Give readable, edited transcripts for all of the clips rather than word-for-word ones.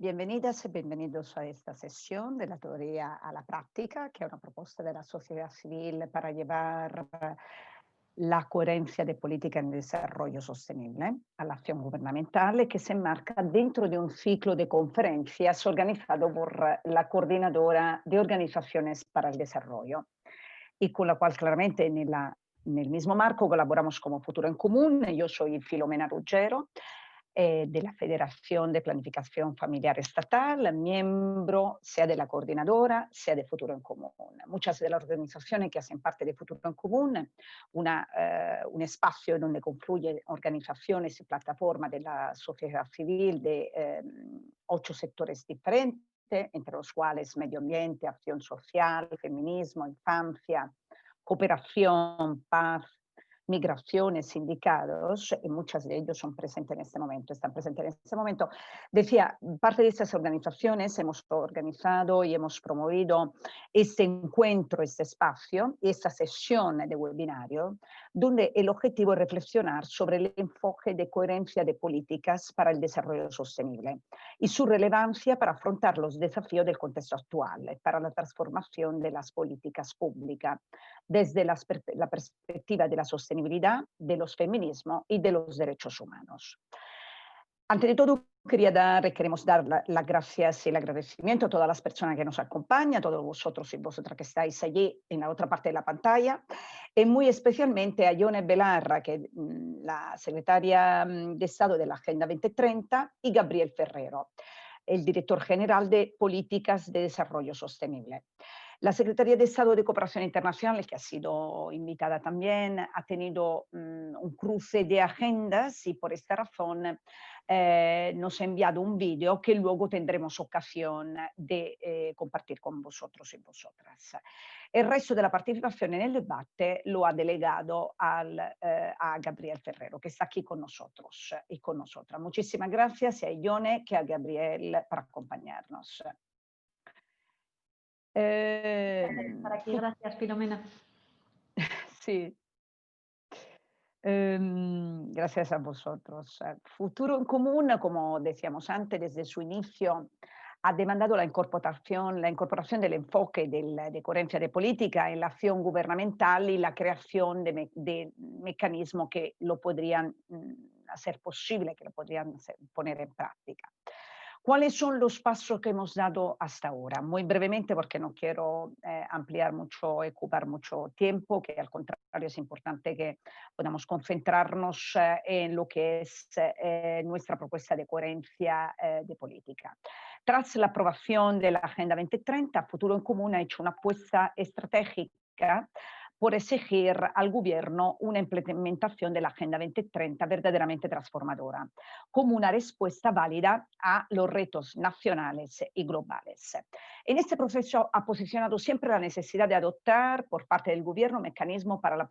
Bienvenidas y bienvenidos a esta sesión de la teoría a la práctica, que es una propuesta de la sociedad civil para llevar la coherencia de política en desarrollo sostenible a la acción gubernamental, que se enmarca dentro de un ciclo de conferencias organizado por la Coordinadora de Organizaciones para el Desarrollo, y con la cual claramente nel mismo marco colaboramos como Futuro en Común. Yo soy Filomena Ruggero, de la Federación de Planificación Familiar Estatal, miembro sea de la coordinadora, sea de Futuro en Común. Muchas de las organizaciones que hacen parte de Futuro en Común, un espacio donde confluyen organizaciones y plataformas de la sociedad civil de 8 sectores diferentes, entre los cuales medio ambiente, acción social, feminismo, infancia, cooperación, paz, migraciones, sindicatos, y muchas de ellos son presentes en este momento, están presentes en este momento. Decía, parte de estas organizaciones hemos organizado y hemos promovido este encuentro, este espacio, esta sesión de webinario, donde el objetivo es reflexionar sobre el enfoque de coherencia de políticas para el desarrollo sostenible y su relevancia para afrontar los desafíos del contexto actual, para la transformación de las políticas públicas desde la perspectiva de la sostenibilidad, de los feminismos y de los derechos humanos. Antes de todo, queremos dar las gracias y el agradecimiento a todas las personas que nos acompañan, a todos vosotros y vosotras que estáis allí en la otra parte de la pantalla, y muy especialmente a Ione Belarra, que es la secretaria de Estado de la Agenda 2030, y Gabriel Ferrero, el director general de Políticas de Desarrollo Sostenible. La Secretaría de Estado de Cooperación Internacional, que ha sido invitada también, ha tenido un cruce de agendas y por esta razón nos ha enviado un vídeo que luego tendremos ocasión de compartir con vosotros y vosotras. El resto de la participación en el debate lo ha delegado a Gabriel Ferrero, que está aquí con nosotros y con nosotras. Muchísimas gracias a Ione que a Gabriel por acompañarnos. Gracias por estar aquí. Gracias, Filomena. Sí. Gracias a vosotros. Futuro en Común, como decíamos antes, desde su inicio ha demandado la incorporación del enfoque de coherencia de política en la acción gubernamental y la creación de mecanismos que lo podrían hacer posible, que lo podrían poner en práctica. ¿Cuáles son los pasos que hemos dado hasta ahora? Muy brevemente, porque no quiero ampliar mucho, ocupar mucho tiempo, que al contrario es importante que podamos concentrarnos en lo que es nuestra propuesta de coherencia de política. Tras la aprobación de la Agenda 2030, Futuro en Común ha hecho una apuesta estratégica por exigir al gobierno una implementación de la Agenda 2030 verdaderamente transformadora, como una respuesta válida a los retos nacionales y globales. En este proceso ha posicionado siempre la necesidad de adoptar por parte del gobierno mecanismos para la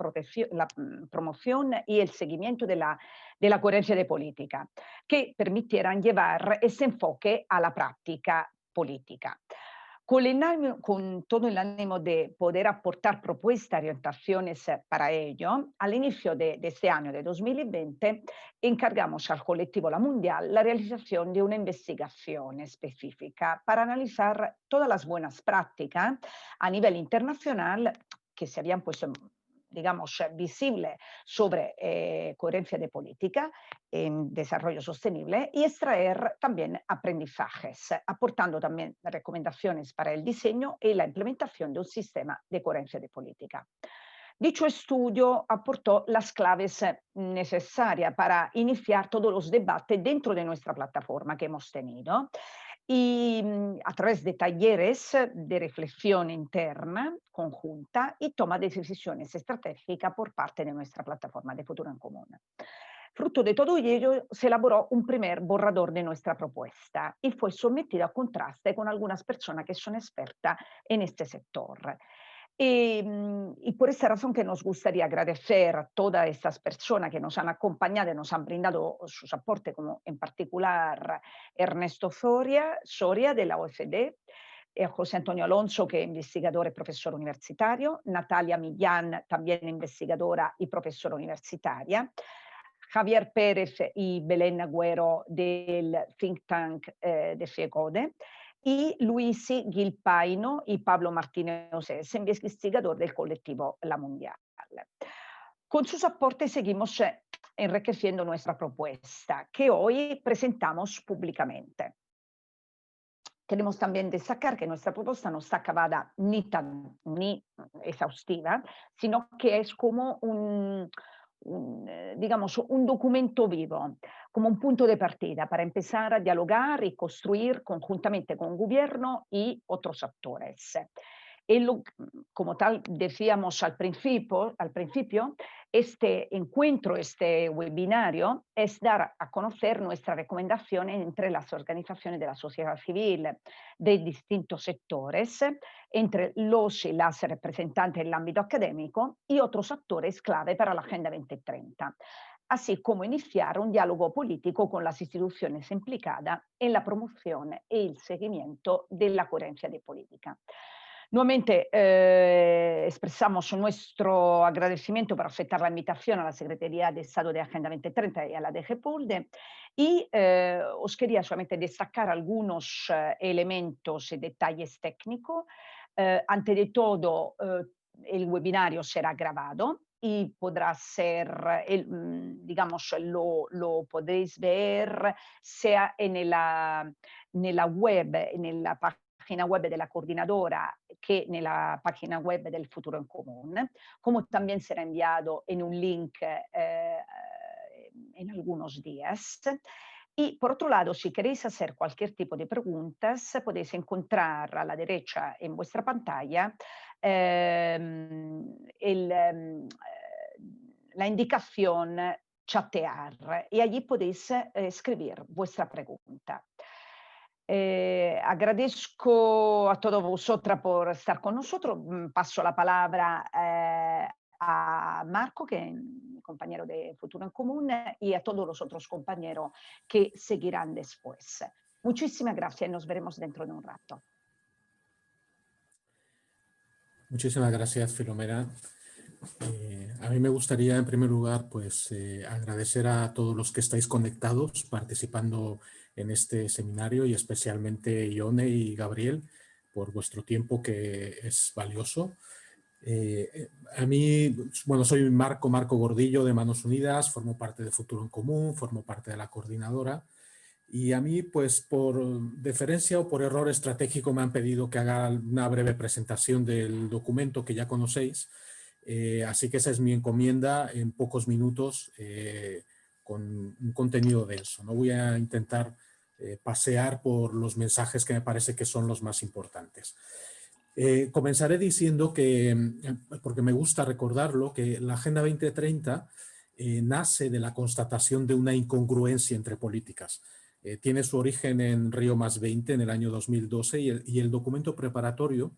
promoción y el seguimiento de la coherencia de política, que permitieran llevar ese enfoque a la práctica política. Con todo el ánimo de poder aportar propuestas, orientaciones para ello, al inicio de este año, de 2020, encargamos al colectivo La Mundial la realización de una investigación específica para analizar todas las buenas prácticas a nivel internacional que se habían puesto, digamos, visible sobre coherencia de política en desarrollo sostenible y extraer también aprendizajes, aportando también recomendaciones para el diseño y la implementación de un sistema de coherencia de política. Dicho estudio aportó las claves necesarias para iniciar todos los debates dentro de nuestra plataforma que hemos tenido y a través de talleres de reflexión interna, conjunta y toma de decisiones estratégicas por parte de nuestra plataforma de Futuro en Común. Fruto de todo ello, se elaboró un primer borrador de nuestra propuesta y fue sometido a contraste con algunas personas que son expertas en este sector. Y por esa razón que nos gustaría agradecer a todas estas personas que nos han acompañado y nos han brindado sus aportes, como en particular Ernesto Soria de la OFD, José Antonio Alonso, que es investigador y profesor universitario, Natalia Millán, también investigadora y profesora universitaria, Javier Pérez y Belén Agüero del think tank de FIECODE, y Luis Gilpaino y Pablo Martínez Osés, investigador del colectivo La Mundial. Con sus aportes seguimos enriqueciendo nuestra propuesta, que hoy presentamos públicamente. Queremos también destacar que nuestra propuesta no está acabada ni exhaustiva, sino que es como digamos, un documento vivo, como un punto de partida para empezar a dialogar y construir conjuntamente con el gobierno y otros actores. Como tal decíamos al principio, este encuentro, este webinario, es dar a conocer nuestras recomendaciones entre las organizaciones de la sociedad civil de distintos sectores, entre los y las representantes del ámbito académico y otros actores clave para la Agenda 2030, así como iniciar un diálogo político con las instituciones implicadas en la promoción y el seguimiento de la coherencia de política. Nuevamente expresamos nuestro agradecimiento por aceptar la invitación a la Secretaría de Estado de Agenda 2030 y a la DG PULDE, y os quería solamente destacar algunos elementos y detalles técnicos. Ante de todo, el webinario será grabado y podrá ser, digamos, lo podéis ver sea en la web, en la página web de la coordinadora que nella página web del Futuro en Común, como también será enviado en un link en algunos días. Y por otro lado, si queréis hacer cualquier tipo de preguntas, podéis encontrar a la derecha en vuestra pantalla la indicación chatear, y allí podéis escribir vuestra pregunta. Agradezco a todos vosotras por estar con nosotros. Paso la palabra a Marco, que es mi compañero de Futuro en Común, y a todos los otros compañeros que seguirán después. Muchísimas gracias y nos veremos dentro de un rato. Muchísimas gracias, Filomena. A mí me gustaría, en primer lugar, pues agradecer a todos los que estáis conectados, participando en este seminario, y especialmente Ione y Gabriel, por vuestro tiempo, que es valioso. A mí, bueno, soy Marco Gordillo, de Manos Unidas, formo parte de Futuro en Común, formo parte de la coordinadora. Y a mí, pues por deferencia o por error estratégico, me han pedido que haga una breve presentación del documento que ya conocéis. Así que esa es mi encomienda en pocos minutos, con un contenido denso. No voy a intentar pasear por los mensajes que me parece que son los más importantes. Comenzaré diciendo que, porque me gusta recordarlo, que la Agenda 2030 nace de la constatación de una incongruencia entre políticas. Tiene su origen en Río +20 en el año 2012, y el documento preparatorio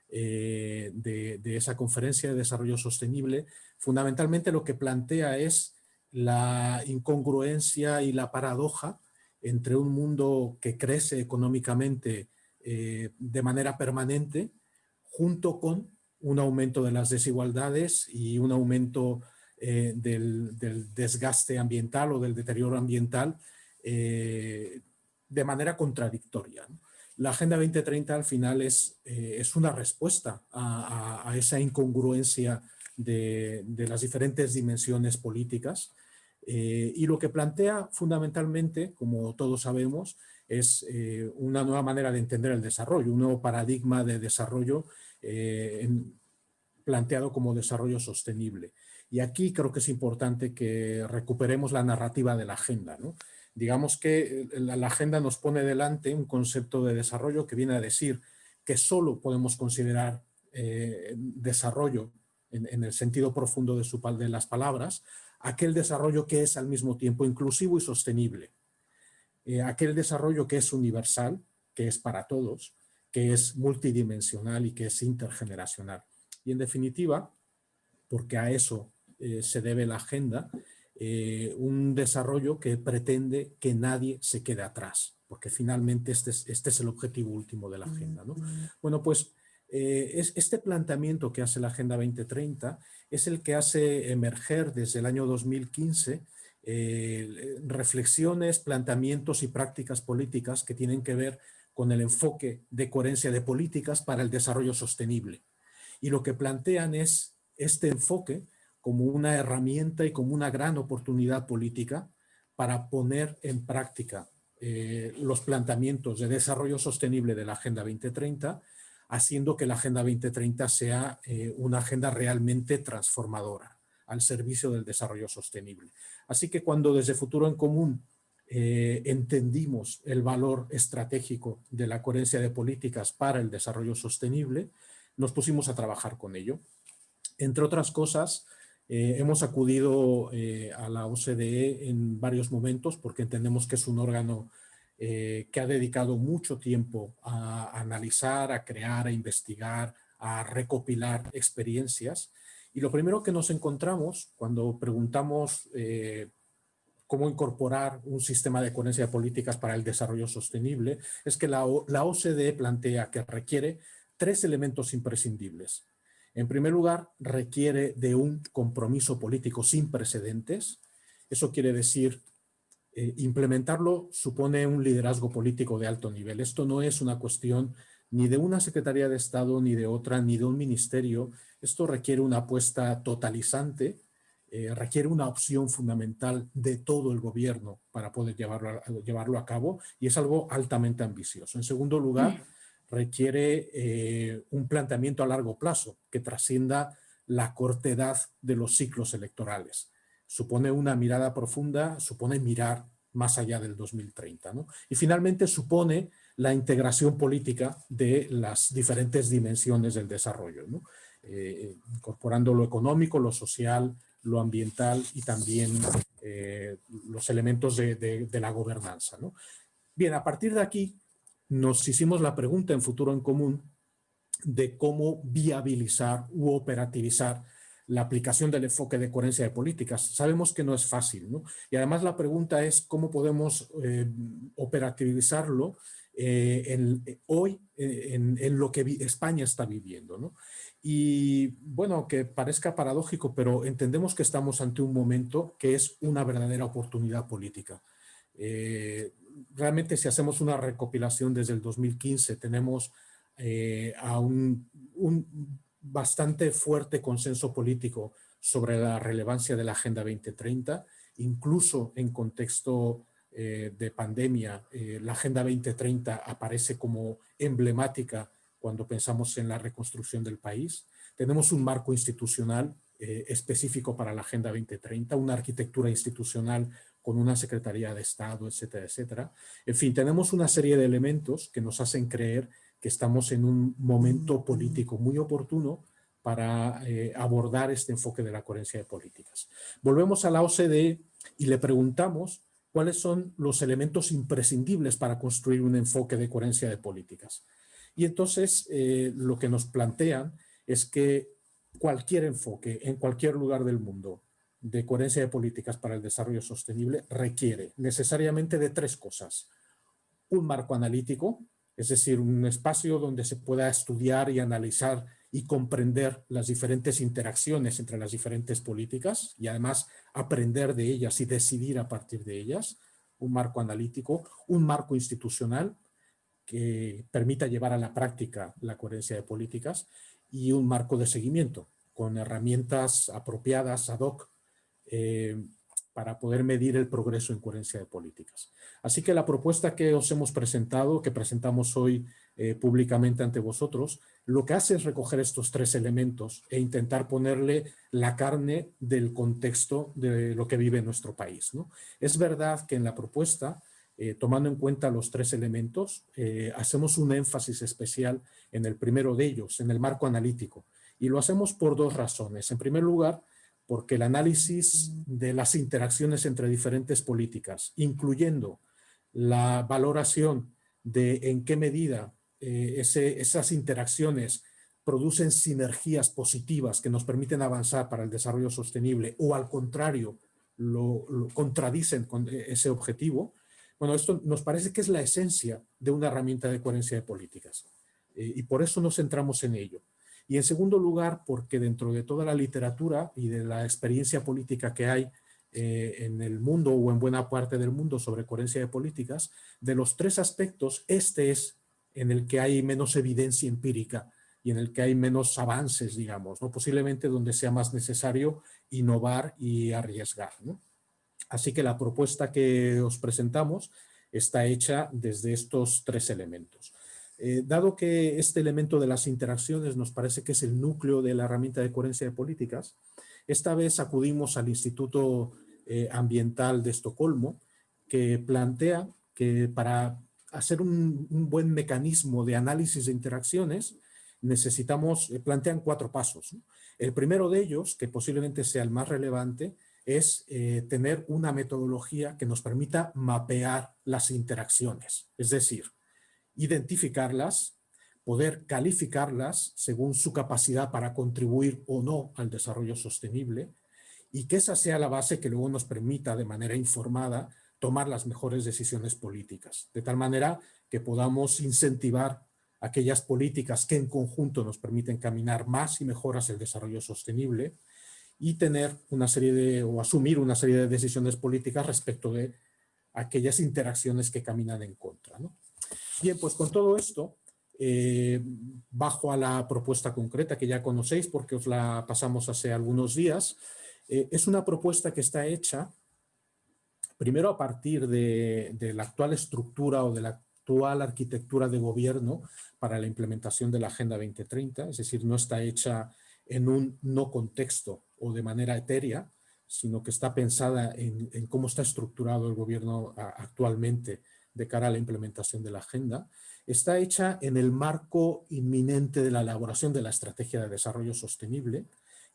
de esa conferencia de desarrollo sostenible fundamentalmente lo que plantea es la incongruencia y la paradoja entre un mundo que crece económicamente de manera permanente, junto con un aumento de las desigualdades y un aumento del desgaste ambiental o del deterioro ambiental de manera contradictoria, ¿no? La Agenda 2030 al final es una respuesta a esa incongruencia de las diferentes dimensiones políticas, y lo que plantea fundamentalmente, como todos sabemos, es una nueva manera de entender el desarrollo, un nuevo paradigma de desarrollo planteado como desarrollo sostenible. Y aquí creo que es importante que recuperemos la narrativa de la agenda, ¿no? Digamos que la agenda nos pone delante un concepto de desarrollo que viene a decir que solo podemos considerar desarrollo en el sentido profundo de las palabras, aquel desarrollo que es al mismo tiempo inclusivo y sostenible, aquel desarrollo que es universal, que es para todos, que es multidimensional y que es intergeneracional. Y en definitiva, porque a eso se debe la agenda, un desarrollo que pretende que nadie se quede atrás, porque finalmente este es el objetivo último de la agenda, ¿no? Bueno, pues este planteamiento que hace la Agenda 2030 es el que hace emerger desde el año 2015 reflexiones, planteamientos y prácticas políticas que tienen que ver con el enfoque de coherencia de políticas para el desarrollo sostenible. Y lo que plantean es este enfoque como una herramienta y como una gran oportunidad política para poner en práctica los planteamientos de desarrollo sostenible de la Agenda 2030, haciendo que la Agenda 2030 sea una agenda realmente transformadora al servicio del desarrollo sostenible. Así que cuando desde Futuro en Común entendimos el valor estratégico de la coherencia de políticas para el desarrollo sostenible, nos pusimos a trabajar con ello. Entre otras cosas, hemos acudido a la OCDE en varios momentos porque entendemos que es un órgano que ha dedicado mucho tiempo a analizar, a crear, a investigar, a recopilar experiencias. Y lo primero que nos encontramos cuando preguntamos cómo incorporar un sistema de coherencia de políticas para el desarrollo sostenible es que la OCDE plantea que requiere 3 elementos imprescindibles. En primer lugar, requiere de un compromiso político sin precedentes. Eso quiere decir, implementarlo supone un liderazgo político de alto nivel. Esto no es una cuestión ni de una Secretaría de Estado, ni de otra, ni de un ministerio. Esto requiere una apuesta totalizante, requiere una opción fundamental de todo el gobierno para poder llevarlo a cabo, y es algo altamente ambicioso. En segundo lugar, requiere un planteamiento a largo plazo que trascienda la cortedad de los ciclos electorales. Supone una mirada profunda, supone mirar más allá del 2030, ¿no? Y finalmente supone la integración política de las diferentes dimensiones del desarrollo, ¿no? Incorporando lo económico, lo social, lo ambiental y también los elementos de la gobernanza, ¿no? Bien, a partir de aquí nos hicimos la pregunta en Futuro en Común de cómo viabilizar u operativizar la aplicación del enfoque de coherencia de políticas. Sabemos que no es fácil, ¿no? Y además la pregunta es cómo podemos operativizarlo hoy en lo que España está viviendo, ¿no? Y bueno, que parezca paradójico, pero entendemos que estamos ante un momento que es una verdadera oportunidad política. Realmente, si hacemos una recopilación desde el 2015, tenemos a un bastante fuerte consenso político sobre la relevancia de la Agenda 2030, incluso en contexto de pandemia. La Agenda 2030 aparece como emblemática cuando pensamos en la reconstrucción del país. Tenemos un marco institucional específico para la Agenda 2030, una arquitectura institucional con una Secretaría de Estado, etcétera, etcétera. En fin, tenemos una serie de elementos que nos hacen creer que estamos en un momento político muy oportuno para abordar este enfoque de la coherencia de políticas. Volvemos a la OCDE y le preguntamos cuáles son los elementos imprescindibles para construir un enfoque de coherencia de políticas. Y entonces lo que nos plantean es que cualquier enfoque en cualquier lugar del mundo de coherencia de políticas para el desarrollo sostenible requiere necesariamente de 3 cosas. Un marco analítico, es decir, un espacio donde se pueda estudiar y analizar y comprender las diferentes interacciones entre las diferentes políticas y además aprender de ellas y decidir a partir de ellas. Un marco analítico, un marco institucional que permita llevar a la práctica la coherencia de políticas y un marco de seguimiento con herramientas apropiadas ad hoc para poder medir el progreso en coherencia de políticas. Así que la propuesta que os hemos presentado, que presentamos hoy públicamente ante vosotros, lo que hace es recoger estos 3 elementos e intentar ponerle la carne del contexto de lo que vive nuestro país, ¿no? Es verdad que en la propuesta, tomando en cuenta los 3 elementos, hacemos un énfasis especial en el primero de ellos, en el marco analítico. Y lo hacemos por 2 razones. En primer lugar, porque el análisis de las interacciones entre diferentes políticas, incluyendo la valoración de en qué medida esas interacciones producen sinergias positivas que nos permiten avanzar para el desarrollo sostenible o al contrario lo contradicen con ese objetivo. Bueno, esto nos parece que es la esencia de una herramienta de coherencia de políticas y por eso nos centramos en ello. Y en segundo lugar, porque dentro de toda la literatura y de la experiencia política que hay en el mundo o en buena parte del mundo sobre coherencia de políticas, de los 3 aspectos, este es en el que hay menos evidencia empírica y en el que hay menos avances, digamos, ¿no? Posiblemente donde sea más necesario innovar y arriesgar, ¿no? Así que la propuesta que os presentamos está hecha desde estos 3 elementos. Dado que este elemento de las interacciones nos parece que es el núcleo de la herramienta de coherencia de políticas, esta vez acudimos al Instituto Ambiental de Estocolmo, que plantea que para hacer un buen mecanismo de análisis de interacciones necesitamos, plantean 4 pasos, ¿no? El primero de ellos, que posiblemente sea el más relevante, es tener una metodología que nos permita mapear las interacciones, es decir, identificarlas, poder calificarlas según su capacidad para contribuir o no al desarrollo sostenible, y que esa sea la base que luego nos permita de manera informada tomar las mejores decisiones políticas, de tal manera que podamos incentivar aquellas políticas que en conjunto nos permiten caminar más y mejor hacia el desarrollo sostenible, y tener una serie de, o asumir una serie de decisiones políticas respecto de aquellas interacciones que caminan en contra, ¿no? Bien, pues con todo esto, bajo a la propuesta concreta que ya conocéis porque os la pasamos hace algunos días, es una propuesta que está hecha primero a partir de la actual estructura o de la actual arquitectura de gobierno para la implementación de la Agenda 2030, es decir, no está hecha en un no contexto o de manera etérea, sino que está pensada en cómo está estructurado el gobierno actualmente de cara a la implementación de la agenda. Está hecha en el marco inminente de la elaboración de la Estrategia de Desarrollo Sostenible,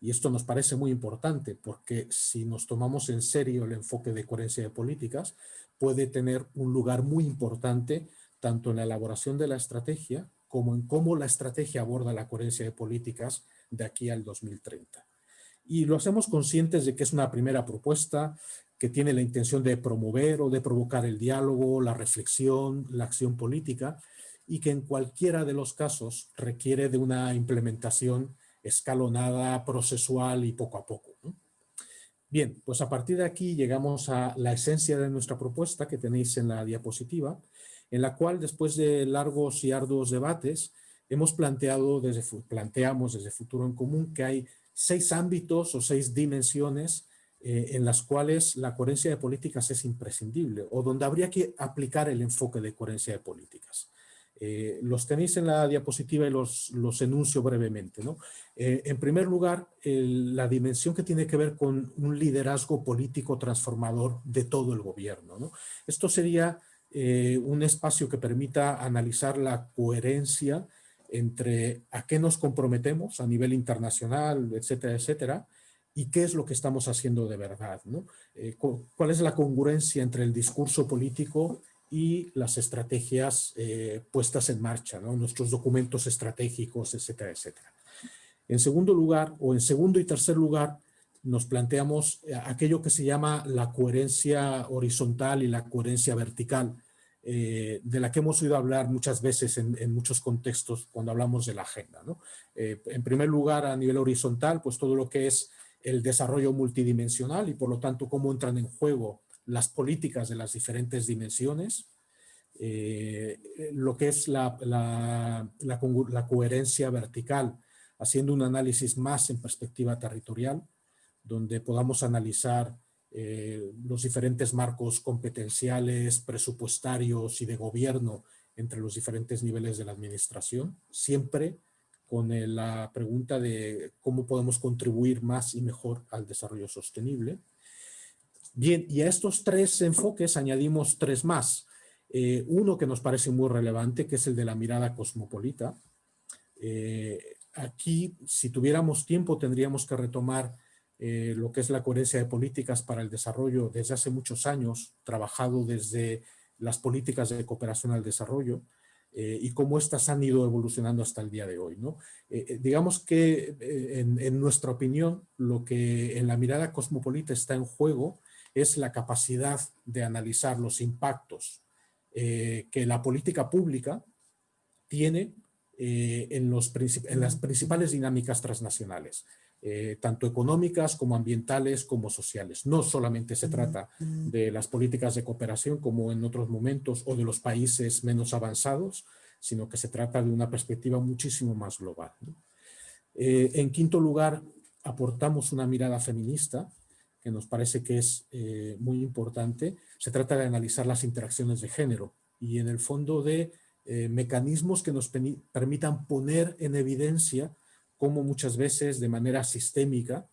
y esto nos parece muy importante porque si nos tomamos en serio el enfoque de coherencia de políticas, puede tener un lugar muy importante tanto en la elaboración de la estrategia como en cómo la estrategia aborda la coherencia de políticas de aquí al 2030. Y lo hacemos conscientes de que es una primera propuesta que tiene la intención de promover o de provocar el diálogo, la reflexión, la acción política, y que en cualquiera de los casos requiere de una implementación escalonada, procesual y poco a poco, ¿no? Bien, pues a partir de aquí llegamos a la esencia de nuestra propuesta que tenéis en la diapositiva, en la cual después de largos y arduos debates hemos planteamos desde Futuro en Común que hay 6 ámbitos o 6 dimensiones en las cuales la coherencia de políticas es imprescindible o donde habría que aplicar el enfoque de coherencia de políticas. Los tenéis en la diapositiva y los enuncio brevemente, ¿no? En primer lugar, la dimensión que tiene que ver con un liderazgo político transformador de todo el gobierno, ¿no? Esto sería un espacio que permita analizar la coherencia entre a qué nos comprometemos a nivel internacional, etcétera, etcétera, y qué es lo que estamos haciendo de verdad, ¿no? ¿Cuál es la congruencia entre el discurso político y las estrategias puestas en marcha, ¿no? Nuestros documentos estratégicos, etcétera, etcétera. En segundo lugar, o en segundo y tercer lugar, nos planteamos aquello que se llama la coherencia horizontal y la coherencia vertical, de la que hemos oído hablar muchas veces en muchos contextos cuando hablamos de la agenda, ¿no? En primer lugar, a nivel horizontal, pues todo lo que es el desarrollo multidimensional y por lo tanto cómo entran en juego las políticas de las diferentes dimensiones, lo que es la coherencia vertical, haciendo un análisis más en perspectiva territorial, donde podamos analizar los diferentes marcos competenciales, presupuestarios y de gobierno entre los diferentes niveles de la administración, siempre con la pregunta de cómo podemos contribuir más y mejor al desarrollo sostenible. Bien, y a estos 3 enfoques añadimos 3 más. Uno que nos parece muy relevante, que es el de la mirada cosmopolita. Aquí, si tuviéramos tiempo, tendríamos que retomar lo que es la coherencia de políticas para el desarrollo desde hace muchos años, trabajado desde las políticas de cooperación al desarrollo y cómo éstas han ido evolucionando hasta el día de hoy, ¿no? Digamos que en nuestra opinión, lo que en la mirada cosmopolita está en juego es la capacidad de analizar los impactos que la política pública tiene en las principales dinámicas transnacionales. tanto económicas como ambientales como sociales. No solamente se trata de las políticas de cooperación como en otros momentos o de los países menos avanzados, sino que se trata de una perspectiva muchísimo más global, ¿no? En quinto lugar, aportamos una mirada feminista que nos parece que es muy importante. Se trata de analizar las interacciones de género y en el fondo de mecanismos que nos permitan poner en evidencia cómo muchas veces de manera sistémica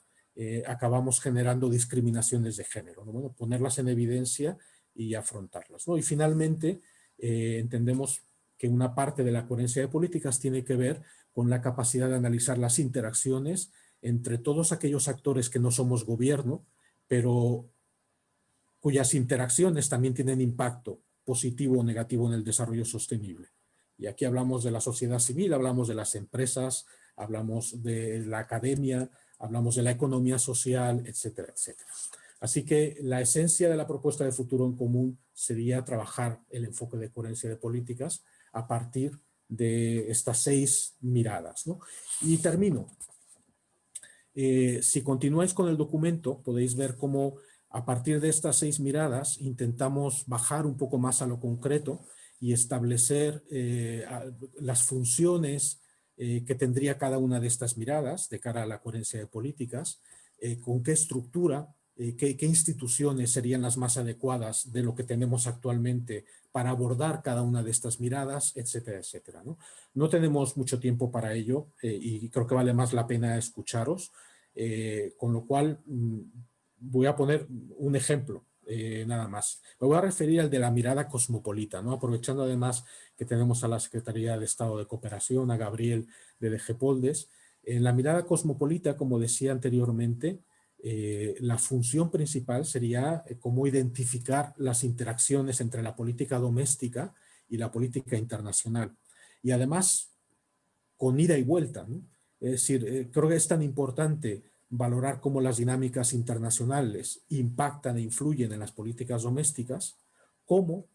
acabamos generando discriminaciones de género, ¿no? Bueno, ponerlas en evidencia y afrontarlas, ¿no? Y finalmente entendemos que una parte de la coherencia de políticas tiene que ver con la capacidad de analizar las interacciones entre todos aquellos actores que no somos gobierno, pero cuyas interacciones también tienen impacto positivo o negativo en el desarrollo sostenible. Y aquí hablamos de la sociedad civil, hablamos de las empresas, hablamos de la academia, hablamos de la economía social, etcétera, etcétera. Así que la esencia de la propuesta de futuro en común sería trabajar el enfoque de coherencia de políticas a partir de estas 6 miradas, ¿no? Y termino. Si continuáis con el documento, podéis ver cómo a partir de estas 6 miradas intentamos bajar un poco más a lo concreto y establecer las funciones que tendría cada una de estas miradas de cara a la coherencia de políticas, con qué estructura, qué instituciones serían las más adecuadas de lo que tenemos actualmente para abordar cada una de estas miradas, etcétera, etcétera, ¿no? No tenemos mucho tiempo para ello y creo que vale más la pena escucharos, con lo cual voy a poner un ejemplo. Nada más. Me voy a referir al de la mirada cosmopolita, ¿no? Aprovechando además que tenemos a la Secretaría de Estado de Cooperación, a Gabriel de DGPoldes. En la mirada cosmopolita, como decía anteriormente, la función principal sería cómo identificar las interacciones entre la política doméstica y la política internacional. Y además, con ida y vuelta, ¿no? Es decir, creo que es tan importante valorar cómo las dinámicas internacionales impactan e influyen en las políticas domésticas, cómo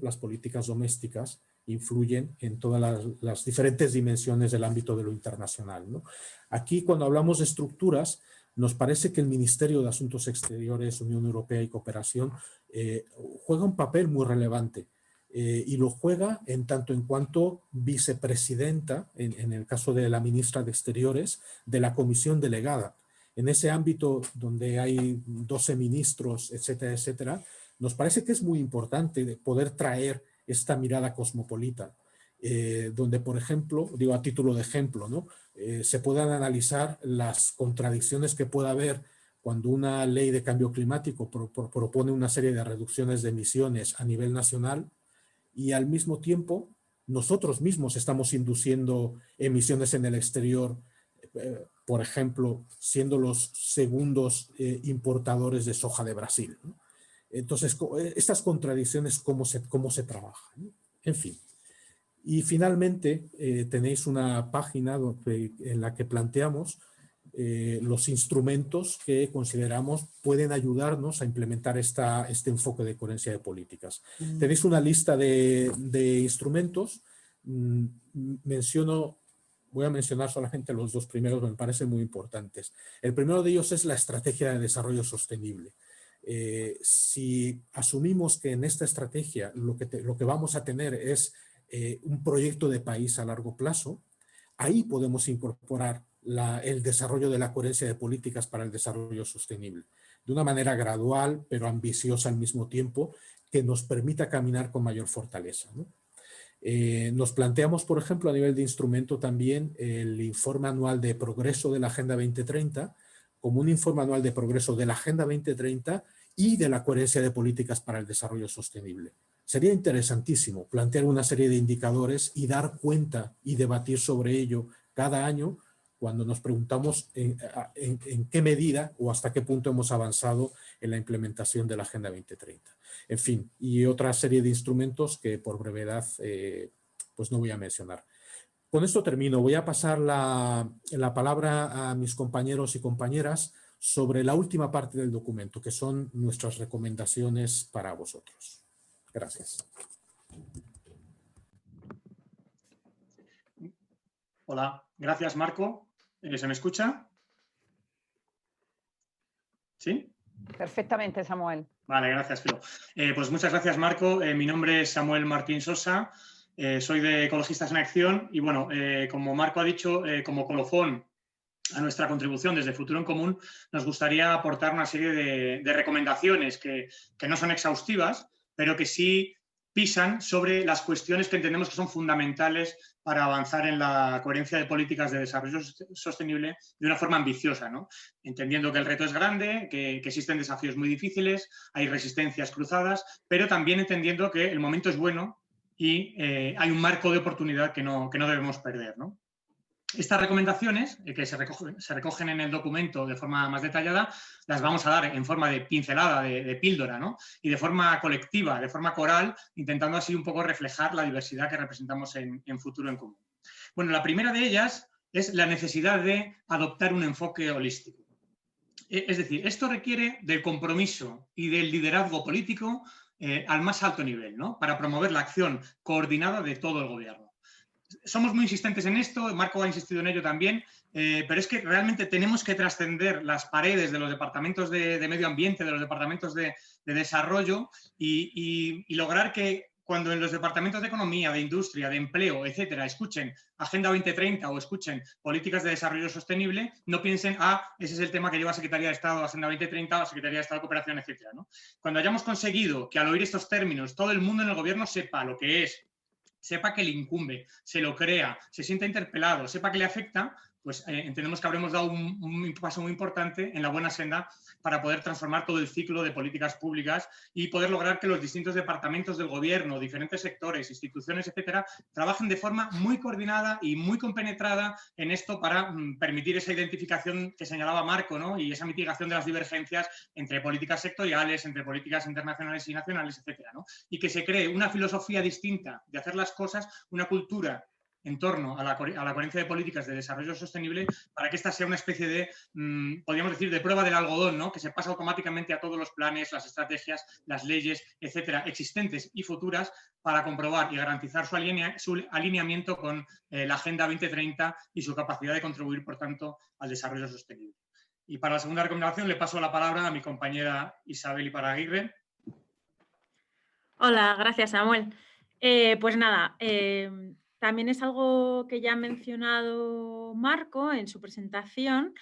las políticas domésticas influyen en todas las diferentes dimensiones del ámbito de lo internacional, ¿no? Aquí, cuando hablamos de estructuras, nos parece que el Ministerio de Asuntos Exteriores, Unión Europea y Cooperación juega un papel muy relevante. Y lo juega en tanto en cuanto vicepresidenta, en el caso de la ministra de Exteriores, de la comisión delegada. En ese ámbito donde hay 12 ministros, etcétera, etcétera, nos parece que es muy importante poder traer esta mirada cosmopolita, donde, por ejemplo, digo a título de ejemplo, ¿no? Se puedan analizar las contradicciones que pueda haber cuando una ley de cambio climático propone una serie de reducciones de emisiones a nivel nacional, y al mismo tiempo nosotros mismos estamos induciendo emisiones en el exterior, por ejemplo, siendo los segundos importadores de soja de Brasil, ¿no? Entonces, estas contradicciones, ¿cómo se trabajan, ¿no? En fin. Y finalmente, tenéis una página en la que planteamos los instrumentos que consideramos pueden ayudarnos a implementar este enfoque de coherencia de políticas. Tenéis una lista de instrumentos. Voy a mencionar solamente los 2 primeros, me parecen muy importantes. El primero de ellos es la estrategia de desarrollo sostenible. Si asumimos que en esta estrategia lo que vamos a tener es un proyecto de país a largo plazo, ahí podemos incorporar el desarrollo de la coherencia de políticas para el desarrollo sostenible, de una manera gradual, pero ambiciosa al mismo tiempo, que nos permita caminar con mayor fortaleza, ¿no? Nos planteamos, por ejemplo, a nivel de instrumento también el informe anual de progreso de la Agenda 2030, como un informe anual de progreso de la Agenda 2030 y de la coherencia de políticas para el desarrollo sostenible. Sería interesantísimo plantear una serie de indicadores y dar cuenta y debatir sobre ello cada año cuando nos preguntamos en qué medida o hasta qué punto hemos avanzado en la implementación de la Agenda 2030. En fin, y otra serie de instrumentos que por brevedad pues no voy a mencionar. Con esto termino. Voy a pasar la palabra a mis compañeros y compañeras sobre la última parte del documento, que son nuestras recomendaciones para vosotros. Gracias. Hola, gracias Marco. ¿Se me escucha? Perfectamente, Samuel. Vale, gracias, Filo. Pues muchas gracias, Marco. Mi nombre es Samuel Martín Sosa, soy de Ecologistas en Acción y, bueno, como Marco ha dicho, como colofón a nuestra contribución desde Futuro en Común, nos gustaría aportar una serie de recomendaciones que no son exhaustivas, pero que sí pisan sobre las cuestiones que entendemos que son fundamentales para avanzar en la coherencia de políticas de desarrollo sostenible de una forma ambiciosa, ¿no? Entendiendo que el reto es grande, que existen desafíos muy difíciles, hay resistencias cruzadas, pero también entendiendo que el momento es bueno y hay un marco de oportunidad que no debemos perder, ¿no? Estas recomendaciones, que se recogen en el documento de forma más detallada, las vamos a dar en forma de pincelada, de píldora, ¿no? Y de forma colectiva, de forma coral, intentando así un poco reflejar la diversidad que representamos en Futuro en Común. Bueno, la primera de ellas es la necesidad de adoptar un enfoque holístico. Es decir, esto requiere del compromiso y del liderazgo político al más alto nivel, ¿no? Para promover la acción coordinada de todo el gobierno. Somos muy insistentes en esto, Marco ha insistido en ello también, pero es que realmente tenemos que trascender las paredes de los departamentos de medio ambiente, de los departamentos de desarrollo y lograr que cuando en los departamentos de economía, de industria, de empleo, etcétera, escuchen Agenda 2030 o escuchen políticas de desarrollo sostenible, no piensen, ese es el tema que lleva Secretaría de Estado, Agenda 2030 o Secretaría de Estado de Cooperación, etcétera, ¿no? Cuando hayamos conseguido que al oír estos términos todo el mundo en el gobierno sepa lo que es, sepa que le incumbe, se lo crea, se sienta interpelado, sepa que le afecta, pues entendemos que habremos dado un paso muy importante en la buena senda para poder transformar todo el ciclo de políticas públicas y poder lograr que los distintos departamentos del gobierno, diferentes sectores, instituciones, etcétera, trabajen de forma muy coordinada y muy compenetrada en esto para permitir esa identificación que señalaba Marco, ¿no? Y esa mitigación de las divergencias entre políticas sectoriales, entre políticas internacionales y nacionales, etcétera, ¿no? Y que se cree una filosofía distinta de hacer las cosas, una cultura en torno a la coherencia de políticas de desarrollo sostenible para que esta sea una especie de, podríamos decir, de prueba del algodón, ¿no? Que se pasa automáticamente a todos los planes, las estrategias, las leyes, etcétera, existentes y futuras para comprobar y garantizar su alineamiento con la Agenda 2030 y su capacidad de contribuir, por tanto, al desarrollo sostenible. Y para la segunda recomendación le paso la palabra a mi compañera Isabel Iparaguirre. Hola, gracias, Samuel. Pues nada, también es algo que ya ha mencionado Marco en su presentación,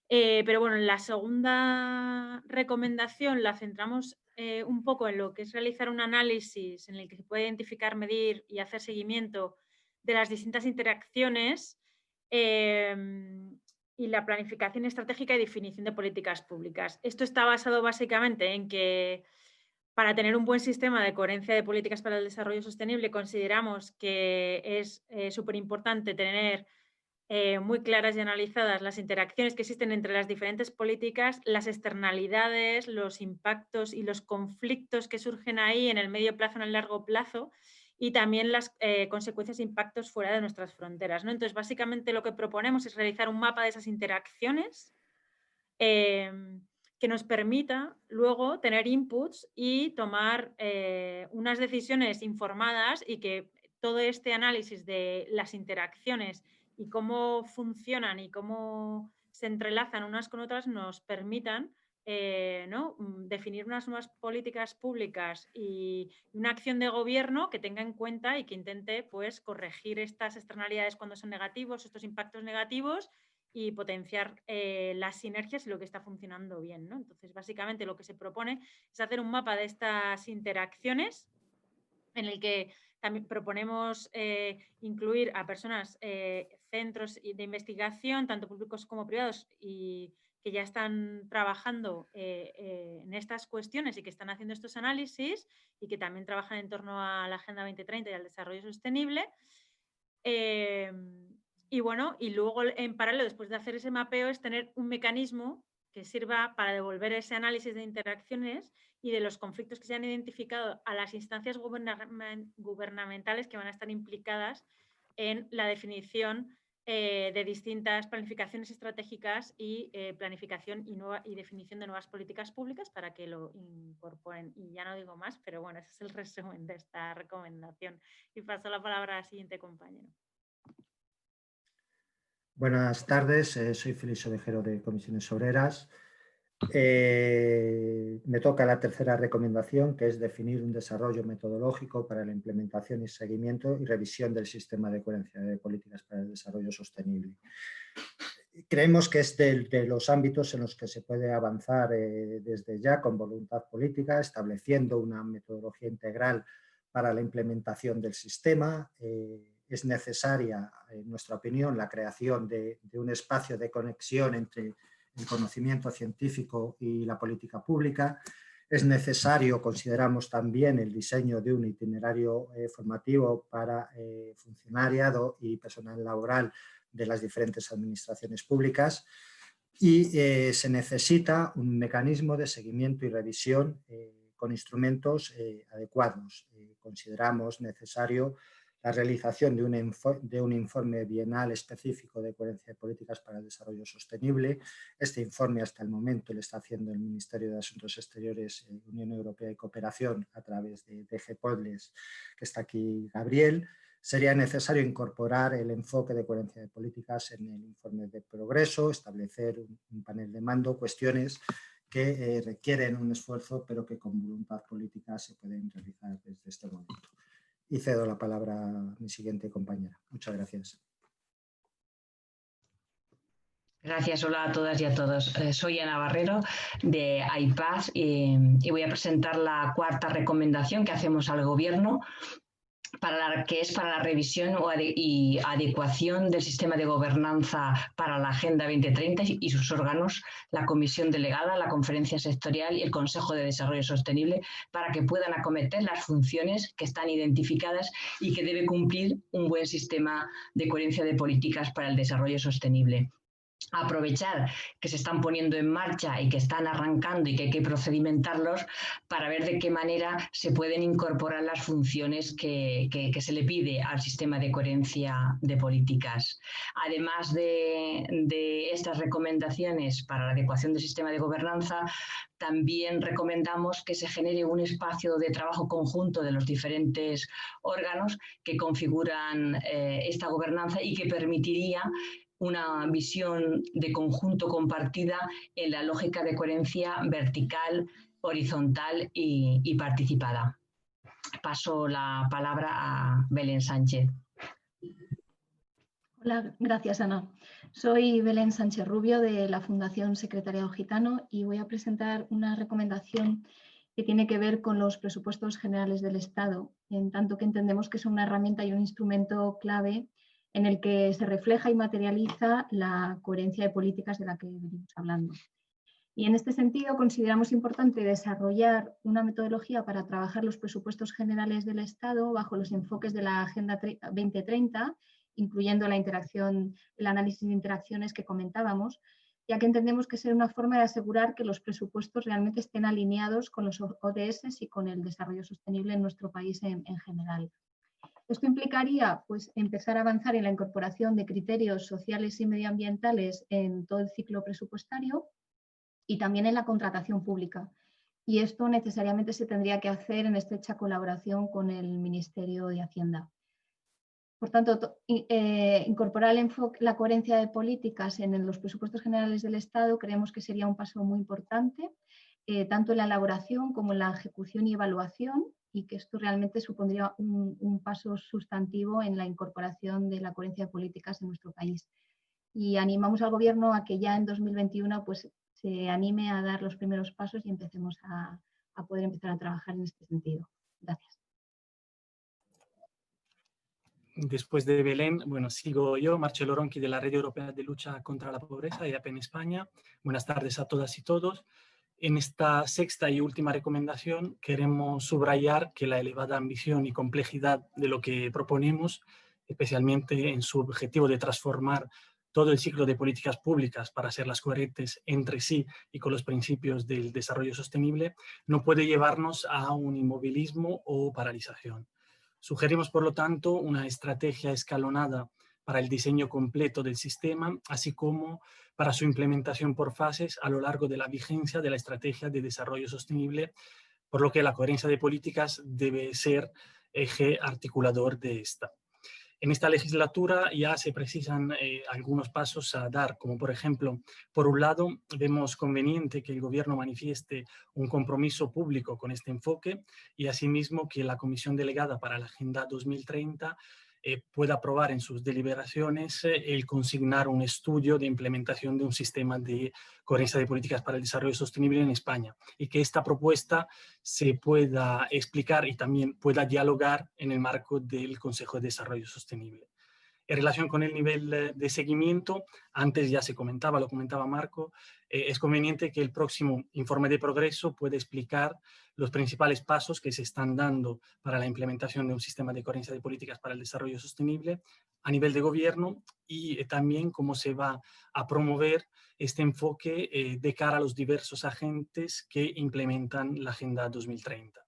pero bueno, en la segunda recomendación la centramos un poco en lo que es realizar un análisis en el que se puede identificar, medir y hacer seguimiento de las distintas interacciones y la planificación estratégica y definición de políticas públicas. Esto está basado básicamente en que para tener un buen sistema de coherencia de políticas para el desarrollo sostenible, consideramos que es súper importante tener muy claras y analizadas las interacciones que existen entre las diferentes políticas, las externalidades, los impactos y los conflictos que surgen ahí en el medio plazo, en el largo plazo, y también las consecuencias e impactos fuera de nuestras fronteras, ¿no? Entonces, básicamente lo que proponemos es realizar un mapa de esas interacciones que nos permita luego tener inputs y tomar unas decisiones informadas y que todo este análisis de las interacciones y cómo funcionan y cómo se entrelazan unas con otras nos permitan ¿no? definir unas nuevas políticas públicas y una acción de gobierno que tenga en cuenta y que intente pues, corregir estas externalidades cuando son negativos, estos impactos negativos y potenciar las sinergias y lo que está funcionando bien, ¿no? Entonces, básicamente lo que se propone es hacer un mapa de estas interacciones en el que también proponemos incluir a personas, centros de investigación, tanto públicos como privados, y que ya están trabajando en estas cuestiones y que están haciendo estos análisis y que también trabajan en torno a la Agenda 2030 y al desarrollo sostenible. Y bueno, y luego en paralelo, después de hacer ese mapeo, es tener un mecanismo que sirva para devolver ese análisis de interacciones y de los conflictos que se han identificado a las instancias gubernamentales que van a estar implicadas en la definición de distintas planificaciones estratégicas y planificación y definición de nuevas políticas públicas para que lo incorporen. Y ya no digo más, pero bueno, ese es el resumen de esta recomendación. Y paso la palabra al siguiente compañero. Buenas tardes, soy Félix Ovejero de Comisiones Obreras. Me toca la tercera recomendación, que es definir un desarrollo metodológico para la implementación y seguimiento y revisión del sistema de coherencia de políticas para el desarrollo sostenible. Creemos que es de los ámbitos en los que se puede avanzar desde ya con voluntad política, estableciendo una metodología integral para la implementación del sistema. Es necesaria, en nuestra opinión, la creación de un espacio de conexión entre el conocimiento científico y la política pública. Es necesario, consideramos también, el diseño de un itinerario formativo para funcionariado y personal laboral de las diferentes administraciones públicas, y se necesita un mecanismo de seguimiento y revisión con instrumentos adecuados. Consideramos necesario la realización de un informe bienal específico de coherencia de políticas para el desarrollo sostenible. Este informe hasta el momento lo está haciendo el Ministerio de Asuntos Exteriores, Unión Europea y Cooperación a través de DG Podles, que está aquí Gabriel. Sería necesario incorporar el enfoque de coherencia de políticas en el informe de progreso, establecer un panel de mando, cuestiones que requieren un esfuerzo, pero que con voluntad política se pueden realizar desde este momento. Y cedo la palabra a mi siguiente compañera. Muchas gracias. Gracias, hola a todas y a todos. Soy Ana Barrero de AIPAZ y voy a presentar la cuarta recomendación que hacemos al Gobierno, que es para la revisión y adecuación del sistema de gobernanza para la Agenda 2030 y sus órganos, la Comisión Delegada, la Conferencia Sectorial y el Consejo de Desarrollo Sostenible, para que puedan acometer las funciones que están identificadas y que debe cumplir un buen sistema de coherencia de políticas para el desarrollo sostenible. Aprovechar que se están poniendo en marcha y que están arrancando y que hay que procedimentarlos para ver de qué manera se pueden incorporar las funciones que se le pide al sistema de coherencia de políticas. Además de estas recomendaciones para la adecuación del sistema de gobernanza, también recomendamos que se genere un espacio de trabajo conjunto de los diferentes órganos que configuran esta gobernanza y que permitiría una visión de conjunto compartida en la lógica de coherencia vertical, horizontal y participada. Paso la palabra a Belén Sánchez. Hola, gracias Ana. Soy Belén Sánchez Rubio de la Fundación Secretariado Gitano y voy a presentar una recomendación que tiene que ver con los presupuestos generales del Estado, en tanto que entendemos que son una herramienta y un instrumento clave en el que se refleja y materializa la coherencia de políticas de la que venimos hablando. Y en este sentido consideramos importante desarrollar una metodología para trabajar los presupuestos generales del Estado bajo los enfoques de la Agenda 2030, incluyendo la interacción, el análisis de interacciones que comentábamos, ya que entendemos que es una forma de asegurar que los presupuestos realmente estén alineados con los ODS y con el desarrollo sostenible en nuestro país en general. Esto implicaría pues, empezar a avanzar en la incorporación de criterios sociales y medioambientales en todo el ciclo presupuestario y también en la contratación pública. Y esto necesariamente se tendría que hacer en estrecha colaboración con el Ministerio de Hacienda. Por tanto, incorporar la coherencia de políticas en los presupuestos generales del Estado creemos que sería un paso muy importante, tanto en la elaboración como en la ejecución y evaluación, y que esto realmente supondría un paso sustantivo en la incorporación de la coherencia de políticas en nuestro país. Y animamos al Gobierno a que ya en 2021 pues, se anime a dar los primeros pasos y empecemos a poder empezar a trabajar en este sentido. Gracias. Después de Belén, bueno, sigo yo, Marcelo Ronchi de la Red Europea de Lucha contra la Pobreza, EAP en España. Buenas tardes a todas y todos. En esta sexta y última recomendación queremos subrayar que la elevada ambición y complejidad de lo que proponemos, especialmente en su objetivo de transformar todo el ciclo de políticas públicas para hacerlas coherentes entre sí y con los principios del desarrollo sostenible, no puede llevarnos a un inmovilismo o paralización. Sugerimos, por lo tanto, una estrategia escalonada para el diseño completo del sistema, así como para su implementación por fases a lo largo de la vigencia de la estrategia de desarrollo sostenible, por lo que la coherencia de políticas debe ser eje articulador de esta. En esta legislatura ya se precisan algunos pasos a dar, como por ejemplo, por un lado, vemos conveniente que el Gobierno manifieste un compromiso público con este enfoque y asimismo que la Comisión Delegada para la Agenda 2030 pueda aprobar en sus deliberaciones el consignar un estudio de implementación de un sistema de coherencia de políticas para el desarrollo sostenible en España y que esta propuesta se pueda explicar y también pueda dialogar en el marco del Consejo de Desarrollo Sostenible. En relación con el nivel de seguimiento, antes ya se comentaba, lo comentaba Marco, es conveniente que el próximo informe de progreso pueda explicar los principales pasos que se están dando para la implementación de un sistema de coherencia de políticas para el desarrollo sostenible a nivel de gobierno y también cómo se va a promover este enfoque de cara a los diversos agentes que implementan la Agenda 2030.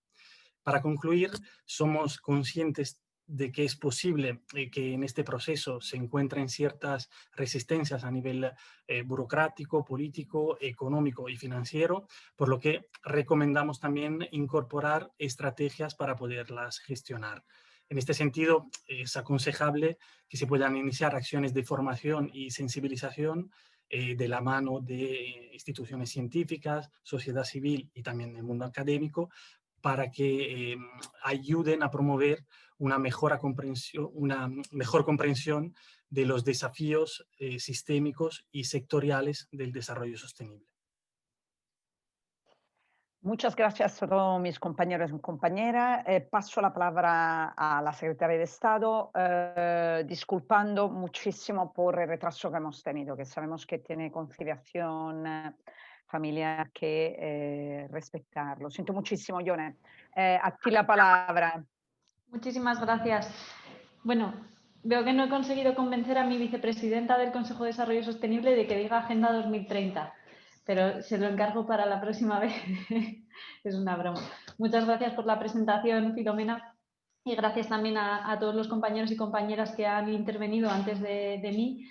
Para concluir, somos conscientes de que es posible que en este proceso se encuentren ciertas resistencias a nivel burocrático, político, económico y financiero, por lo que recomendamos también incorporar estrategias para poderlas gestionar. En este sentido, es aconsejable que se puedan iniciar acciones de formación y sensibilización de la mano de instituciones científicas, sociedad civil y también del mundo académico, para que ayuden a promover una mejor comprensión de los desafíos sistémicos y sectoriales del desarrollo sostenible. Muchas gracias a todos mis compañeros y compañeras. Paso la palabra a la Secretaria de Estado, disculpando muchísimo por el retraso que hemos tenido, que sabemos que tiene conciliación familiar que respetar. Lo siento muchísimo, Yone. A ti la palabra. Muchísimas gracias. Bueno, veo que no he conseguido convencer a mi vicepresidenta del Consejo de Desarrollo Sostenible de que diga Agenda 2030, pero se lo encargo para la próxima vez. Es una broma. Muchas gracias por la presentación, Filomena, y gracias también a todos los compañeros y compañeras que han intervenido antes de mí.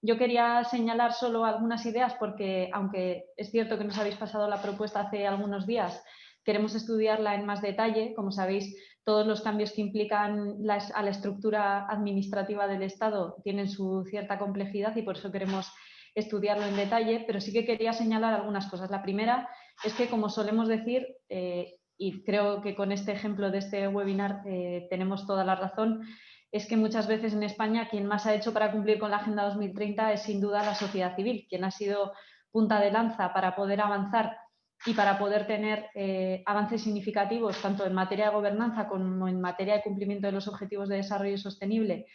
Yo quería señalar solo algunas ideas porque, aunque es cierto que nos habéis pasado la propuesta hace algunos días, queremos estudiarla en más detalle. Como sabéis, todos los cambios que implican a la estructura administrativa del Estado tienen su cierta complejidad y por eso queremos estudiarlo en detalle, pero sí que quería señalar algunas cosas. La primera es que, como solemos decir, y creo que con este ejemplo de este webinar tenemos toda la razón, es que muchas veces en España quien más ha hecho para cumplir con la Agenda 2030 es sin duda la sociedad civil, quien ha sido punta de lanza para poder avanzar y para poder tener avances significativos tanto en materia de gobernanza como en materia de cumplimiento de los objetivos de desarrollo sostenible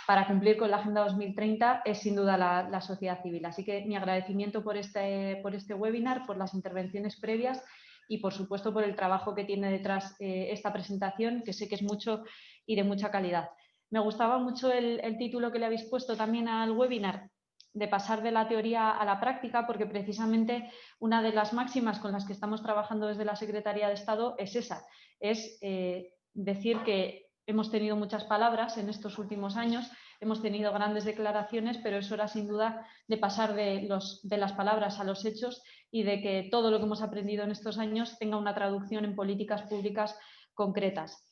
para cumplir con la Agenda 2030 es sin duda la sociedad civil. Así que mi agradecimiento por este webinar, por las intervenciones previas y por supuesto por el trabajo que tiene detrás esta presentación, que sé que es mucho y de mucha calidad. Me gustaba mucho el título que le habéis puesto también al webinar, de pasar de la teoría a la práctica, porque precisamente una de las máximas con las que estamos trabajando desde la Secretaría de Estado es esa, es decir que hemos tenido muchas palabras en estos últimos años, hemos tenido grandes declaraciones, pero es hora sin duda de pasar de las palabras a los hechos y de que todo lo que hemos aprendido en estos años tenga una traducción en políticas públicas concretas.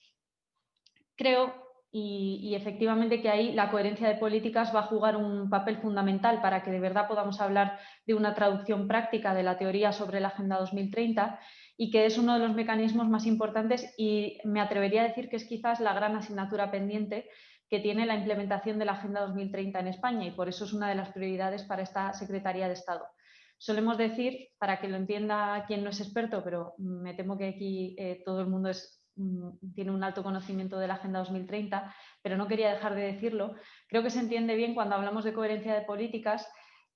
Creo y efectivamente que ahí la coherencia de políticas va a jugar un papel fundamental para que de verdad podamos hablar de una traducción práctica de la teoría sobre la Agenda 2030 y que es uno de los mecanismos más importantes y me atrevería a decir que es quizás la gran asignatura pendiente que tiene la implementación de la Agenda 2030 en España y por eso es una de las prioridades para esta Secretaría de Estado. Solemos decir, para que lo entienda quien no es experto, pero me temo que aquí todo el mundo tiene un alto conocimiento de la Agenda 2030, pero no quería dejar de decirlo. Creo que se entiende bien cuando hablamos de coherencia de políticas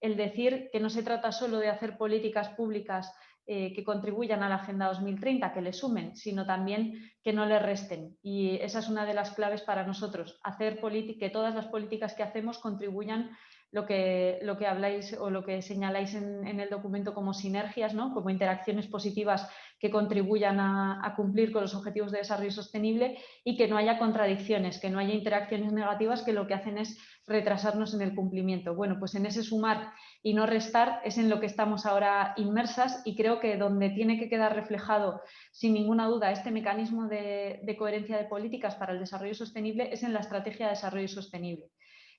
el decir que no se trata solo de hacer políticas públicas que contribuyan a la Agenda 2030, que le sumen, sino también que no le resten. Y esa es una de las claves para nosotros, hacer que todas las políticas que hacemos contribuyan lo que habláis o lo que señaláis en el documento como sinergias, ¿no? Como interacciones positivas que contribuyan a cumplir con los objetivos de desarrollo sostenible y que no haya contradicciones, que no haya interacciones negativas que lo que hacen es retrasarnos en el cumplimiento. Bueno, pues en ese sumar y no restar es en lo que estamos ahora inmersas, y creo que donde tiene que quedar reflejado sin ninguna duda este mecanismo de coherencia de políticas para el desarrollo sostenible es en la estrategia de desarrollo sostenible.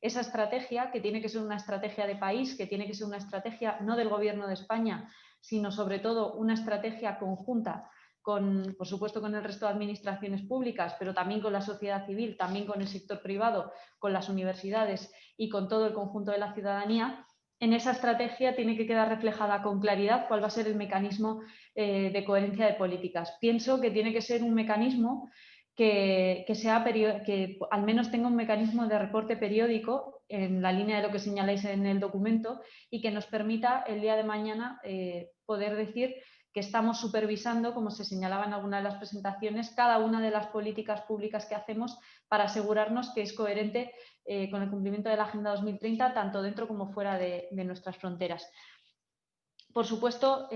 Esa estrategia, que tiene que ser una estrategia de país, que tiene que ser una estrategia no del Gobierno de España, sino sobre todo una estrategia conjunta con, por supuesto, con el resto de administraciones públicas, pero también con la sociedad civil, también con el sector privado, con las universidades y con todo el conjunto de la ciudadanía. En esa estrategia tiene que quedar reflejada con claridad cuál va a ser el mecanismo de coherencia de políticas. Pienso que tiene que ser un mecanismo que al menos tenga un mecanismo de reporte periódico en la línea de lo que señaláis en el documento, y que nos permita el día de mañana poder decir que estamos supervisando, como se señalaba en alguna de las presentaciones, cada una de las políticas públicas que hacemos para asegurarnos que es coherente con el cumplimiento de la Agenda 2030, tanto dentro como fuera de nuestras fronteras. Por supuesto,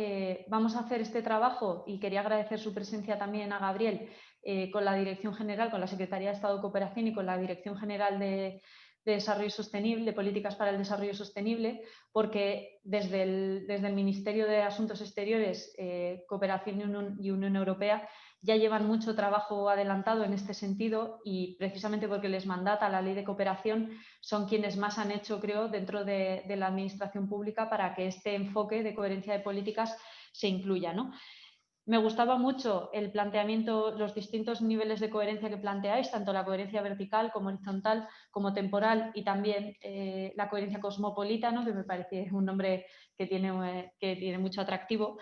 vamos a hacer este trabajo, y quería agradecer su presencia también a Gabriel, con la Dirección General, con la Secretaría de Estado de Cooperación y con la Dirección General de Desarrollo Sostenible, de Políticas para el Desarrollo Sostenible, porque desde el Ministerio de Asuntos Exteriores, Cooperación y Unión Europea ya llevan mucho trabajo adelantado en este sentido, y precisamente porque les mandata la Ley de Cooperación son quienes más han hecho, creo, dentro de la Administración Pública para que este enfoque de coherencia de políticas se incluya, ¿no? Me gustaba mucho el planteamiento, los distintos niveles de coherencia que planteáis, tanto la coherencia vertical como horizontal, como temporal, y también la coherencia cosmopolita, ¿no? Que me parece un nombre que tiene mucho atractivo.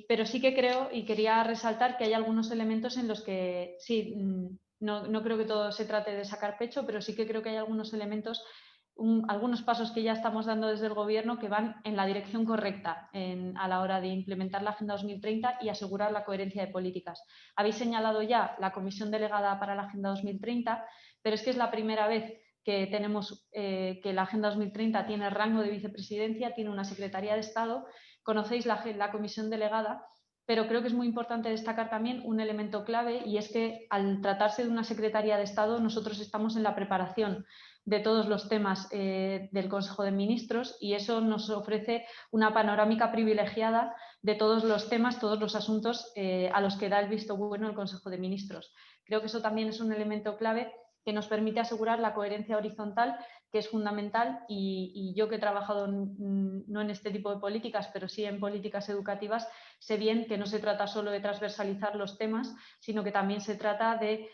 Pero sí que creo, y quería resaltar, que hay algunos elementos en los que sí, no creo que todo se trate de sacar pecho, pero sí que creo que hay algunos elementos, algunos pasos que ya estamos dando desde el Gobierno que van en la dirección correcta a la hora de implementar la Agenda 2030 y asegurar la coherencia de políticas. Habéis señalado ya la Comisión Delegada para la Agenda 2030, pero es que es la primera vez que tenemos que la Agenda 2030 tiene rango de vicepresidencia, tiene una Secretaría de Estado. Conocéis la Comisión Delegada, pero creo que es muy importante destacar también un elemento clave, y es que al tratarse de una Secretaría de Estado, nosotros estamos en la preparación de todos los temas del Consejo de Ministros, y eso nos ofrece una panorámica privilegiada de todos los temas, todos los asuntos a los que da el visto bueno el Consejo de Ministros. Creo que eso también es un elemento clave que nos permite asegurar la coherencia horizontal, que es fundamental, y yo que he trabajado no en este tipo de políticas, pero sí en políticas educativas, sé bien que no se trata solo de transversalizar los temas, sino que también se trata de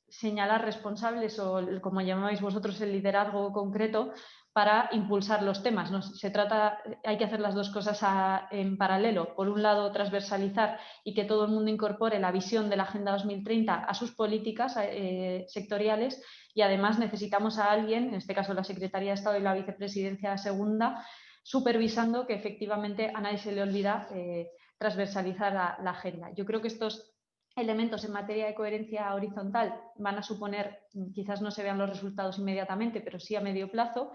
señalar responsables, o como llamáis vosotros, el liderazgo concreto para impulsar los temas, ¿no? Hay que hacer las dos cosas en paralelo. Por un lado, transversalizar y que todo el mundo incorpore la visión de la Agenda 2030 a sus políticas sectoriales, y además necesitamos a alguien, en este caso la Secretaría de Estado y la Vicepresidencia Segunda, supervisando que efectivamente a nadie se le olvida transversalizar la agenda. Yo creo que estos elementos en materia de coherencia horizontal van a suponer, quizás no se vean los resultados inmediatamente, pero sí a medio plazo.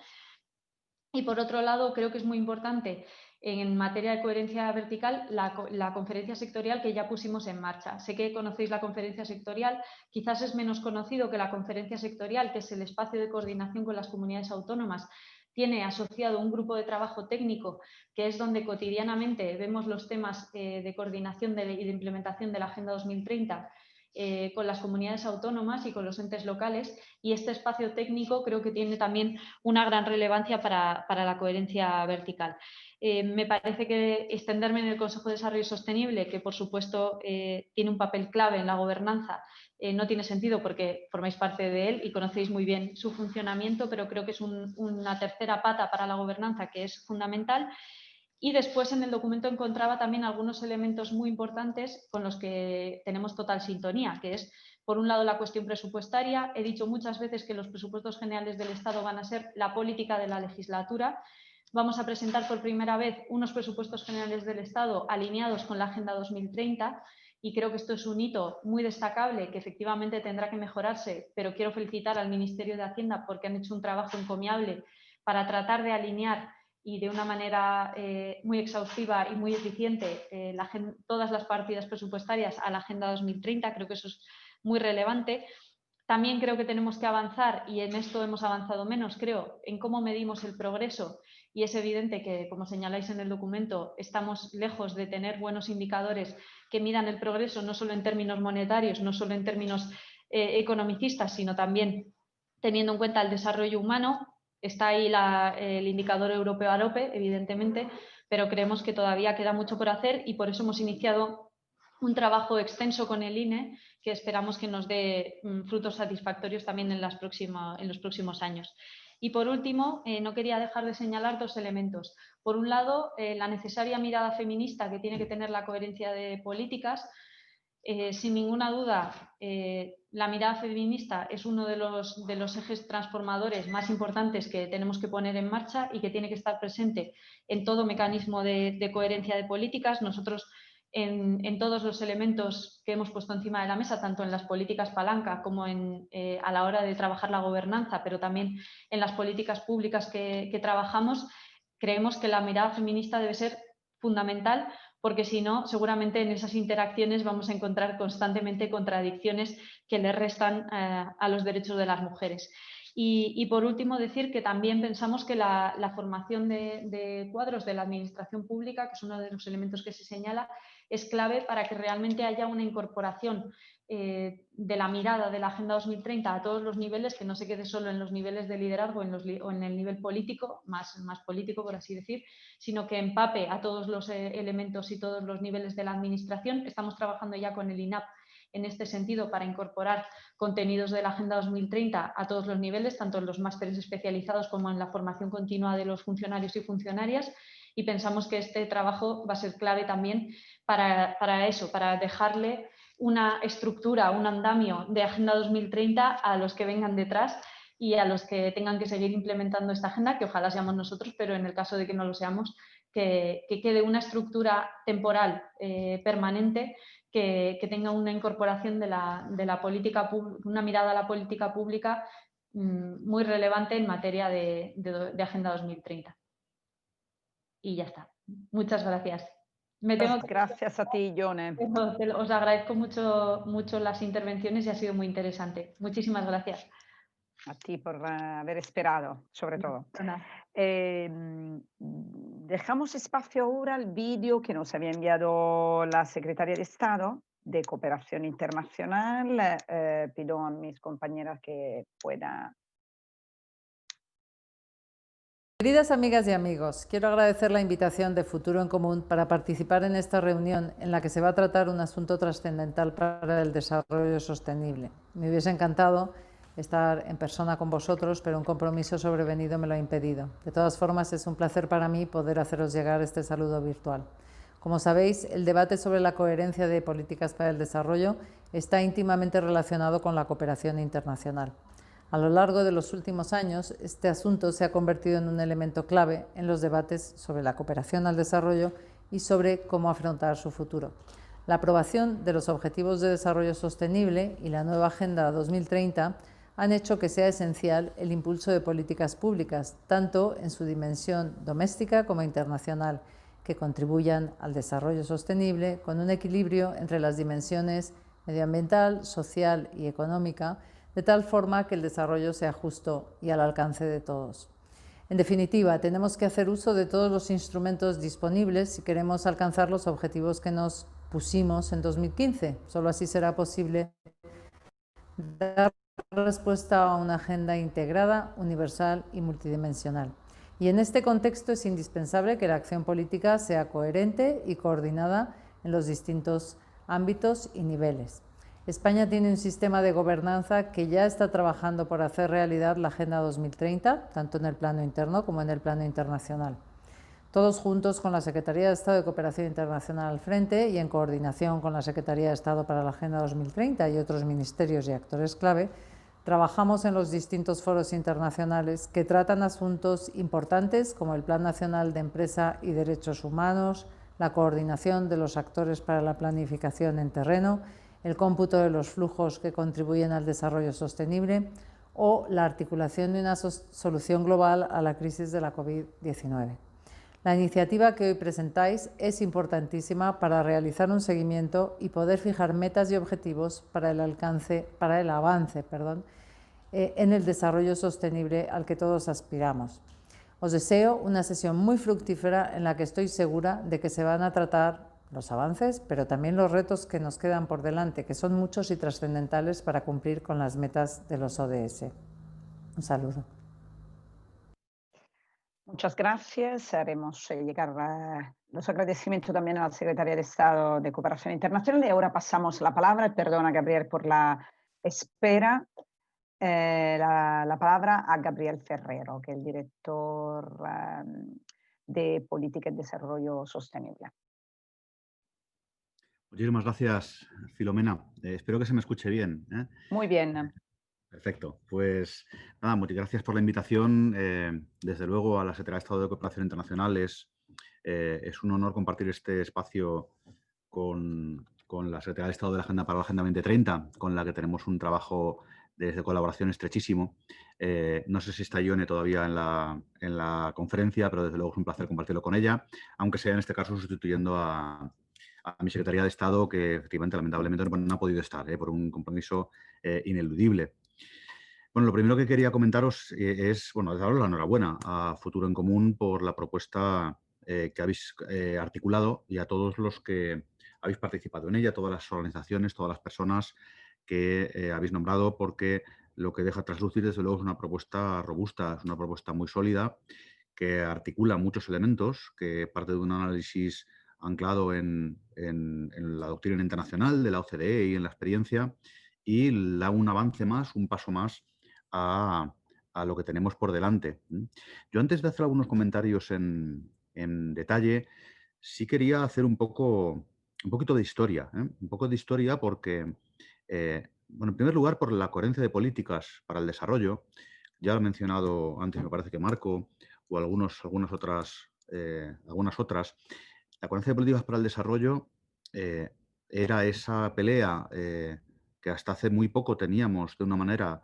Y por otro lado, creo que es muy importante en materia de coherencia vertical la conferencia sectorial que ya pusimos en marcha. Sé que conocéis la conferencia sectorial, quizás es menos conocido que la conferencia sectorial, que es el espacio de coordinación con las comunidades autónomas. Tiene asociado un grupo de trabajo técnico, que es donde cotidianamente vemos los temas de coordinación y de implementación de la Agenda 2030 con las comunidades autónomas y con los entes locales, y este espacio técnico creo que tiene también una gran relevancia para la coherencia vertical. Me parece que extenderme en el Consejo de Desarrollo Sostenible, que por supuesto tiene un papel clave en la gobernanza, no tiene sentido porque formáis parte de él y conocéis muy bien su funcionamiento, pero creo que es una tercera pata para la gobernanza que es fundamental. Y después en el documento encontraba también algunos elementos muy importantes con los que tenemos total sintonía, que es, por un lado, la cuestión presupuestaria. He dicho muchas veces que los presupuestos generales del Estado van a ser la política de la legislatura. Vamos a presentar por primera vez unos presupuestos generales del Estado alineados con la Agenda 2030, y creo que esto es un hito muy destacable que efectivamente tendrá que mejorarse, pero quiero felicitar al Ministerio de Hacienda porque han hecho un trabajo encomiable para tratar de alinear y de una manera muy exhaustiva y muy eficiente todas las partidas presupuestarias a la Agenda 2030. Creo que eso es muy relevante. También creo que tenemos que avanzar, y en esto hemos avanzado menos, creo, en cómo medimos el progreso, y es evidente que, como señaláis en el documento, estamos lejos de tener buenos indicadores que midan el progreso no solo en términos monetarios, no solo en términos economicistas, sino también teniendo en cuenta el desarrollo humano. Está ahí el indicador europeo AROPE, evidentemente, pero creemos que todavía queda mucho por hacer y por eso hemos iniciado un trabajo extenso con el INE que esperamos que nos dé frutos satisfactorios también en los próximos años. Y por último, no quería dejar de señalar dos elementos. Por un lado, la necesaria mirada feminista que tiene que tener la coherencia de políticas. Sin ninguna duda, la mirada feminista es uno de los ejes transformadores más importantes que tenemos que poner en marcha y que tiene que estar presente en todo mecanismo de coherencia de políticas. Nosotros, en todos los elementos que hemos puesto encima de la mesa, tanto en las políticas palanca como a la hora de trabajar la gobernanza, pero también en las políticas públicas que trabajamos, creemos que la mirada feminista debe ser fundamental, porque si no, seguramente en esas interacciones vamos a encontrar constantemente contradicciones que le restan a los derechos de las mujeres. Y por último, decir que también pensamos que la formación de cuadros de la administración pública, que es uno de los elementos que se señala, es clave para que realmente haya una incorporación de la mirada de la Agenda 2030 a todos los niveles, que no se quede solo en los niveles de liderazgo o en el nivel político, más político por así decir, sino que empape a todos los elementos y todos los niveles de la administración. Estamos trabajando ya con el INAP en este sentido para incorporar contenidos de la Agenda 2030 a todos los niveles, tanto en los másteres especializados como en la formación continua de los funcionarios y funcionarias, y pensamos que este trabajo va a ser clave también para eso, para dejarle una estructura, un andamio de Agenda 2030 a los que vengan detrás y a los que tengan que seguir implementando esta agenda, que ojalá seamos nosotros, pero en el caso de que no lo seamos, que quede una estructura temporal permanente que tenga una incorporación de la política, una mirada a la política pública muy relevante en materia de Agenda 2030. Y ya está. Muchas gracias. Gracias a ti, Yone. Os agradezco mucho las intervenciones y ha sido muy interesante. Muchísimas gracias. A ti por haber esperado, sobre todo. Dejamos espacio ahora al vídeo que nos había enviado la Secretaria de Estado de Cooperación Internacional. Pido a mis compañeras que puedan. Queridas amigas y amigos, quiero agradecer la invitación de Futuro en Común para participar en esta reunión en la que se va a tratar un asunto trascendental para el desarrollo sostenible. Me hubiese encantado estar en persona con vosotros, pero un compromiso sobrevenido me lo ha impedido. De todas formas, es un placer para mí poder haceros llegar este saludo virtual. Como sabéis, el debate sobre la coherencia de políticas para el desarrollo está íntimamente relacionado con la cooperación internacional. A lo largo de los últimos años, este asunto se ha convertido en un elemento clave en los debates sobre la cooperación al desarrollo y sobre cómo afrontar su futuro. La aprobación de los Objetivos de Desarrollo Sostenible y la nueva Agenda 2030 han hecho que sea esencial el impulso de políticas públicas, tanto en su dimensión doméstica como internacional, que contribuyan al desarrollo sostenible con un equilibrio entre las dimensiones medioambiental, social y económica, de tal forma que el desarrollo sea justo y al alcance de todos. En definitiva, tenemos que hacer uso de todos los instrumentos disponibles si queremos alcanzar los objetivos que nos pusimos en 2015. Solo así será posible dar respuesta a una agenda integrada, universal y multidimensional. Y en este contexto es indispensable que la acción política sea coherente y coordinada en los distintos ámbitos y niveles. España tiene un sistema de gobernanza que ya está trabajando por hacer realidad la Agenda 2030, tanto en el plano interno como en el plano internacional. Todos juntos con la Secretaría de Estado de Cooperación Internacional al frente y en coordinación con la Secretaría de Estado para la Agenda 2030 y otros ministerios y actores clave, trabajamos en los distintos foros internacionales que tratan asuntos importantes como el Plan Nacional de Empresa y Derechos Humanos, la coordinación de los actores para la planificación en terreno, el cómputo de los flujos que contribuyen al desarrollo sostenible o la articulación de una solución global a la crisis de la COVID-19. La iniciativa que hoy presentáis es importantísima para realizar un seguimiento y poder fijar metas y objetivos para el avance en el desarrollo sostenible al que todos aspiramos. Os deseo una sesión muy fructífera en la que estoy segura de que se van a tratar los avances, pero también los retos que nos quedan por delante, que son muchos y trascendentales para cumplir con las metas de los ODS. Un saludo. Muchas gracias. Haremos llegar los agradecimientos también a la Secretaría de Estado de Cooperación Internacional. Y ahora pasamos la palabra, perdona Gabriel por la espera, la palabra a Gabriel Ferrero, que es el director de Política y Desarrollo Sostenible. Muchísimas gracias, Filomena. Espero que se me escuche bien. Muy bien. Perfecto. Pues nada, muchas gracias por la invitación. Desde luego a la Secretaría de Estado de Cooperación Internacional es un honor compartir este espacio con la Secretaría de Estado de la Agenda para la Agenda 2030, con la que tenemos un trabajo de colaboración estrechísimo. No sé si está Ione todavía en la conferencia, pero desde luego es un placer compartirlo con ella, aunque sea en este caso sustituyendo a mi Secretaría de Estado, que efectivamente, lamentablemente, no ha podido estar por un compromiso ineludible. Bueno, lo primero que quería comentaros es, bueno, daros la enhorabuena a Futuro en Común por la propuesta que habéis articulado y a todos los que habéis participado en ella, todas las organizaciones, todas las personas que habéis nombrado, porque lo que deja traslucir, desde luego, es una propuesta robusta, es una propuesta muy sólida, que articula muchos elementos, que parte de un análisis anclado en la doctrina internacional de la OCDE y en la experiencia, y da un avance más, un paso más a lo que tenemos por delante. Yo, antes de hacer algunos comentarios en detalle, sí quería hacer un poquito de historia, un poco de historia porque, bueno, en primer lugar, por la coherencia de políticas para el desarrollo. Ya lo he mencionado antes, me parece que Marco, o algunas otras. La coherencia de políticas para el desarrollo era esa pelea que hasta hace muy poco teníamos de una manera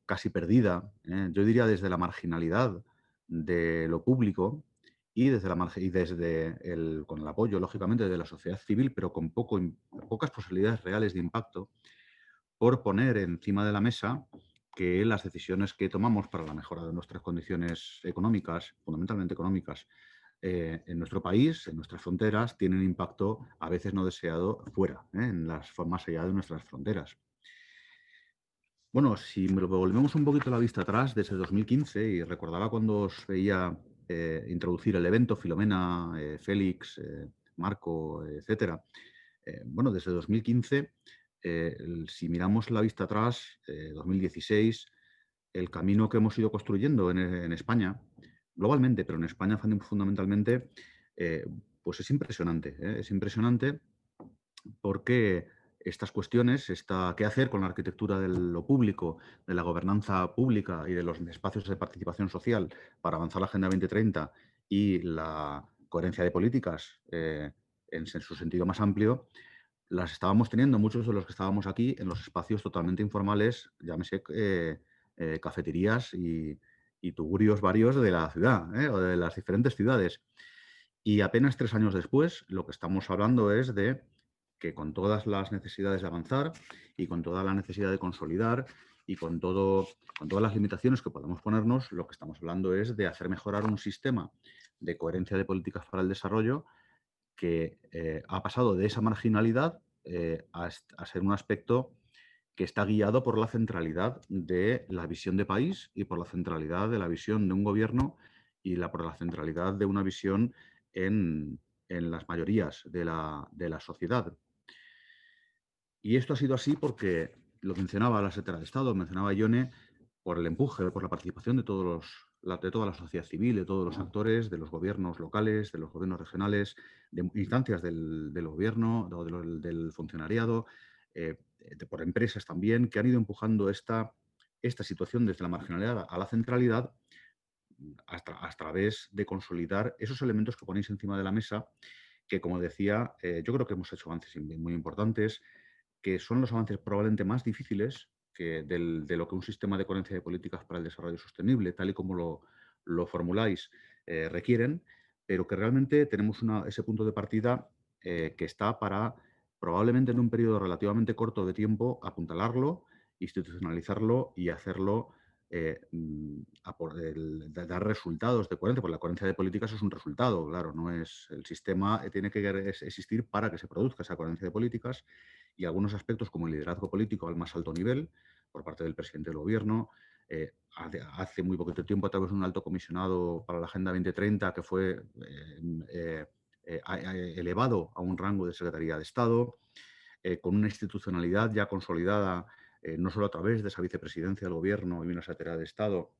casi perdida, yo diría desde la marginalidad de lo público y con el apoyo, lógicamente, de la sociedad civil, pero con pocas posibilidades reales de impacto, por poner encima de la mesa que las decisiones que tomamos para la mejora de nuestras condiciones económicas, fundamentalmente económicas, en nuestro país, en nuestras fronteras, tienen impacto a veces no deseado fuera, más allá de nuestras fronteras. Bueno, si volvemos un poquito la vista atrás, desde 2015, y recordaba cuando os veía introducir el evento, Filomena, Félix, Marco, etcétera. Bueno, desde 2015, si miramos la vista atrás, 2016, el camino que hemos ido construyendo en España, globalmente, pero en España fundamentalmente, pues es impresionante. Es impresionante porque estas cuestiones, qué hacer con la arquitectura de lo público, de la gobernanza pública y de los espacios de participación social para avanzar la Agenda 2030 y la coherencia de políticas en su sentido más amplio, las estábamos teniendo muchos de los que estábamos aquí en los espacios totalmente informales, llámese cafeterías y tugurios varios de la ciudad o de las diferentes ciudades. Y apenas 3 años después, lo que estamos hablando es de que, con todas las necesidades de avanzar y con toda la necesidad de consolidar y con todas las limitaciones que podemos ponernos, lo que estamos hablando es de hacer mejorar un sistema de coherencia de políticas para el desarrollo que ha pasado de esa marginalidad a ser un aspecto que está guiado por la centralidad de la visión de país y por la centralidad de la visión de un gobierno y por la centralidad de una visión en las mayorías de la sociedad. Y esto ha sido así porque, lo mencionaba la Secretaría de Estado, mencionaba Ione, por el empuje, por la participación de toda la sociedad civil, de todos los actores, de los gobiernos locales, de los gobiernos regionales, de instancias del gobierno, del funcionariado, por empresas también, que han ido empujando esta situación desde la marginalidad a la centralidad a través de consolidar esos elementos que ponéis encima de la mesa, que, como decía, yo creo que hemos hecho avances muy importantes, que son los avances probablemente más difíciles, de lo que un sistema de coherencia de políticas para el desarrollo sostenible, tal y como lo formuláis, requieren, pero que realmente tenemos ese punto de partida que está para, probablemente en un periodo relativamente corto de tiempo, apuntalarlo, institucionalizarlo y hacerlo dar resultados de coherencia, porque la coherencia de políticas es un resultado, claro, no es el sistema, tiene que existir para que se produzca esa coherencia de políticas, y algunos aspectos como el liderazgo político al más alto nivel por parte del presidente del gobierno, hace muy poquito tiempo a través de un alto comisionado para la Agenda 2030 que fue elevado a un rango de Secretaría de Estado, con una institucionalidad ya consolidada, no solo a través de esa vicepresidencia del Gobierno y una Secretaría de Estado,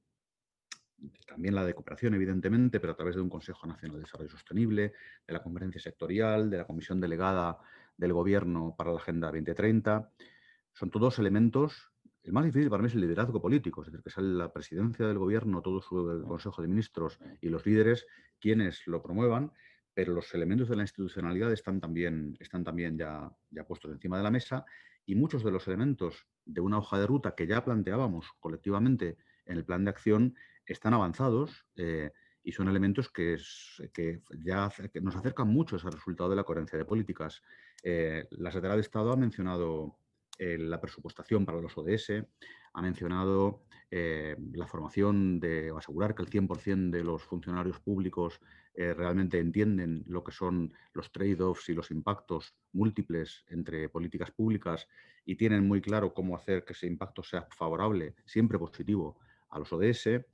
también la de cooperación, evidentemente, pero a través de un Consejo Nacional de Desarrollo Sostenible, de la Conferencia Sectorial, de la Comisión Delegada del Gobierno para la Agenda 2030. Son todos elementos. El más difícil para mí es el liderazgo político, es decir, que es la presidencia del Gobierno, todo su Consejo de Ministros y los líderes quienes lo promuevan, pero los elementos de la institucionalidad están también ya puestos encima de la mesa, y muchos de los elementos de una hoja de ruta que ya planteábamos colectivamente en el plan de acción están avanzados y son elementos que nos acercan mucho a ese resultado de la coherencia de políticas. La Secretaría de Estado ha mencionado la presupuestación para los ODS, ha mencionado la formación de asegurar que el 100% de los funcionarios públicos realmente entienden lo que son los trade-offs y los impactos múltiples entre políticas públicas y tienen muy claro cómo hacer que ese impacto sea favorable, siempre positivo, a los ODS.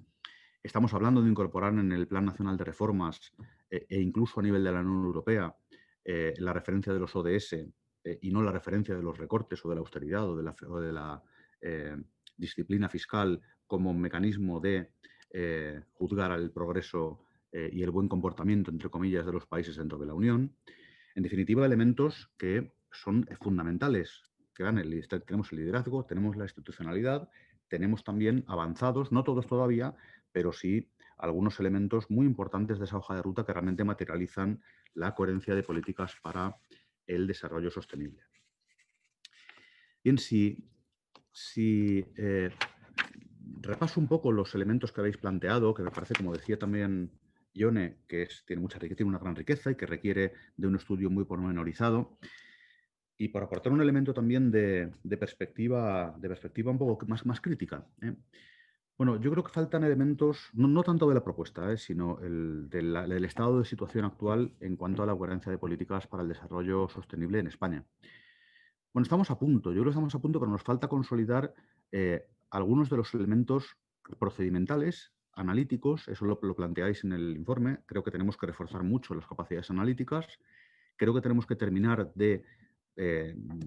Estamos hablando de incorporar en el Plan Nacional de Reformas e incluso a nivel de la Unión Europea la referencia de los ODS y no la referencia de los recortes o de la austeridad o de la disciplina fiscal como mecanismo de juzgar el progreso y el buen comportamiento, entre comillas, de los países dentro de la Unión. En definitiva, elementos que son fundamentales. Tenemos el liderazgo, tenemos la institucionalidad, tenemos también avanzados, no todos todavía, pero sí algunos elementos muy importantes de esa hoja de ruta que realmente materializan la coherencia de políticas para el desarrollo sostenible. Bien, si repaso un poco los elementos que habéis planteado, que me parece, como decía también Ione, que tiene una gran riqueza y que requiere de un estudio muy pormenorizado. Y para aportar un elemento también de perspectiva un poco más crítica. Bueno, yo creo que faltan elementos, no tanto de la propuesta, sino del estado de situación actual en cuanto a la coherencia de políticas para el desarrollo sostenible en España. Bueno, estamos a punto, yo creo que estamos a punto, pero nos falta consolidar algunos de los elementos procedimentales, analíticos, eso lo planteáis en el informe. Creo que tenemos que reforzar mucho las capacidades analíticas, creo que tenemos que terminar de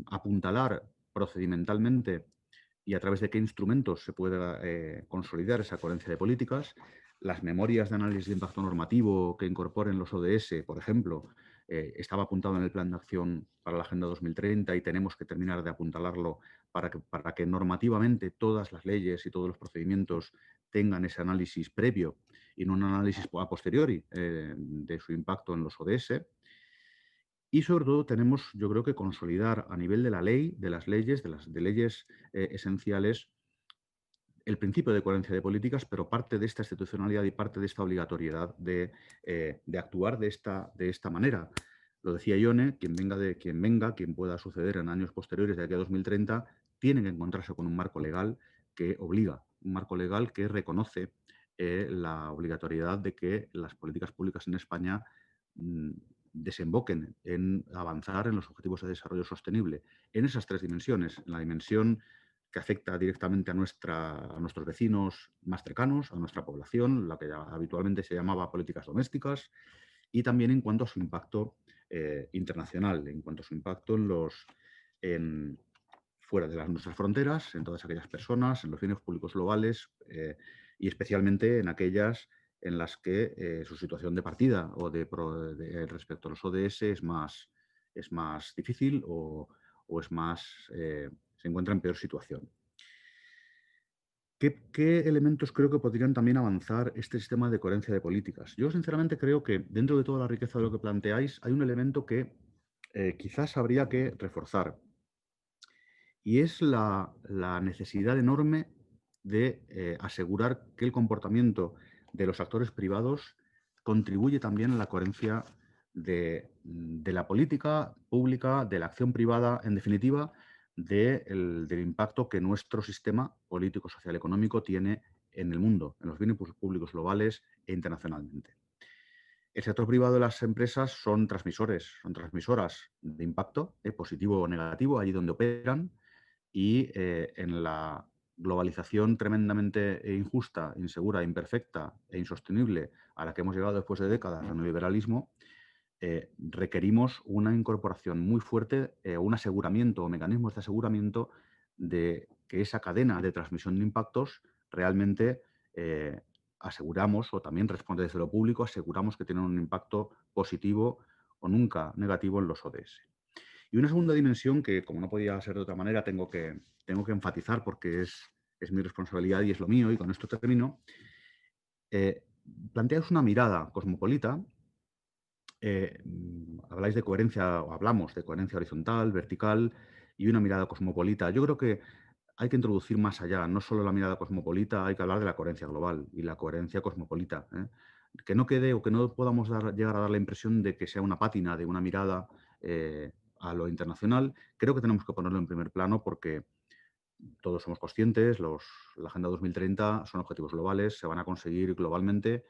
apuntalar procedimentalmente y a través de qué instrumentos se puede consolidar esa coherencia de políticas. Las memorias de análisis de impacto normativo que incorporen los ODS, por ejemplo, estaba apuntado en el Plan de Acción para la Agenda 2030 y tenemos que terminar de apuntalarlo para que normativamente todas las leyes y todos los procedimientos tengan ese análisis previo y no un análisis a posteriori de su impacto en los ODS. Y sobre todo tenemos, yo creo, que consolidar a nivel de la ley, de las leyes, de leyes esenciales, el principio de coherencia de políticas, pero parte de esta institucionalidad y parte de esta obligatoriedad de actuar de esta manera. Lo decía Ione, quien pueda suceder en años posteriores de aquí a 2030, tiene que encontrarse con un marco legal que obliga, un marco legal que reconoce la obligatoriedad de que las políticas públicas en España desemboquen en avanzar en los objetivos de desarrollo sostenible en esas tres dimensiones, en la dimensión que afecta directamente a nuestros vecinos más cercanos, a nuestra población, la que ya habitualmente se llamaba políticas domésticas, y también en cuanto a su impacto internacional, en cuanto a su impacto fuera de nuestras fronteras, en todas aquellas personas, en los bienes públicos globales y especialmente en aquellas en las que su situación de partida o respecto a los ODS es más difícil o se encuentra en peor situación. ¿Qué elementos creo que podrían también avanzar este sistema de coherencia de políticas? Yo sinceramente creo que dentro de toda la riqueza de lo que planteáis hay un elemento que quizás habría que reforzar y es la necesidad enorme de asegurar que el comportamiento de los actores privados contribuye también a la coherencia de la política pública, de la acción privada, en definitiva, del impacto que nuestro sistema político, social y económico tiene en el mundo, en los bienes públicos globales e internacionalmente. El sector privado de las empresas son transmisores, son transmisoras de impacto, positivo o negativo, allí donde operan, y en la globalización tremendamente injusta, insegura, imperfecta e insostenible a la que hemos llegado después de décadas del neoliberalismo, requerimos una incorporación muy fuerte, un aseguramiento o mecanismos de aseguramiento de que esa cadena de transmisión de impactos realmente aseguramos, o también responde desde lo público, aseguramos que tienen un impacto positivo o nunca negativo en los ODS. Y una segunda dimensión que, como no podía ser de otra manera, tengo que enfatizar porque es mi responsabilidad y es lo mío, y con esto termino. Planteaos una mirada cosmopolita. Habláis de coherencia, o hablamos de coherencia horizontal, vertical y una mirada cosmopolita. Yo creo que hay que introducir más allá, no solo la mirada cosmopolita, hay que hablar de la coherencia global y la coherencia cosmopolita. Que no quede o que no podamos llegar a dar la impresión de que sea una pátina de una mirada a lo internacional. Creo que tenemos que ponerlo en primer plano porque todos somos conscientes, la Agenda 2030 son objetivos globales, se van a conseguir globalmente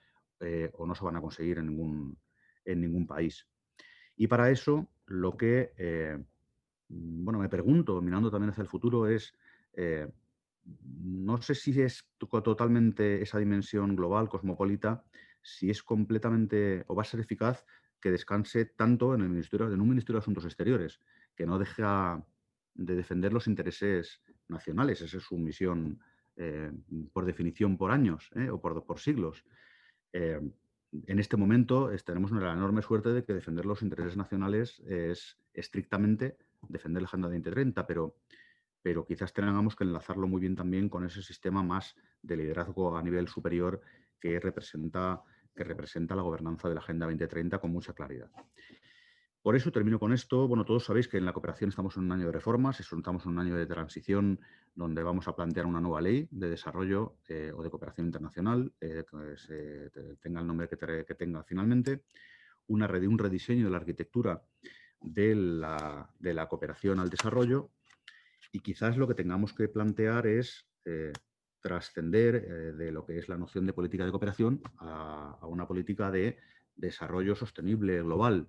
o no se van a conseguir en ningún país. Y para eso lo que me pregunto, mirando también hacia el futuro, es no sé si es totalmente esa dimensión global, cosmopolita, si es completamente o va a ser eficaz que descanse tanto en un Ministerio de Asuntos Exteriores, que no deja de defender los intereses nacionales. Esa es su misión, por definición, por años o por siglos. En este momento tenemos la enorme suerte de que defender los intereses nacionales es estrictamente defender la Agenda 2030, pero quizás tengamos que enlazarlo muy bien también con ese sistema más de liderazgo a nivel superior que representa la gobernanza de la Agenda 2030 con mucha claridad. Por eso termino con esto. Bueno, todos sabéis que en la cooperación estamos en un año de reformas, estamos en un año de transición donde vamos a plantear una nueva ley de desarrollo o de cooperación internacional, que tenga el nombre que tenga finalmente, un rediseño de la arquitectura de la cooperación al desarrollo, y quizás lo que tengamos que plantear es trascender de lo que es la noción de política de cooperación a una política de desarrollo sostenible global,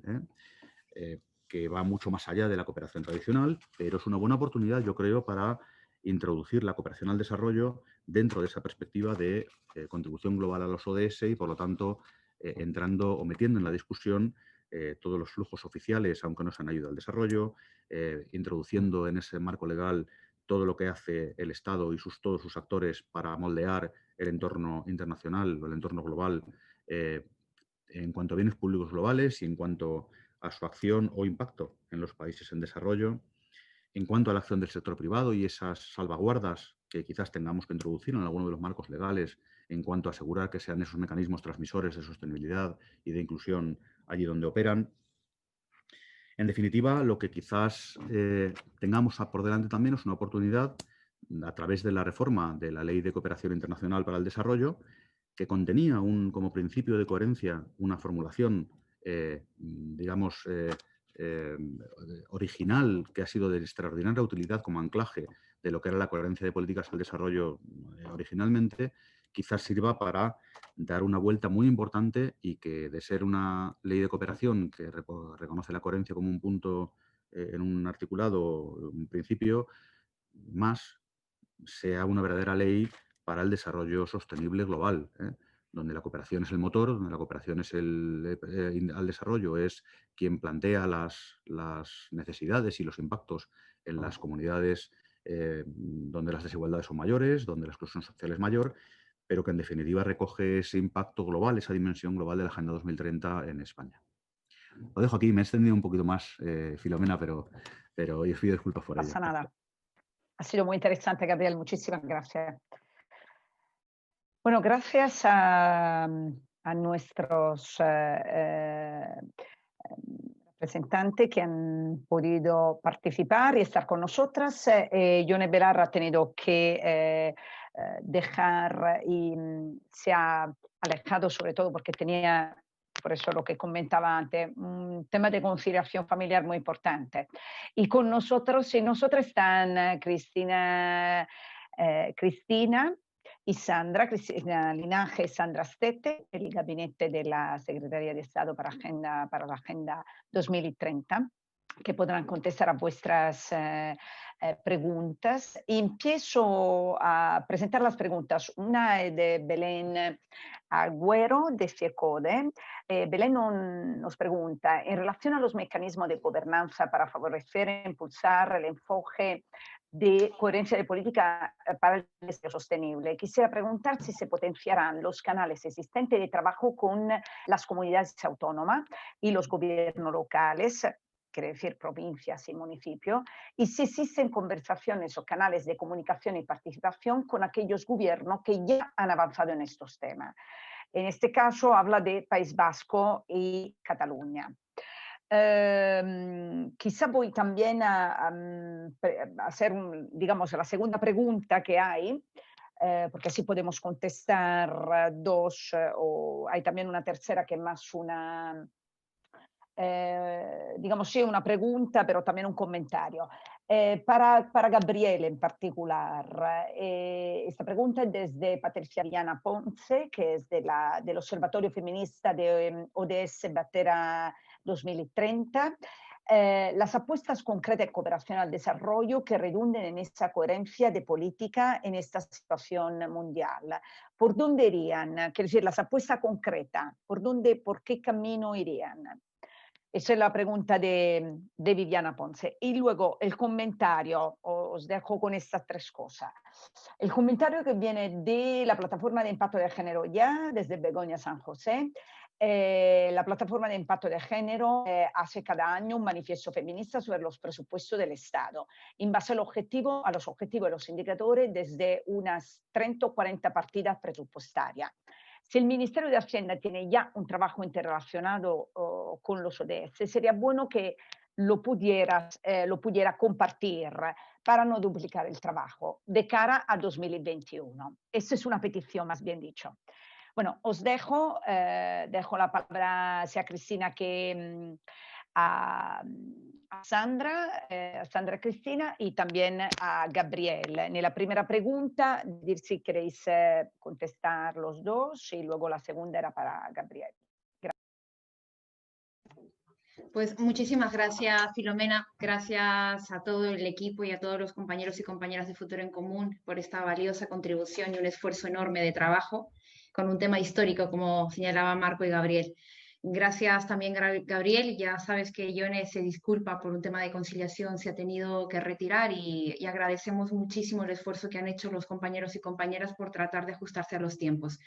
que va mucho más allá de la cooperación tradicional, pero es una buena oportunidad, yo creo, para introducir la cooperación al desarrollo dentro de esa perspectiva de contribución global a los ODS y, por lo tanto, entrando o metiendo en la discusión todos los flujos oficiales, aunque no sean ayuda al desarrollo, introduciendo en ese marco legal todo lo que hace el Estado y todos sus actores para moldear el entorno internacional o el entorno global en cuanto a bienes públicos globales y en cuanto a su acción o impacto en los países en desarrollo, en cuanto a la acción del sector privado y esas salvaguardas que quizás tengamos que introducir en alguno de los marcos legales en cuanto a asegurar que sean esos mecanismos transmisores de sostenibilidad y de inclusión allí donde operan. En definitiva, lo que quizás tengamos por delante también es una oportunidad a través de la reforma de la Ley de Cooperación Internacional para el Desarrollo, que contenía como principio de coherencia una formulación original, que ha sido de extraordinaria utilidad como anclaje de lo que era la coherencia de políticas al desarrollo originalmente, quizás sirva para dar una vuelta muy importante y que, de ser una ley de cooperación que reconoce la coherencia como un punto en un articulado, un principio, más sea una verdadera ley para el desarrollo sostenible global, donde la cooperación es el motor, donde la cooperación es al desarrollo es quien plantea las necesidades y los impactos en las comunidades donde las desigualdades son mayores, donde la exclusión social es mayor, pero que en definitiva recoge ese impacto global, esa dimensión global de la Agenda 2030 en España. Lo dejo aquí, me he extendido un poquito más, Filomena, pero os pido disculpas por ello. No pasa nada. Ha sido muy interesante, Gabriel. Muchísimas gracias. Bueno, gracias a nuestros representantes que han podido participar y estar con nosotras. Yone Belarra ha tenido que dejar y se ha alejado sobre todo porque tenía, por eso lo que comentaba antes, un tema de conciliación familiar muy importante. Y con nosotros y nosotras están Cristina y Sandra, Cristina Linaje y Sandra Stette, el gabinete de la Secretaría de Estado para la Agenda 2030, que podrán contestar a vuestras preguntas. Empiezo a presentar las preguntas. Una es de Belén Agüero, de FIECODE. Belén nos pregunta, en relación a los mecanismos de gobernanza para favorecer e impulsar el enfoque de coherencia de política para el desarrollo sostenible. Quisiera preguntar si se potenciarán los canales existentes de trabajo con las comunidades autónomas y los gobiernos locales, quiere decir provincias y municipios, y si existen conversaciones o canales de comunicación y participación con aquellos gobiernos que ya han avanzado en estos temas. En este caso habla de País Vasco y Cataluña. Quizá voy también a hacer, digamos, la segunda pregunta que hay, porque así podemos contestar dos, o hay también una tercera que es más una, digamos, sí, una pregunta, pero también un comentario. Para Gabriele en particular, esta pregunta es desde Patricia Viana Ponce, que es del Observatorio Feminista de ODS Batera 2030. Las apuestas concretas de cooperación al desarrollo que redunden en esa coherencia de política en esta situación mundial. ¿Por dónde irían? Quiero decir, las apuestas concretas, ¿por qué camino irían? Esa es la pregunta de Viviana Ponce. Y luego el comentario, os dejo con estas tres cosas. El comentario que viene de la plataforma de impacto de género ya, desde Begoña San José. La plataforma de impacto de género hace cada año un manifiesto feminista sobre los presupuestos del Estado, en base a los objetivos y los indicadores desde unas 30 o 40 partidas presupuestarias. Si el Ministerio de Hacienda tiene ya un trabajo interrelacionado con los ODS, sería bueno que lo pudiera compartir para no duplicar el trabajo de cara a 2021. Esa es una petición, más bien dicho. Bueno, os dejo la palabra sea a Cristina que a Sandra, Cristina y también a Gabriel. En la primera pregunta, decir si queréis contestar los dos y luego la segunda era para Gabriel. Pues muchísimas gracias, Filomena. Gracias a todo el equipo y a todos los compañeros y compañeras de Futuro en Común por esta valiosa contribución y un esfuerzo enorme de trabajo con un tema histórico, como señalaba Marco y Gabriel. Gracias también, Gabriel. Ya sabes que Yone se disculpa por un tema de conciliación, se ha tenido que retirar y agradecemos muchísimo el esfuerzo que han hecho los compañeros y compañeras por tratar de ajustarse a los tiempos.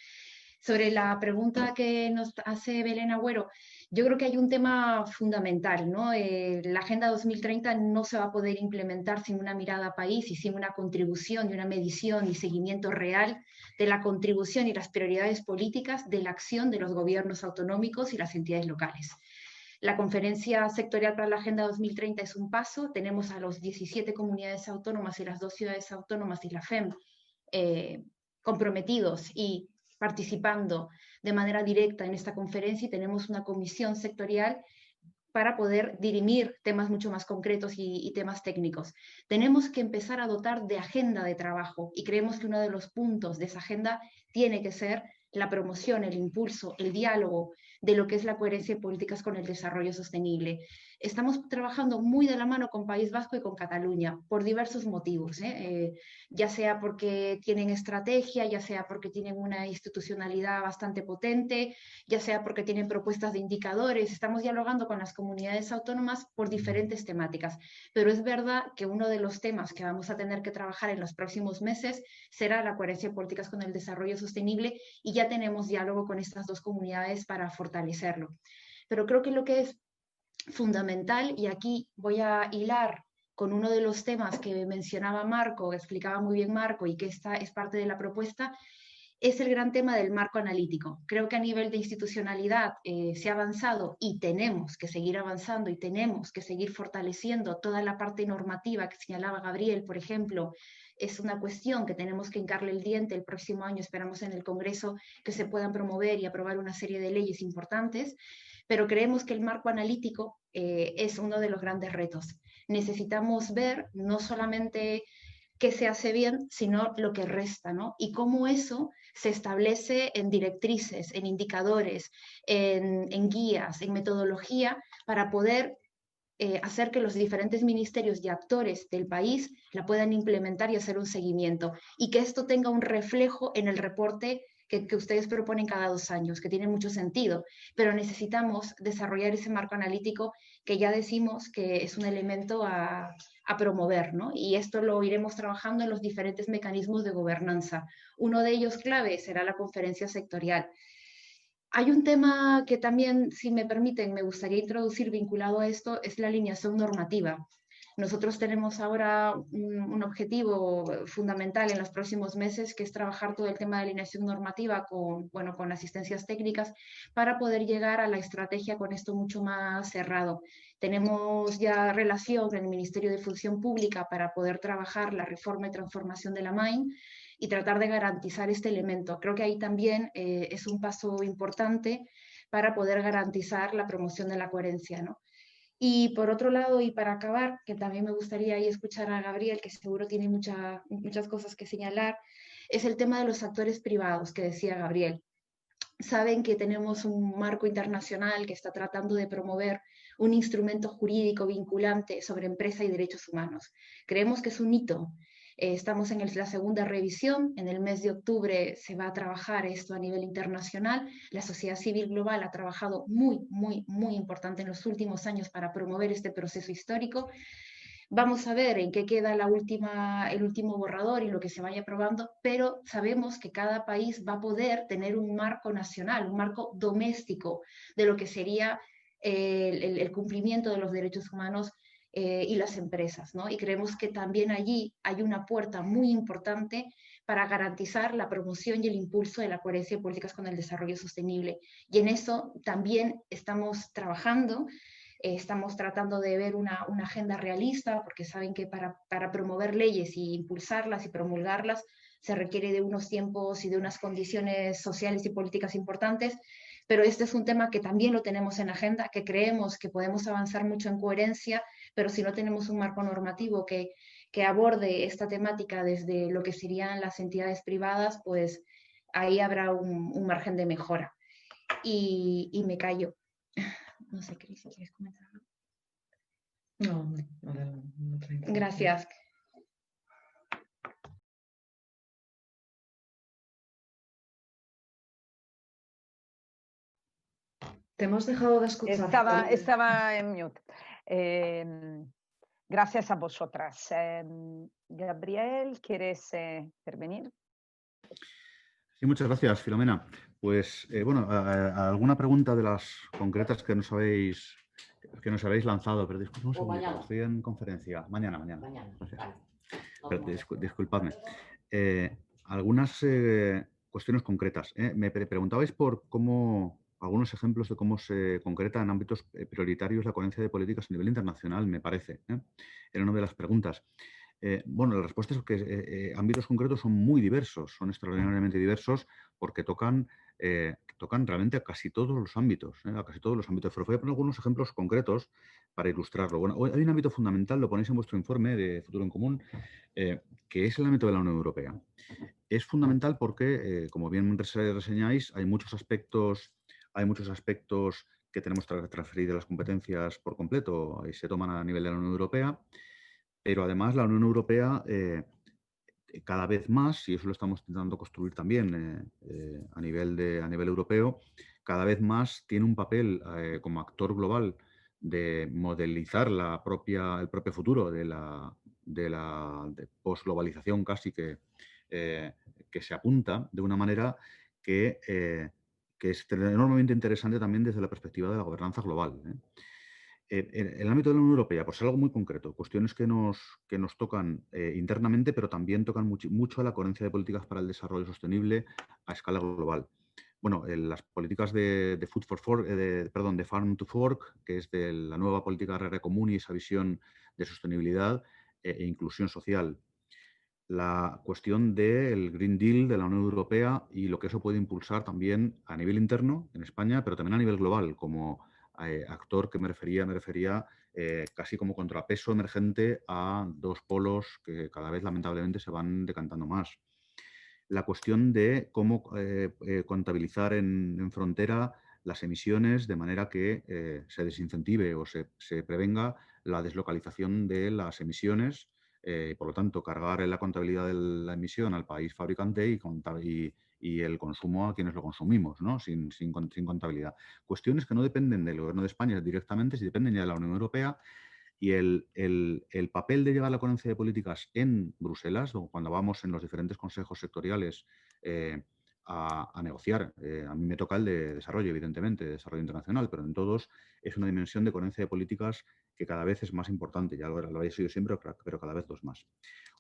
Sobre la pregunta que nos hace Belén Agüero, yo creo que hay un tema fundamental, ¿no? La Agenda 2030 no se va a poder implementar sin una mirada país y sin una contribución y una medición y seguimiento real de la contribución y las prioridades políticas de la acción de los gobiernos autonómicos y las entidades locales. La Conferencia Sectorial para la Agenda 2030 es un paso. Tenemos a los 17 comunidades autónomas y las 2 ciudades autónomas y la FEM comprometidos y participando de manera directa en esta conferencia, y tenemos una comisión sectorial para poder dirimir temas mucho más concretos y temas técnicos. Tenemos que empezar a dotar de agenda de trabajo y creemos que uno de los puntos de esa agenda tiene que ser la promoción, el impulso, el diálogo de lo que es la coherencia de políticas con el desarrollo sostenible. Estamos trabajando muy de la mano con País Vasco y con Cataluña por diversos motivos, ya sea porque tienen estrategia, ya sea porque tienen una institucionalidad bastante potente, ya sea porque tienen propuestas de indicadores. Estamos dialogando con las comunidades autónomas por diferentes temáticas, pero es verdad que uno de los temas que vamos a tener que trabajar en los próximos meses será la coherencia de políticas con el desarrollo sostenible, y ya tenemos diálogo con estas dos comunidades para fortalecerlo. Pero creo que lo que es fundamental, y aquí voy a hilar con uno de los temas que mencionaba Marco, explicaba muy bien Marco, y que esta es parte de la propuesta, es el gran tema del marco analítico. Creo que a nivel de institucionalidad se ha avanzado y tenemos que seguir avanzando y tenemos que seguir fortaleciendo toda la parte normativa que señalaba Gabriel, por ejemplo. Es una cuestión que tenemos que hincarle el diente el próximo año. Esperamos en el Congreso que se puedan promover y aprobar una serie de leyes importantes, pero creemos que el marco analítico es uno de los grandes retos. Necesitamos ver no solamente qué se hace bien, sino lo que resta, ¿no? Y cómo eso se establece en directrices, en indicadores, en guías, en metodología, para poder hacer que los diferentes ministerios y actores del país la puedan implementar y hacer un seguimiento. Y que esto tenga un reflejo en el reporte que ustedes proponen cada 2 años, que tiene mucho sentido. Pero necesitamos desarrollar ese marco analítico que ya decimos que es un elemento a promover, ¿no? Y esto lo iremos trabajando en los diferentes mecanismos de gobernanza. Uno de ellos clave será la conferencia sectorial. Hay un tema que también, si me permiten, me gustaría introducir vinculado a esto, es la alineación normativa. Nosotros tenemos ahora un objetivo fundamental en los próximos meses, que es trabajar todo el tema de alineación normativa con asistencias técnicas para poder llegar a la estrategia con esto mucho más cerrado. Tenemos ya relación con el Ministerio de Función Pública para poder trabajar la reforma y transformación de la MAIN y tratar de garantizar este elemento. Creo que ahí también es un paso importante para poder garantizar la promoción de la coherencia, ¿no? Y por otro lado, y para acabar, que también me gustaría ahí escuchar a Gabriel, que seguro tiene muchas cosas que señalar, es el tema de los actores privados, que decía Gabriel. Saben que tenemos un marco internacional que está tratando de promover un instrumento jurídico vinculante sobre empresa y derechos humanos. Creemos que es un hito. Estamos en la segunda revisión. En el mes de octubre se va a trabajar esto a nivel internacional. La sociedad civil global ha trabajado muy importante en los últimos años para promover este proceso histórico. Vamos a ver en qué queda el último borrador y lo que se vaya aprobando, pero sabemos que cada país va a poder tener un marco nacional, un marco doméstico de lo que sería el cumplimiento de los derechos humanos y las empresas, ¿no? Y creemos que también allí hay una puerta muy importante para garantizar la promoción y el impulso de la coherencia de políticas con el desarrollo sostenible. Y en eso también estamos trabajando. Estamos tratando de ver una agenda realista, porque saben que para promover leyes y impulsarlas y promulgarlas se requiere de unos tiempos y de unas condiciones sociales y políticas importantes, pero este es un tema que también lo tenemos en agenda, que creemos que podemos avanzar mucho en coherencia, pero si no tenemos un marco normativo que aborde esta temática desde lo que serían las entidades privadas, pues ahí habrá un margen de mejora. Y me callo. No sé, Cris, si quieres comentar algo. No. Gracias. Te hemos dejado de escuchar. Estaba en mute. Gracias a vosotras. Gabriel, ¿quieres intervenir? Sí, muchas gracias, Filomena. Pues, bueno, alguna pregunta de las concretas que nos habéis lanzado, pero disculpadme, estoy en conferencia. Mañana. Vale. Disculpadme. Algunas cuestiones concretas. Me preguntabais por algunos ejemplos de cómo se concreta en ámbitos prioritarios la coherencia de políticas a nivel internacional, me parece. Era una de las preguntas. Bueno, la respuesta es que ámbitos concretos son muy diversos, son extraordinariamente diversos porque tocan realmente a casi todos los ámbitos, a casi todos los ámbitos. Pero voy a poner algunos ejemplos concretos para ilustrarlo. Bueno, hay un ámbito fundamental, lo ponéis en vuestro informe de Futuro en Común, que es el ámbito de la Unión Europea. Es fundamental porque, como bien reseñáis, hay muchos aspectos que tenemos que transferir de las competencias por completo y se toman a nivel de la Unión Europea. Pero además la Unión Europea cada vez más, y eso lo estamos intentando construir también a nivel europeo, cada vez más tiene un papel como actor global de modelizar el propio futuro de la posglobalización casi que se apunta de una manera que es enormemente interesante también desde la perspectiva de la gobernanza global. En el ámbito de la Unión Europea, pues algo muy concreto, cuestiones que nos tocan internamente, pero también tocan mucho a la coherencia de políticas para el desarrollo sostenible a escala global. Bueno, las políticas de Farm to Fork, que es de la nueva política agraria común y esa visión de sostenibilidad e inclusión social. La cuestión del Green Deal de la Unión Europea y lo que eso puede impulsar también a nivel interno en España, pero también a nivel global, como actor que me refería casi como contrapeso emergente a dos polos que cada vez lamentablemente se van decantando más. La cuestión de cómo contabilizar en frontera las emisiones de manera que se desincentive o se prevenga la deslocalización de las emisiones, por lo tanto, cargar la contabilidad de la emisión al país fabricante y el consumo a quienes lo consumimos, ¿no? sin contabilidad. Cuestiones que no dependen del Gobierno de España directamente, si dependen ya de la Unión Europea. Y el papel de llevar la coherencia de políticas en Bruselas, o cuando vamos en los diferentes consejos sectoriales a negociar, a mí me toca el de desarrollo, evidentemente, de desarrollo internacional, pero en todos es una dimensión de coherencia de políticas que cada vez es más importante, ya lo habéis sido siempre, pero cada vez dos más.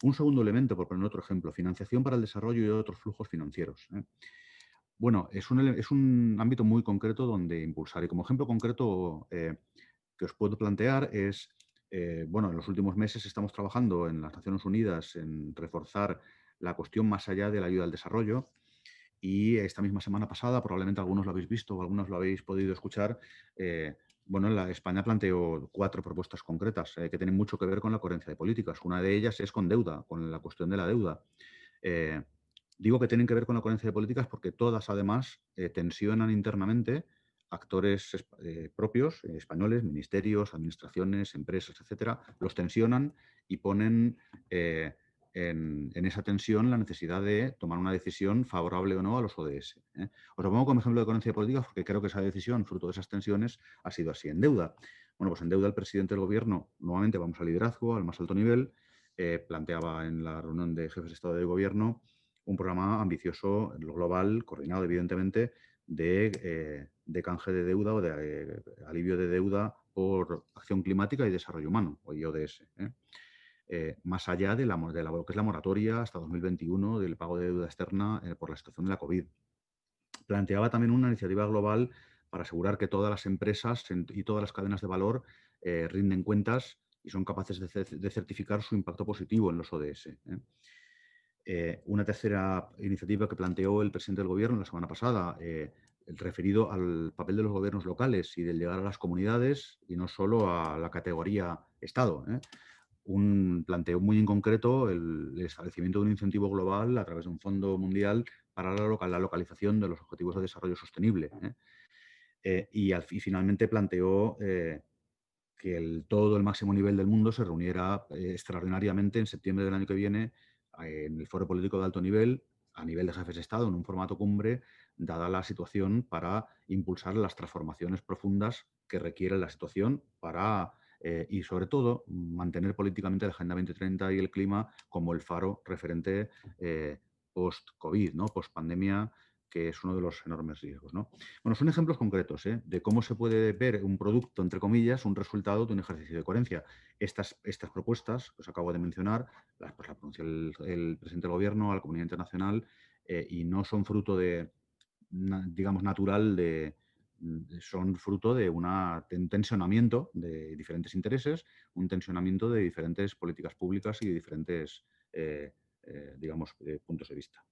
Un segundo elemento, por poner otro ejemplo, financiación para el desarrollo y otros flujos financieros. Bueno, es un ámbito muy concreto donde impulsar. Y como ejemplo concreto que os puedo plantear es, bueno, en los últimos meses estamos trabajando en las Naciones Unidas en reforzar la cuestión más allá de la ayuda al desarrollo. Y esta misma semana pasada, probablemente algunos lo habéis visto o algunos lo habéis podido escuchar, bueno, España planteó 4 propuestas concretas que tienen mucho que ver con la coherencia de políticas. Una de ellas es con deuda, con la cuestión de la deuda. Digo que tienen que ver con la coherencia de políticas porque todas, además, tensionan internamente actores propios, españoles, ministerios, administraciones, empresas, etcétera, los tensionan y ponen en esa tensión la necesidad de tomar una decisión favorable o no a los ODS. Os lo pongo como ejemplo de coherencia de políticas porque creo que esa decisión, fruto de esas tensiones, ha sido así. En deuda. Bueno, pues en deuda el presidente del Gobierno, nuevamente vamos al liderazgo, al más alto nivel, planteaba en la reunión de jefes de Estado y de Gobierno un programa ambicioso, global, coordinado evidentemente, de canje de deuda o de alivio de deuda por acción climática y desarrollo humano, o IODS. Más allá de lo que es la moratoria hasta 2021 del pago de deuda externa por la situación de la COVID. Planteaba también una iniciativa global para asegurar que todas las empresas y todas las cadenas de valor rinden cuentas y son capaces de certificar su impacto positivo en los ODS. Una tercera iniciativa que planteó el presidente del Gobierno la semana pasada, referido al papel de los gobiernos locales y del llegar a las comunidades y no solo a la categoría Estado. Un planteo muy en concreto el establecimiento de un incentivo global a través de un fondo mundial para la localización de los objetivos de desarrollo sostenible. Y finalmente planteó que todo el máximo nivel del mundo se reuniera extraordinariamente en septiembre del año que viene en el Foro Político de Alto Nivel, a nivel de jefes de Estado, en un formato cumbre, dada la situación, para impulsar las transformaciones profundas que requiere la situación para, y sobre todo, mantener políticamente la Agenda 2030 y el clima como el faro referente post-COVID, ¿no? Post-pandemia, que es uno de los enormes riesgos, ¿no? Bueno, son ejemplos concretos de cómo se puede ver un producto, entre comillas, un resultado de un ejercicio de coherencia. Estas propuestas que os acabo de mencionar, las pronunció el presidente del Gobierno a la comunidad internacional y no son fruto de, digamos, natural son fruto de un tensionamiento de diferentes intereses, un tensionamiento de diferentes políticas públicas y de diferentes, digamos, puntos de vista.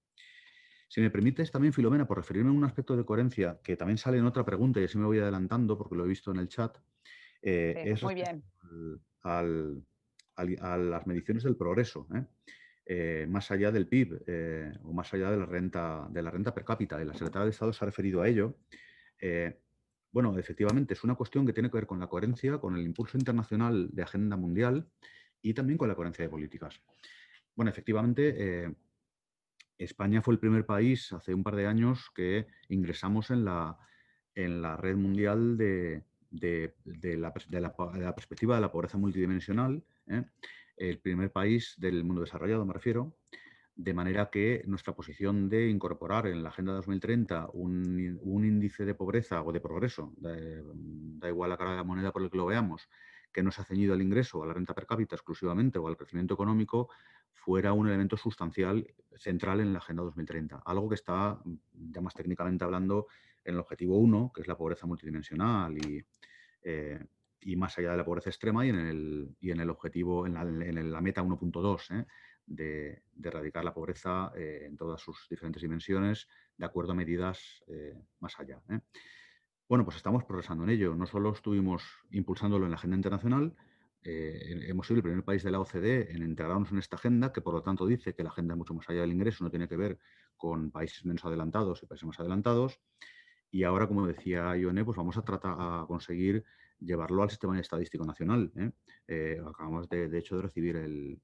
Si me permites también, Filomena, por referirme a un aspecto de coherencia que también sale en otra pregunta y así me voy adelantando porque lo he visto en el chat, es muy bien. a las mediciones del progreso, más allá del PIB o más allá de la renta per cápita. Y la Secretaría de Estado se ha referido a ello. Bueno, efectivamente, es una cuestión que tiene que ver con la coherencia, con el impulso internacional de agenda mundial y también con la coherencia de políticas. Bueno, efectivamente, España fue el primer país hace un par de años que ingresamos en la red mundial de la perspectiva de la pobreza multidimensional, el primer país del mundo desarrollado, me refiero, de manera que nuestra posición de incorporar en la Agenda 2030 un índice de pobreza o de progreso, da igual la cara de la moneda por el que lo veamos, que no se ha ceñido al ingreso o a la renta per cápita exclusivamente o al crecimiento económico, fuera un elemento sustancial, central en la Agenda 2030. Algo que está, ya más técnicamente hablando, en el objetivo 1, que es la pobreza multidimensional y más allá de la pobreza extrema, y en el objetivo, en la meta 1.2, de erradicar la pobreza en todas sus diferentes dimensiones, de acuerdo a medidas más allá. Bueno, pues estamos progresando en ello. No solo estuvimos impulsándolo en la agenda internacional, hemos sido el primer país de la OCDE en integrarnos en esta agenda, que por lo tanto dice que la agenda es mucho más allá del ingreso, no tiene que ver con países menos adelantados y países más adelantados. Y ahora, como decía Ione, pues vamos a conseguir llevarlo al Sistema Estadístico Nacional. Acabamos, de hecho, de recibir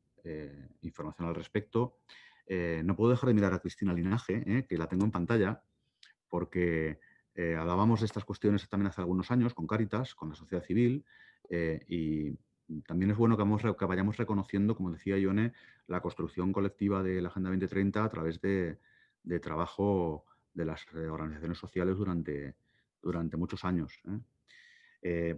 información al respecto. No puedo dejar de mirar a Cristina Linaje, que la tengo en pantalla, porque hablábamos de estas cuestiones también hace algunos años con Cáritas, con la sociedad civil, y también es bueno que vayamos reconociendo, como decía Ione, la construcción colectiva de la Agenda 2030 a través de trabajo de las organizaciones sociales durante muchos años.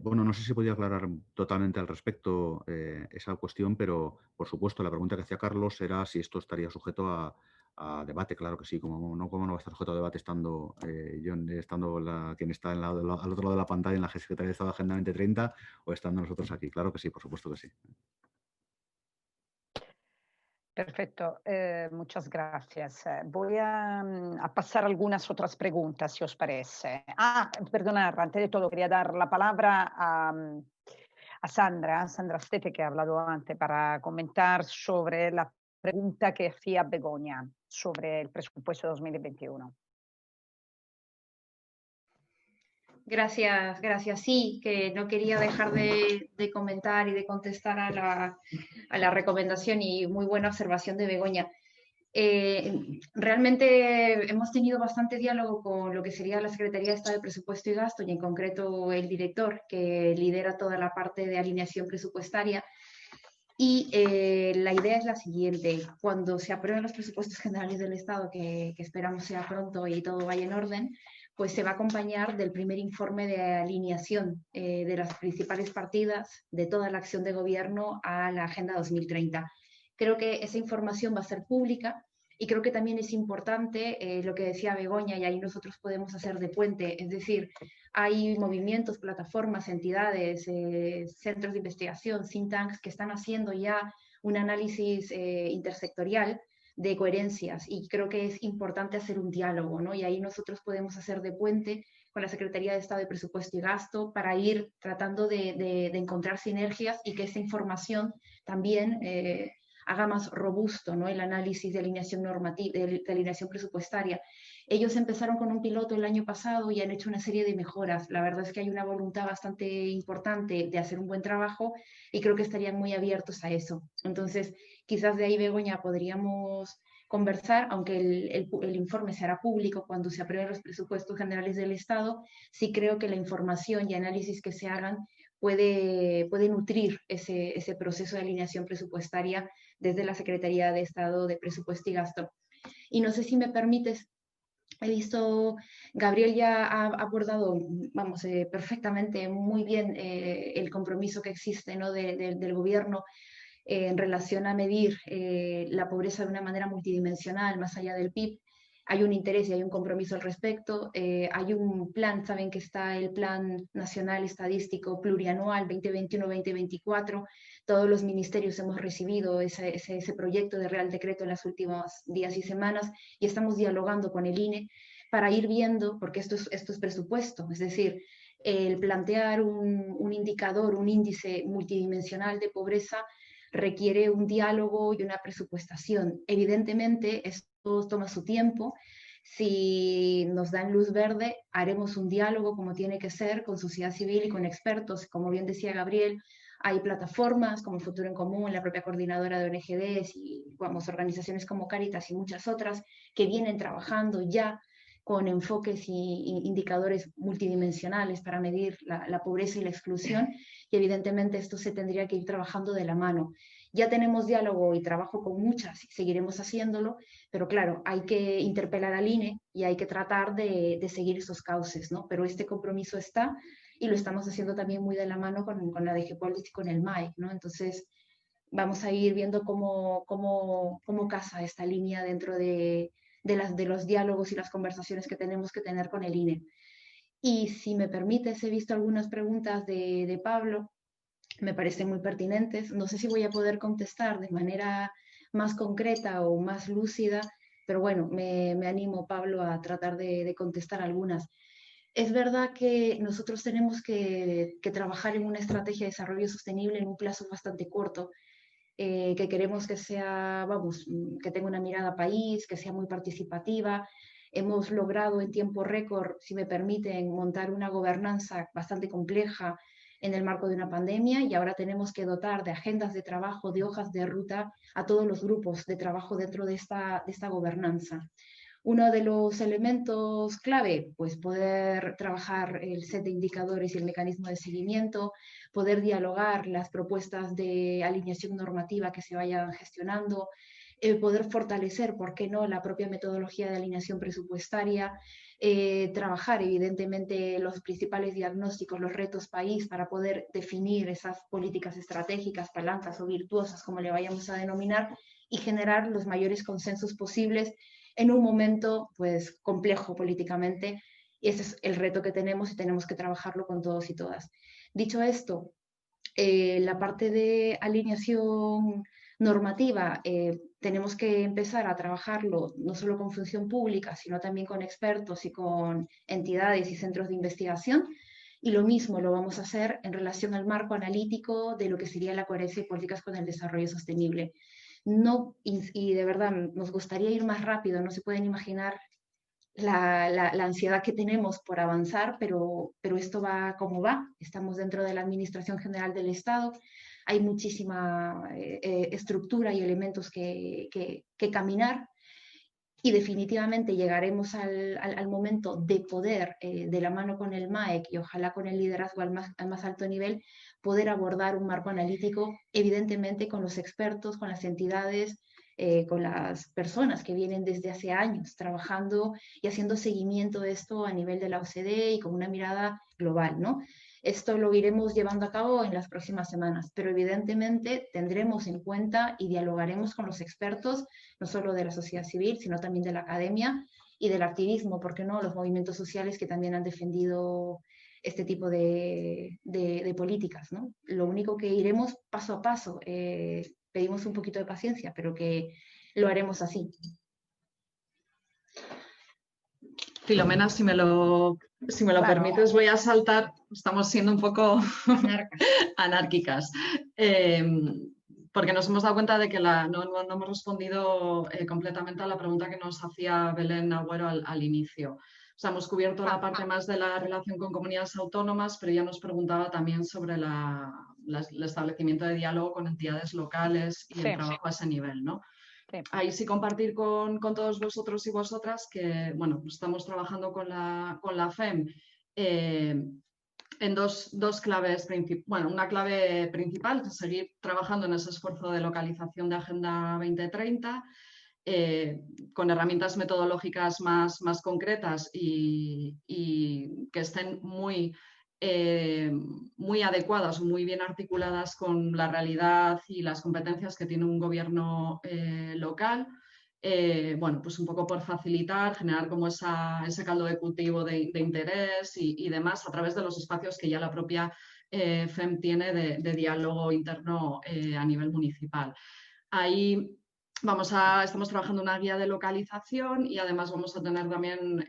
Bueno, no sé si podía aclarar totalmente al respecto esa cuestión, pero por supuesto la pregunta que hacía Carlos era si esto estaría sujeto a debate. Claro que sí, cómo no va a estar sujeto a debate estando quien está al otro lado de la pantalla en la Secretaría de Estado de Agenda 2030 o estando nosotros aquí. Claro que sí, por supuesto que sí. Perfecto, muchas gracias. Voy a pasar algunas otras preguntas, si os parece. Perdonad, antes de todo quería dar la palabra a Sandra Stete, que ha hablado antes, para comentar sobre la pregunta que hacía Begoña sobre el presupuesto 2021. Gracias. Sí, que no quería dejar de comentar y de contestar a la recomendación, y muy buena observación de Begoña. Realmente hemos tenido bastante diálogo con lo que sería la Secretaría de Estado de Presupuesto y Gasto, y en concreto el director, que lidera toda la parte de alineación presupuestaria. Y la idea es la siguiente: cuando se aprueben los presupuestos generales del Estado, que esperamos sea pronto y todo vaya en orden, pues se va a acompañar del primer informe de alineación de las principales partidas de toda la acción de gobierno a la Agenda 2030. Creo que esa información va a ser pública, y creo que también es importante lo que decía Begoña, y ahí nosotros podemos hacer de puente, es decir, hay movimientos, plataformas, entidades, centros de investigación, think tanks, que están haciendo ya un análisis intersectorial de coherencias, y creo que es importante hacer un diálogo, ¿no? Y ahí nosotros podemos hacer de puente con la Secretaría de Estado de Presupuesto y Gasto para ir tratando de encontrar sinergias, y que esta información también haga más robusto, ¿no?, el análisis de alineación normativa, de alineación presupuestaria. Ellos empezaron con un piloto el año pasado y han hecho una serie de mejoras. La verdad es que hay una voluntad bastante importante de hacer un buen trabajo, y creo que estarían muy abiertos a eso. Entonces, quizás de ahí, Begoña, podríamos conversar, aunque el informe se hará público cuando se aprueben los presupuestos generales del Estado. Sí creo que la información y análisis que se hagan puede nutrir ese proceso de alineación presupuestaria desde la Secretaría de Estado de Presupuesto y Gasto. Y no sé si me permites, he visto, Gabriel ya ha abordado, perfectamente, muy bien el compromiso que existe, ¿no?, del gobierno en relación a medir la pobreza de una manera multidimensional, más allá del PIB. Hay un interés y hay un compromiso al respecto. Hay un plan, saben que está el Plan Nacional Estadístico Plurianual 2021-2024. Todos los ministerios hemos recibido ese proyecto de Real Decreto en los últimos días y semanas, y estamos dialogando con el INE para ir viendo, porque esto es presupuesto, es decir, el plantear un indicador, un índice multidimensional de pobreza requiere un diálogo y una presupuestación. Evidentemente, esto toma su tiempo. Si nos dan luz verde, haremos un diálogo como tiene que ser con sociedad civil y con expertos. Como bien decía Gabriel, hay plataformas como Futuro en Común, la propia coordinadora de ONGDs y organizaciones como Cáritas y muchas otras que vienen trabajando ya con enfoques y indicadores multidimensionales para medir la pobreza y la exclusión, y evidentemente esto se tendría que ir trabajando de la mano. Ya tenemos diálogo y trabajo con muchas y seguiremos haciéndolo, pero claro, hay que interpelar al INE y hay que tratar de seguir esos cauces, ¿no? Pero este compromiso está y lo estamos haciendo también muy de la mano con la DG Policy y con el MAEC, ¿no? Entonces, vamos a ir viendo cómo casa esta línea dentro de los diálogos y las conversaciones que tenemos que tener con el INE. Y si me permites, he visto algunas preguntas de Pablo, me parecen muy pertinentes. No sé si voy a poder contestar de manera más concreta o más lúcida, pero bueno, me animo, Pablo, a tratar de contestar algunas. Es verdad que nosotros tenemos que trabajar en una estrategia de desarrollo sostenible en un plazo bastante corto, que queremos que sea, vamos, que tenga una mirada país, que sea muy participativa. Hemos logrado en tiempo récord, si me permiten, montar una gobernanza bastante compleja en el marco de una pandemia y ahora tenemos que dotar de agendas de trabajo, de hojas de ruta a todos los grupos de trabajo dentro de esta gobernanza. Uno de los elementos clave, pues poder trabajar el set de indicadores y el mecanismo de seguimiento, poder dialogar las propuestas de alineación normativa que se vayan gestionando, poder fortalecer, ¿por qué no?, la propia metodología de alineación presupuestaria, trabajar evidentemente los principales diagnósticos, los retos país para poder definir esas políticas estratégicas, palancas o virtuosas, como le vayamos a denominar, y generar los mayores consensos posibles en un momento pues complejo políticamente, y ese es el reto que tenemos y tenemos que trabajarlo con todos y todas. Dicho esto, la parte de alineación normativa, tenemos que empezar a trabajarlo no solo con función pública, sino también con expertos y con entidades y centros de investigación, y lo mismo lo vamos a hacer en relación al marco analítico de lo que sería la coherencia de políticas con el desarrollo sostenible. No, y de verdad nos gustaría ir más rápido, no se pueden imaginar la ansiedad que tenemos por avanzar, pero esto va como va. Estamos dentro de la Administración General del Estado, hay muchísima estructura y elementos que caminar, y definitivamente llegaremos al momento de poder, de la mano con el MAEC y ojalá con el liderazgo al más alto nivel, poder abordar un marco analítico, evidentemente con los expertos, con las entidades, con las personas que vienen desde hace años trabajando y haciendo seguimiento de esto a nivel de la OCDE y con una mirada global, ¿no? Esto lo iremos llevando a cabo en las próximas semanas, pero evidentemente tendremos en cuenta y dialogaremos con los expertos, no solo de la sociedad civil, sino también de la academia y del activismo, ¿por qué no?, los movimientos sociales que también han defendido este tipo de políticas, ¿no? Lo único que iremos paso a paso, pedimos un poquito de paciencia, pero que lo haremos así. Filomena, si me lo claro, permites, voy a saltar, estamos siendo un poco anárquicas, porque nos hemos dado cuenta de que no hemos respondido completamente a la pregunta que nos hacía Belén Agüero al inicio. O sea, hemos cubierto la parte más de la relación con comunidades autónomas, pero ella nos preguntaba también sobre el establecimiento de diálogo con entidades locales y el trabajo a ese nivel, ¿no? Ahí sí compartir con todos vosotros y vosotras que, bueno, pues estamos trabajando con la FEM en dos claves principales. Bueno, una clave principal es seguir trabajando en ese esfuerzo de localización de Agenda 2030 con herramientas metodológicas más concretas y que estén muy adecuadas o muy bien articuladas con la realidad y las competencias que tiene un gobierno local. Bueno, pues un poco por facilitar, generar como ese caldo de cultivo de interés y demás a través de los espacios que ya la propia FEM tiene de diálogo interno a nivel municipal. Ahí estamos trabajando una guía de localización y además vamos a tener también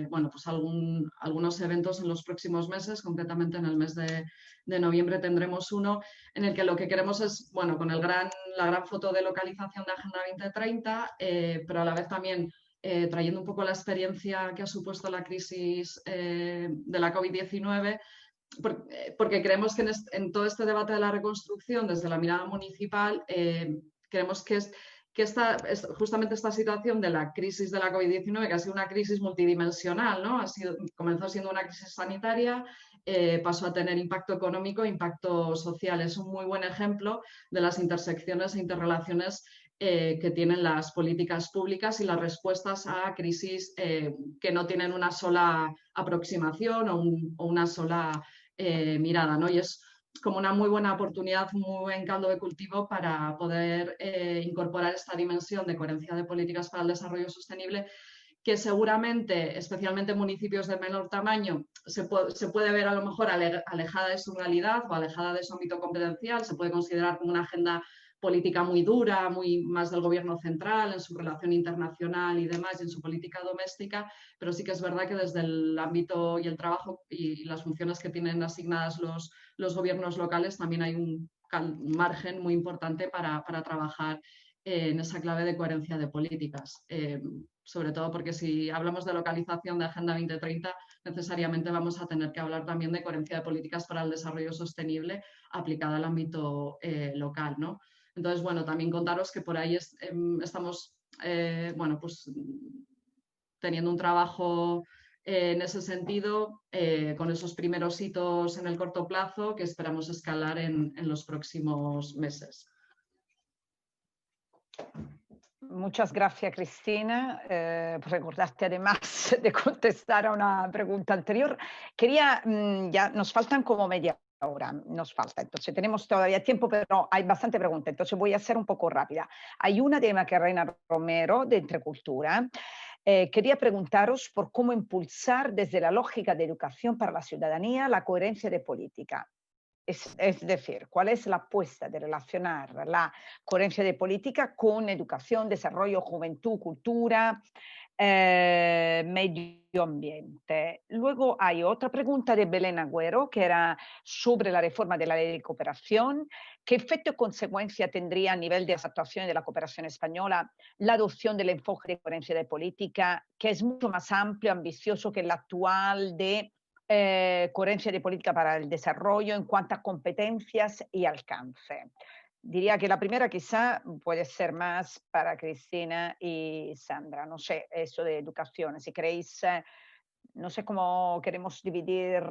bueno, pues algunos eventos en los próximos meses, concretamente en el mes de noviembre tendremos uno en el que lo que queremos es, bueno, con la gran foto de localización de Agenda 2030, pero a la vez también trayendo un poco la experiencia que ha supuesto la crisis de la COVID-19, porque creemos que en todo este debate de la reconstrucción, desde la mirada municipal, creemos que que justamente esta situación de la crisis de la COVID-19, que ha sido una crisis multidimensional, ¿no? Comenzó siendo una crisis sanitaria, pasó a tener impacto económico e impacto social. Es un muy buen ejemplo de las intersecciones e interrelaciones que tienen las políticas públicas y las respuestas a crisis que no tienen una sola aproximación o una sola mirada, ¿no? Y es como una muy buena oportunidad, un muy buen caldo de cultivo para poder incorporar esta dimensión de coherencia de políticas para el desarrollo sostenible, que seguramente, especialmente en municipios de menor tamaño, se puede ver a lo mejor alejada de su realidad o alejada de su ámbito competencial, se puede considerar como una agenda política muy dura, muy más del gobierno central en su relación internacional y demás, y en su política doméstica, pero sí que es verdad que desde el ámbito y el trabajo y las funciones que tienen asignadas los gobiernos locales también hay un margen muy importante para trabajar en esa clave de coherencia de políticas. Sobre todo porque si hablamos de localización de Agenda 2030, necesariamente vamos a tener que hablar también de coherencia de políticas para el desarrollo sostenible aplicada al ámbito local, ¿no? Entonces, bueno, también contaros que por ahí estamos, bueno, pues teniendo un trabajo en ese sentido, con esos primeros hitos en el corto plazo que esperamos escalar en los próximos meses. Muchas gracias, Cristina. Recordaste además de contestar a una pregunta anterior. Quería, ya nos faltan como media hora, nos falta, entonces tenemos todavía tiempo, pero hay bastante preguntas, entonces voy a ser un poco rápida. Hay una de Macarena Romero de Entrecultura. Quería preguntaros por cómo impulsar desde la lógica de educación para la ciudadanía la coherencia de política. Es decir, ¿cuál es la apuesta de relacionar la coherencia de política con educación, desarrollo, juventud, cultura, medio ambiente? Luego hay otra pregunta de Belén Agüero, que era sobre la reforma de la ley de cooperación. ¿Qué efecto y consecuencia tendría a nivel de las actuaciones de la cooperación española la adopción del enfoque de coherencia de política, que es mucho más amplio, ambicioso que el actual de coherencia de política para el desarrollo en cuanto a competencias y alcance? Diría que la primera quizá puede ser más para Cristina y Sandra. No sé, eso de educación, si queréis, no sé cómo queremos dividir.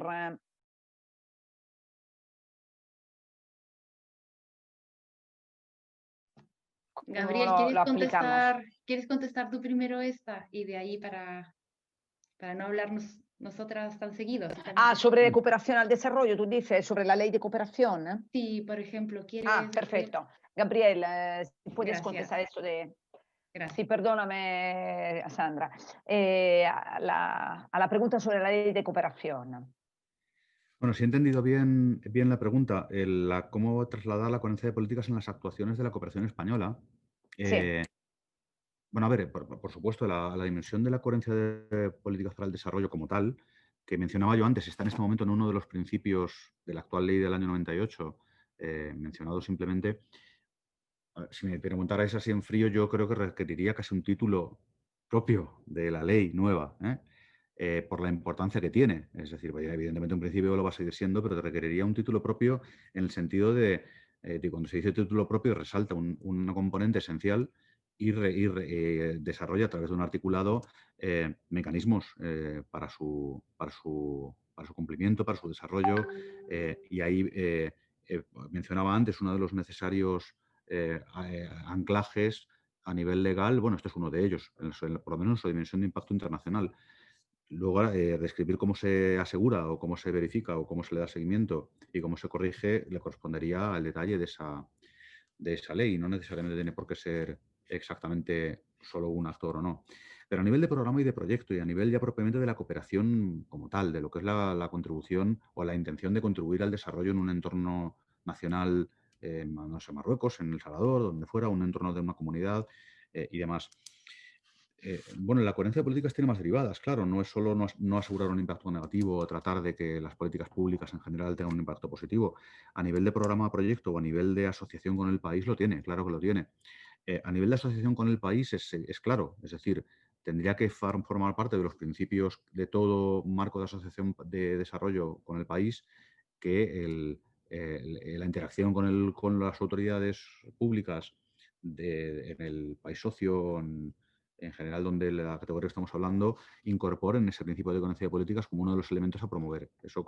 Gabriel, ¿quieres contestar tú primero esta y de ahí para no hablarnos nosotras tan seguidos? Sobre cooperación al desarrollo, tú dices, sobre la ley de cooperación. Sí, por ejemplo, ¿quieres? Perfecto. Gabriel, si puedes contestar eso de... Gracias. Sí, perdóname, Sandra. A la pregunta sobre la ley de cooperación. Bueno, si he entendido bien la pregunta, cómo trasladar la coherencia de políticas en las actuaciones de la cooperación española. Sí. Bueno, a ver, por supuesto, la dimensión de la coherencia de políticas para el desarrollo como tal, que mencionaba yo antes, está en este momento en uno de los principios de la actual ley del año 98, mencionado simplemente. Si me preguntarais así en frío, yo creo que requeriría casi un título propio de la ley nueva, por la importancia que tiene. Es decir, evidentemente un principio lo va a seguir siendo, pero te requeriría un título propio en el sentido de cuando se dice título propio, resalta un componente esencial y desarrolla a través de un articulado mecanismos para su cumplimiento, para su desarrollo. Y ahí mencionaba antes uno de los necesarios anclajes a nivel legal. Bueno, este es uno de ellos, por lo menos en su dimensión de impacto internacional. Luego, describir cómo se asegura o cómo se verifica o cómo se le da seguimiento y cómo se corrige le correspondería al detalle de esa ley. No necesariamente tiene por qué ser exactamente solo un actor o no. Pero a nivel de programa y de proyecto y a nivel ya propiamente de la cooperación como tal, de lo que es la contribución o la intención de contribuir al desarrollo en un entorno nacional, no sé, Marruecos, en El Salvador, donde fuera, un entorno de una comunidad y demás. Bueno, la coherencia de políticas tiene más derivadas, claro, no es solo no asegurar un impacto negativo o tratar de que las políticas públicas en general tengan un impacto positivo. A nivel de programa proyecto o a nivel de asociación con el país lo tiene, claro que lo tiene. A nivel de asociación con el país es claro, es decir, tendría que formar parte de los principios de todo marco de asociación de desarrollo con el país que la interacción con las autoridades públicas en el país socio, en general donde la categoría que estamos hablando, incorporen ese principio de coherencia de políticas como uno de los elementos a promover. Eso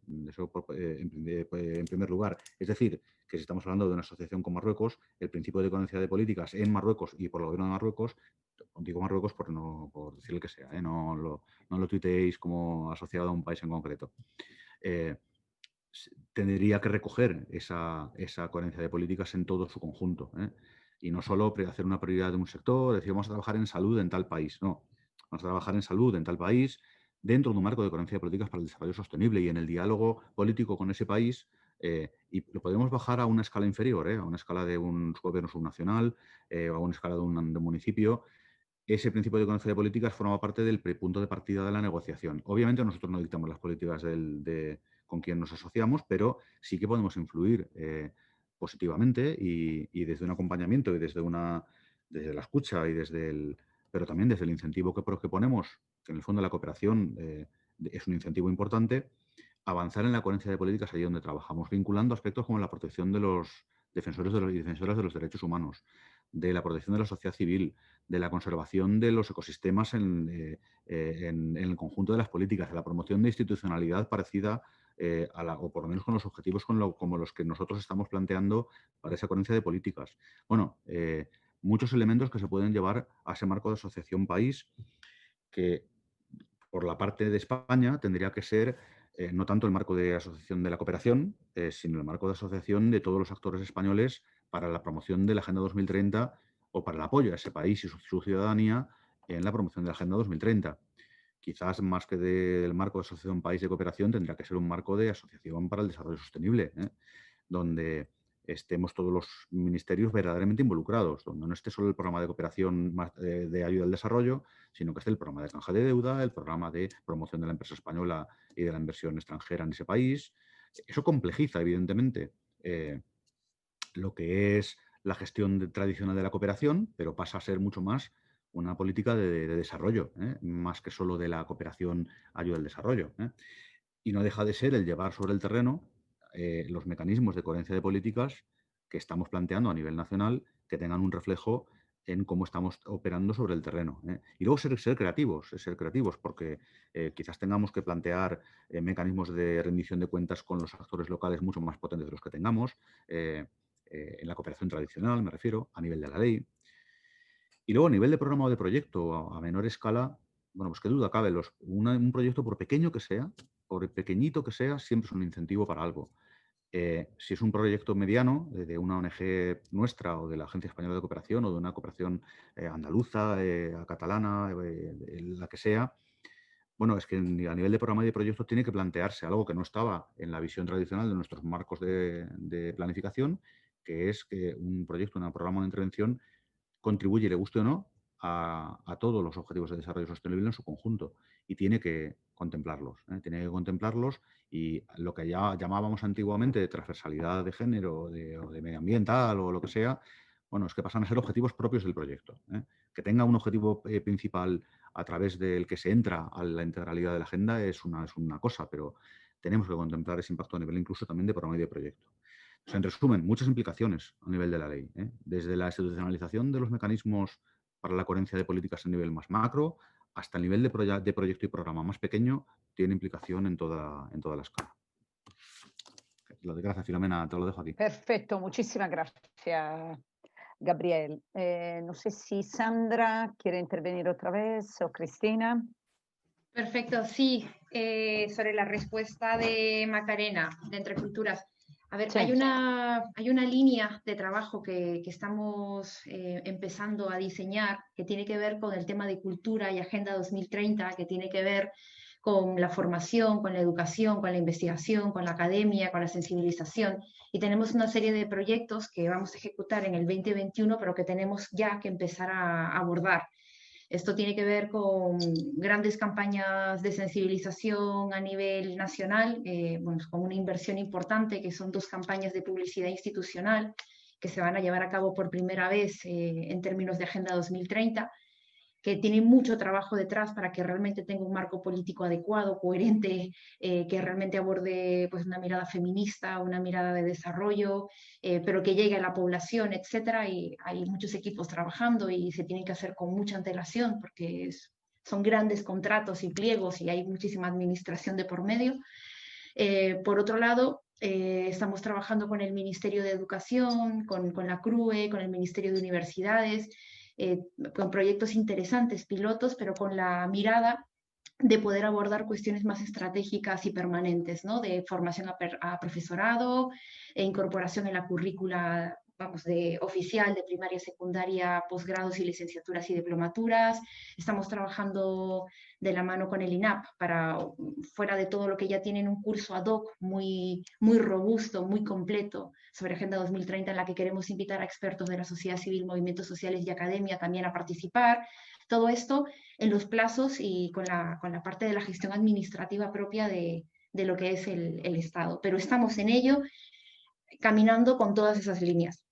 en primer lugar. Es decir, que si estamos hablando de una asociación con Marruecos, el principio de coherencia de políticas en Marruecos y por el gobierno de Marruecos, digo Marruecos por decir el que sea, no lo tuiteéis como asociado a un país en concreto. Tendría que recoger esa coherencia de políticas en todo su conjunto, y no solo hacer una prioridad de un sector, decir vamos a trabajar en salud en tal país, no, vamos a trabajar en salud en tal país dentro de un marco de coherencia de políticas para el desarrollo sostenible y en el diálogo político con ese país, y lo podemos bajar a una escala inferior, a una escala de un gobierno subnacional o a una escala de un municipio. Ese principio de coherencia de políticas forma parte del punto de partida de la negociación. Obviamente nosotros no dictamos las políticas con quien nos asociamos, pero sí que podemos influir positivamente y desde un acompañamiento y desde la escucha pero también desde el incentivo que ponemos, que en el fondo la cooperación es un incentivo importante, avanzar en la coherencia de políticas allí donde trabajamos, vinculando aspectos como la protección de los defensores y defensoras de los derechos humanos, de la protección de la sociedad civil, de la conservación de los ecosistemas en el conjunto de las políticas, de la promoción de institucionalidad parecida o por lo menos con los objetivos como los que nosotros estamos planteando para esa coherencia de políticas. Bueno, muchos elementos que se pueden llevar a ese marco de asociación país que por la parte de España tendría que ser no tanto el marco de asociación de la cooperación, sino el marco de asociación de todos los actores españoles para la promoción de la Agenda 2030 o para el apoyo a ese país y su ciudadanía en la promoción de la Agenda 2030. Quizás más que del marco de asociación país de cooperación tendría que ser un marco de asociación para el desarrollo sostenible, donde estemos todos los ministerios verdaderamente involucrados, donde no esté solo el programa de cooperación de ayuda al desarrollo, sino que esté el programa de canje de deuda, el programa de promoción de la empresa española y de la inversión extranjera en ese país. Eso complejiza, evidentemente, lo que es la gestión tradicional de la cooperación, pero pasa a ser mucho más una política de desarrollo, más que solo de la cooperación ayuda al desarrollo. Y no deja de ser el llevar sobre el terreno los mecanismos de coherencia de políticas que estamos planteando a nivel nacional que tengan un reflejo en cómo estamos operando sobre el terreno. Y luego ser creativos, porque quizás tengamos que plantear mecanismos de rendición de cuentas con los actores locales mucho más potentes de los que tengamos, en la cooperación tradicional, me refiero, a nivel de la ley. Y luego a nivel de programa o de proyecto a menor escala, bueno, pues qué duda cabe, un proyecto por pequeño que sea, por pequeñito que sea, siempre es un incentivo para algo. Si es un proyecto mediano de una ONG nuestra o de la Agencia Española de Cooperación o de una cooperación andaluza, catalana, la que sea, bueno, es que a nivel de programa y de proyectos tiene que plantearse algo que no estaba en la visión tradicional de nuestros marcos de planificación, que es que un proyecto, un programa de intervención contribuye, le guste o no, a todos los objetivos de desarrollo sostenible en su conjunto y tiene que contemplarlos. Tiene que contemplarlos y lo que ya llamábamos antiguamente de transversalidad de género o de medioambiental o lo que sea, bueno, es que pasan a ser objetivos propios del proyecto. Que tenga un objetivo principal a través del que se entra a la integralidad de la agenda es una cosa, pero tenemos que contemplar ese impacto a nivel incluso también de programa y de proyecto. En resumen, muchas implicaciones a nivel de la ley, desde la institucionalización de los mecanismos para la coherencia de políticas a nivel más macro hasta el nivel de proyecto y programa más pequeño, tiene implicación en toda la escala. Gracias, Filomena, te lo dejo aquí. Perfecto, muchísimas gracias, Gabriel. No sé si Sandra quiere intervenir otra vez o Cristina. Perfecto, sí, sobre la respuesta de Macarena, de Entre Culturas. A ver, sí. hay una línea de trabajo que estamos empezando a diseñar que tiene que ver con el tema de cultura y Agenda 2030, que tiene que ver con la formación, con la educación, con la investigación, con la academia, con la sensibilización. Y tenemos una serie de proyectos que vamos a ejecutar en el 2021, pero que tenemos ya que empezar a abordar. Esto tiene que ver con grandes campañas de sensibilización a nivel nacional, bueno, con una inversión importante, que son 2 campañas de publicidad institucional que se van a llevar a cabo por primera vez en términos de Agenda 2030. que tiene mucho trabajo detrás para que realmente tenga un marco político adecuado, coherente, que realmente aborde pues, una mirada feminista, una mirada de desarrollo, pero que llegue a la población, etcétera. Y hay muchos equipos trabajando y se tienen que hacer con mucha antelación porque son grandes contratos y pliegos y hay muchísima administración de por medio. Por otro lado, estamos trabajando con el Ministerio de Educación, con la CRUE, con el Ministerio de Universidades, con proyectos interesantes, pilotos, pero con la mirada de poder abordar cuestiones más estratégicas y permanentes, ¿no? De formación a profesorado, e incorporación en la currícula, vamos, de oficial, de primaria, secundaria, posgrados y licenciaturas y diplomaturas. Estamos trabajando de la mano con el INAP para, fuera de todo lo que ya tienen, un curso ad hoc muy robusto, muy completo sobre Agenda 2030, en la que queremos invitar a expertos de la sociedad civil, movimientos sociales y academia también a participar. Todo esto en los plazos y con la parte de la gestión administrativa propia de lo que es el Estado. Pero estamos en ello, caminando con todas esas líneas.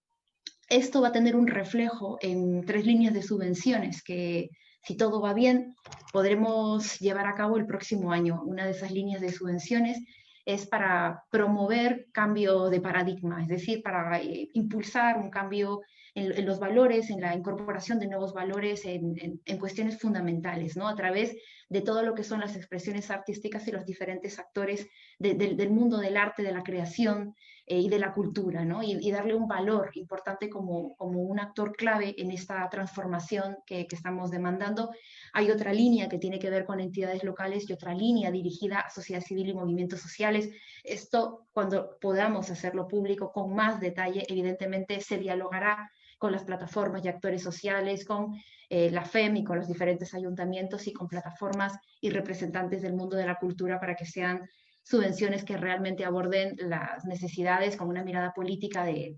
Esto va a tener un reflejo en 3 líneas de subvenciones que, si todo va bien, podremos llevar a cabo el próximo año. Una de esas líneas de subvenciones es para promover cambio de paradigma, es decir, para impulsar un cambio en los valores, en la incorporación de nuevos valores en cuestiones fundamentales, ¿no? A través de todo lo que son las expresiones artísticas y los diferentes actores del mundo del arte, de la creación y de la cultura, ¿no? Y darle un valor importante como un actor clave en esta transformación que estamos demandando. Hay otra línea que tiene que ver con entidades locales y otra línea dirigida a sociedad civil y movimientos sociales. Esto, cuando podamos hacerlo público con más detalle, evidentemente se dialogará con las plataformas y actores sociales, con la FEM y con los diferentes ayuntamientos y con plataformas y representantes del mundo de la cultura para que sean subvenciones que realmente aborden las necesidades con una mirada política de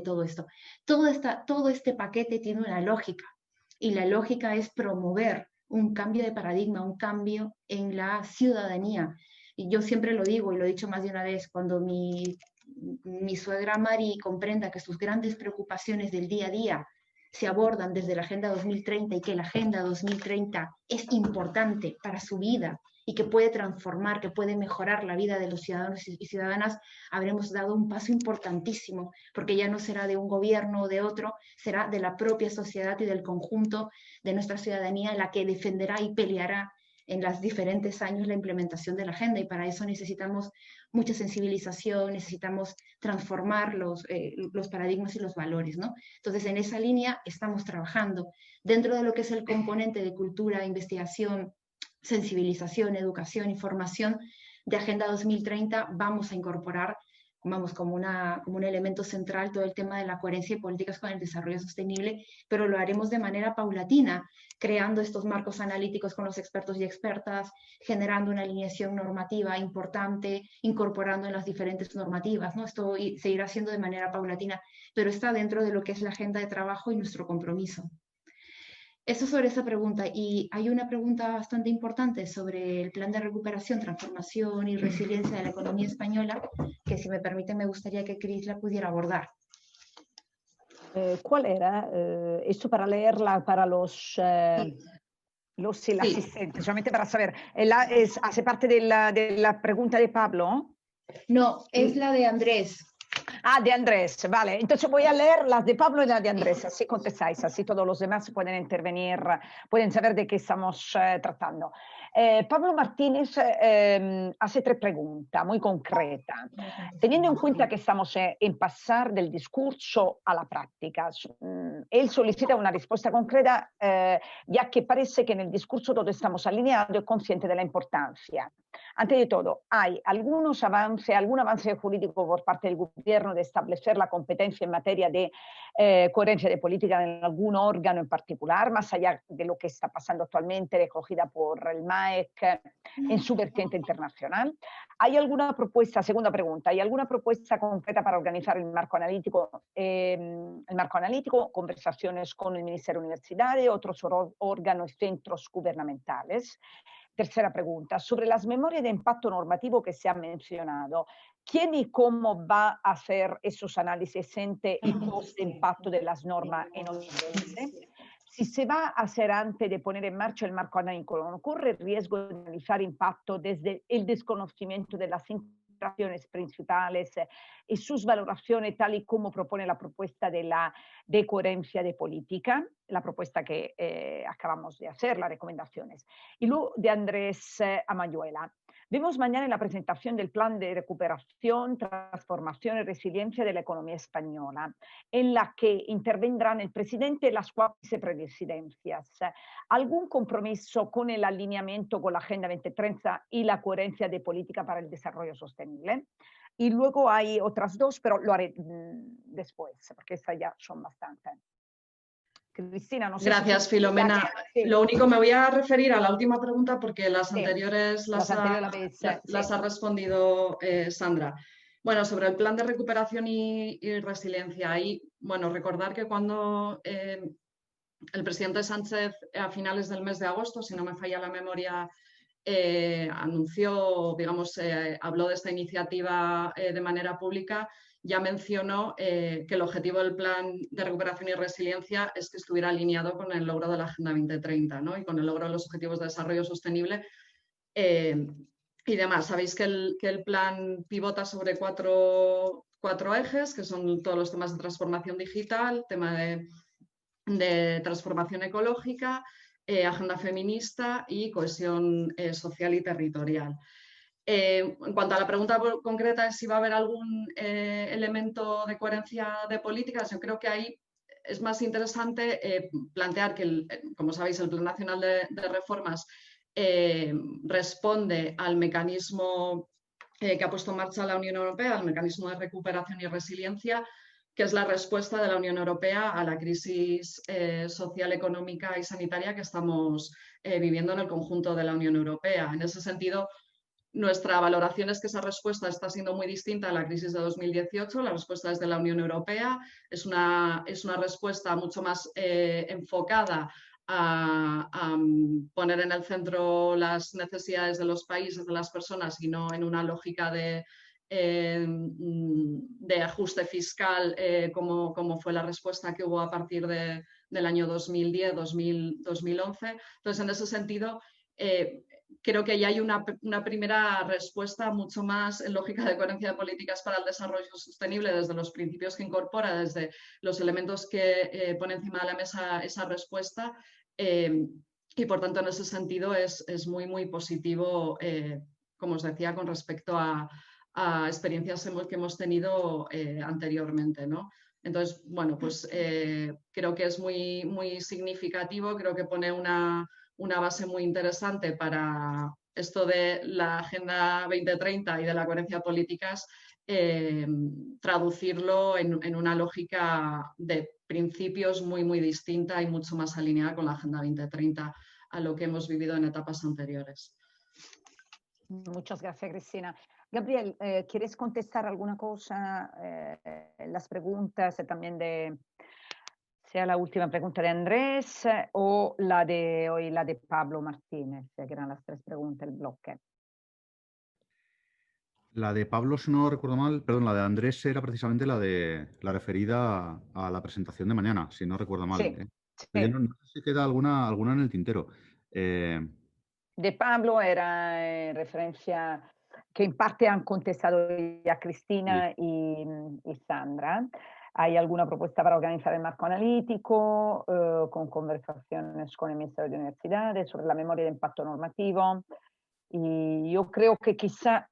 todo esto. Todo este paquete tiene una lógica y la lógica es promover un cambio de paradigma, un cambio en la ciudadanía. Y yo siempre lo digo y lo he dicho más de una vez, cuando mi suegra Mari comprenda que sus grandes preocupaciones del día a día se abordan desde la Agenda 2030 y que la Agenda 2030 es importante para su vida y que puede transformar, que puede mejorar la vida de los ciudadanos y ciudadanas, habremos dado un paso importantísimo, porque ya no será de un gobierno o de otro, será de la propia sociedad y del conjunto de nuestra ciudadanía la que defenderá y peleará en los diferentes años la implementación de la agenda, y para eso necesitamos mucha sensibilización, necesitamos transformar los paradigmas y los valores, ¿no? Entonces, en esa línea estamos trabajando. Dentro de lo que es el componente de cultura, investigación, sensibilización, educación y formación de Agenda 2030, vamos a incorporar, vamos, como un elemento central todo el tema de la coherencia de políticas con el desarrollo sostenible, pero lo haremos de manera paulatina, creando estos marcos analíticos con los expertos y expertas, generando una alineación normativa importante, incorporando en las diferentes normativas, ¿no? Esto se irá haciendo de manera paulatina, pero está dentro de lo que es la agenda de trabajo y nuestro compromiso. Eso sobre esa pregunta. Y hay una pregunta bastante importante sobre el plan de recuperación, transformación y resiliencia de la economía española, que, si me permite, me gustaría que Cris la pudiera abordar. ¿Cuál era? Esto para leerla para los asistentes, solamente para saber. ¿Hace parte de la pregunta de Pablo? No, es la de Andrés. Ah, de Andrés, vale. Entonces voy a leer las de Pablo y las de Andrés, así contestáis, así todos los demás pueden intervenir, pueden saber de qué estamos tratando. Pablo Martínez hace 3 preguntas muy concretas. Teniendo en cuenta que estamos en pasar del discurso a la práctica, él solicita una respuesta concreta, ya que parece que en el discurso todos estamos alineados y conscientes de la importancia. Antes de todo, ¿hay algún avance jurídico por parte del gobierno de establecer la competencia en materia de coherencia de política en algún órgano en particular, más allá de lo que está pasando actualmente, recogida por el MAEC en su vertiente internacional? ¿Hay alguna propuesta, segunda pregunta, ¿hay alguna propuesta concreta para organizar el marco analítico, conversaciones con el Ministerio de Universidades, otros órganos y centros gubernamentales? Tercera pregunta, sobre las memorias de impacto normativo que se han mencionado, ¿quién y cómo va a hacer esos análisis ante y post de impacto de las normas en Occidente? si se va a hacer antes de poner en marcha el marco análico, no corre el riesgo de analizar impacto desde el desconocimiento de las interacciones principales y sus valoraciones tal y como propone la propuesta de coherencia de política, la propuesta que acabamos de hacer, las recomendaciones. Y luego de Andrés Amayuela. Vemos mañana en la presentación del plan de recuperación, transformación y resiliencia de la economía española, en la que intervendrán el presidente y las 4 vicepresidencias. ¿Algún compromiso con el alineamiento con la Agenda 2030 y la coherencia de política para el desarrollo sostenible? Y luego hay otras 2, pero lo haré después, porque estas ya son bastantes. Cristina, no sé. Gracias, Filomena. Sí. Lo único, me voy a referir a la última pregunta porque las Sí, anteriores las ha respondido Sandra. Bueno, sobre el plan de recuperación y resiliencia, ahí, bueno, recordar que cuando el presidente Sánchez a finales del mes de agosto, si no me falla la memoria, anunció, digamos, habló de esta iniciativa de manera pública, ya mencionó que el objetivo del plan de recuperación y resiliencia es que estuviera alineado con el logro de la Agenda 2030, ¿no? Y con el logro de los Objetivos de Desarrollo Sostenible y demás. Sabéis que el plan pivota sobre cuatro ejes, que son todos los temas de transformación digital, tema de transformación ecológica, agenda feminista y cohesión social y territorial. En cuanto a la pregunta concreta de si va a haber algún elemento de coherencia de políticas, yo creo que ahí es más interesante plantear que, como sabéis, el Plan Nacional de Reformas responde al mecanismo que ha puesto en marcha la Unión Europea, al mecanismo de recuperación y resiliencia, que es la respuesta de la Unión Europea a la crisis social, económica y sanitaria que estamos viviendo en el conjunto de la Unión Europea. En ese sentido, nuestra valoración es que esa respuesta está siendo muy distinta a la crisis de 2018. La respuesta desde la Unión Europea es una respuesta mucho más enfocada a poner en el centro las necesidades de los países, de las personas, y no en una lógica de ajuste fiscal como fue la respuesta que hubo a partir del año 2010-2011. Entonces, en ese sentido, creo que ya hay una primera respuesta mucho más en lógica de coherencia de políticas para el desarrollo sostenible, desde los principios que incorpora, desde los elementos que pone encima de la mesa esa respuesta. Y por tanto, en ese sentido es muy, muy positivo, como os decía, con respecto a experiencias que hemos tenido anteriormente, ¿no? Entonces, bueno, pues creo que es muy, muy significativo, creo que pone una base muy interesante para esto de la Agenda 2030 y de la coherencia de políticas, traducirlo en una lógica de principios muy, muy distinta y mucho más alineada con la Agenda 2030 a lo que hemos vivido en etapas anteriores. Muchas gracias, Cristina. Gabriel, ¿quieres contestar alguna cosa? Las preguntas también sea la última pregunta de Andrés o la de hoy, la de Pablo Martínez, que eran las 3 preguntas del bloque. La de Pablo, si no recuerdo mal, perdón, la de Andrés era precisamente la referida a la presentación de mañana, si no recuerdo mal. Sí, sí. No sé si queda alguna en el tintero. De Pablo era referencia que en parte han contestado ya Cristina y Sandra. ¿Hay alguna propuesta para organizar el marco analítico con conversaciones con el Ministerio de Universidades sobre la memoria de impacto normativo? Y yo creo que quizá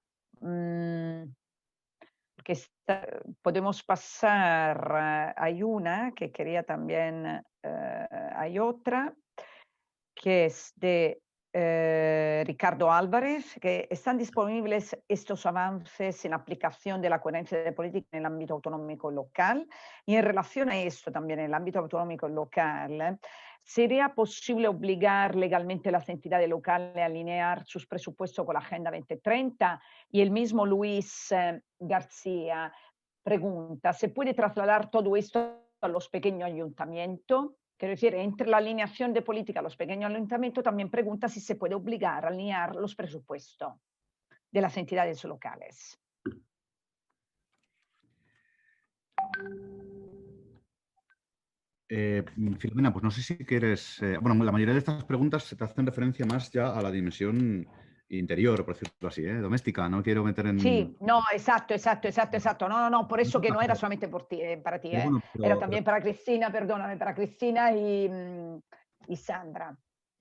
podemos pasar, hay una que quería también, hay otra que es de Ricardo Álvarez, que están disponibles estos avances en aplicación de la coherencia de política en el ámbito autonómico local. Y en relación a esto también en el ámbito autonómico local, ¿sería posible obligar legalmente a las entidades locales a alinear sus presupuestos con la Agenda 2030? Y el mismo Luis García pregunta, ¿se puede trasladar todo esto a los pequeños ayuntamientos? Quiero decir, entre la alineación de política a los pequeños ayuntamientos, también pregunta si se puede obligar a alinear los presupuestos de las entidades locales. Filomena, pues no sé si quieres... bueno, la mayoría de estas preguntas se te hacen referencia más ya a la dimensión interior, por decirlo así, doméstica. No quiero meter en... Sí, no, exacto. No, por eso que no era solamente para ti, Bueno, era también para Cristina, perdóname, para Cristina y Sandra.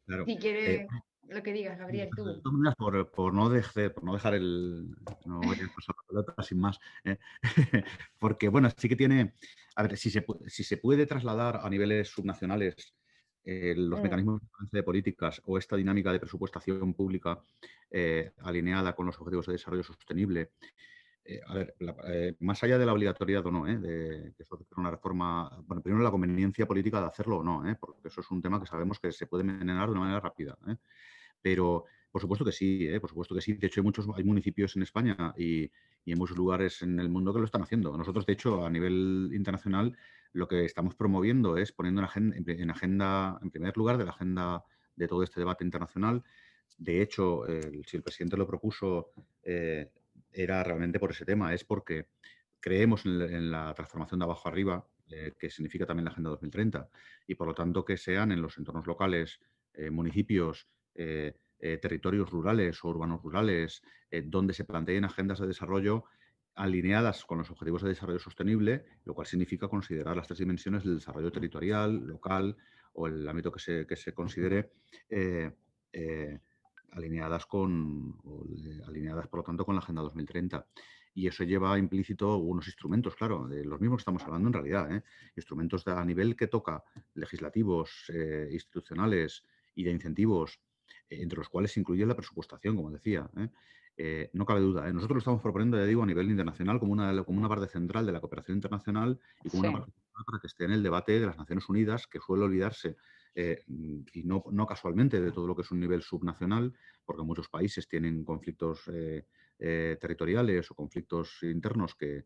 Claro. Si quiere lo que digas, Gabriel, tú. De todas maneras, por no dejar no voy a pasar la pelota sin más, porque bueno, sí que tiene, a ver, si se puede trasladar a niveles subnacionales los mecanismos de políticas o esta dinámica de presupuestación pública alineada con los objetivos de desarrollo sostenible. A ver, más allá de la obligatoriedad o no, de que esto es una reforma, bueno, primero la conveniencia política de hacerlo o no, porque eso es un tema que sabemos que se puede envenenar de una manera rápida, pero por supuesto que sí, por supuesto que sí. De hecho, hay municipios en España y en muchos lugares en el mundo que lo están haciendo. Nosotros, de hecho, a nivel internacional, lo que estamos promoviendo es poniendo en primer lugar de la agenda de todo este debate internacional. De hecho, si el presidente lo propuso, era realmente por ese tema, es porque creemos en la transformación de abajo arriba, que significa también la Agenda 2030, y por lo tanto que sean en los entornos locales, municipios, territorios rurales o urbanos rurales, donde se planteen agendas de desarrollo alineadas con los objetivos de desarrollo sostenible, lo cual significa considerar las tres dimensiones del desarrollo territorial, local o el ámbito que se considere alineadas por lo tanto con la Agenda 2030. Y eso lleva implícito unos instrumentos, claro, de los mismos que estamos hablando en realidad, instrumentos a nivel que toca legislativos, institucionales y de incentivos, entre los cuales se incluye la presupuestación, como decía. No cabe duda. Nosotros lo estamos proponiendo, ya digo, a nivel internacional como una parte central de la cooperación internacional y como una parte central para que esté en el debate de las Naciones Unidas, que suele olvidarse, y no casualmente, de todo lo que es un nivel subnacional, porque muchos países tienen conflictos territoriales o conflictos internos que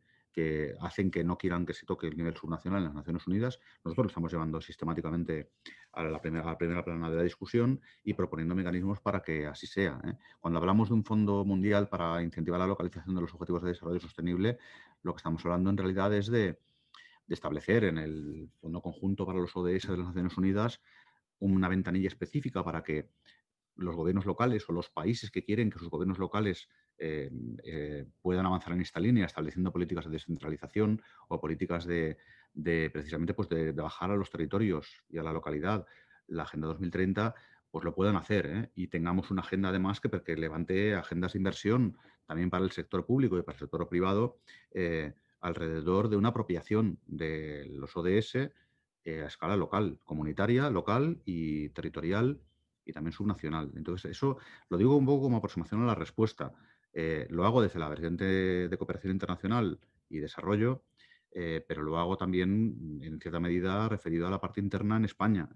hacen que no quieran que se toque el nivel subnacional en las Naciones Unidas. Nosotros lo estamos llevando sistemáticamente a la primera plana de la discusión y proponiendo mecanismos para que así sea. Cuando hablamos de un fondo mundial para incentivar la localización de los objetivos de desarrollo sostenible, lo que estamos hablando en realidad es de establecer en el Fondo Conjunto para los ODS de las Naciones Unidas una ventanilla específica para que los gobiernos locales o los países que quieren que sus gobiernos locales puedan avanzar en esta línea, estableciendo políticas de descentralización o políticas precisamente pues de bajar a los territorios y a la localidad la Agenda 2030, pues lo puedan hacer, y tengamos una agenda además que levante agendas de inversión también para el sector público y para el sector privado alrededor de una apropiación de los ODS a escala local, comunitaria, local y territorial y también subnacional. Entonces, eso lo digo un poco como aproximación a la respuesta. Lo hago desde la vertiente de cooperación internacional y desarrollo, pero lo hago también en cierta medida referido a la parte interna en España,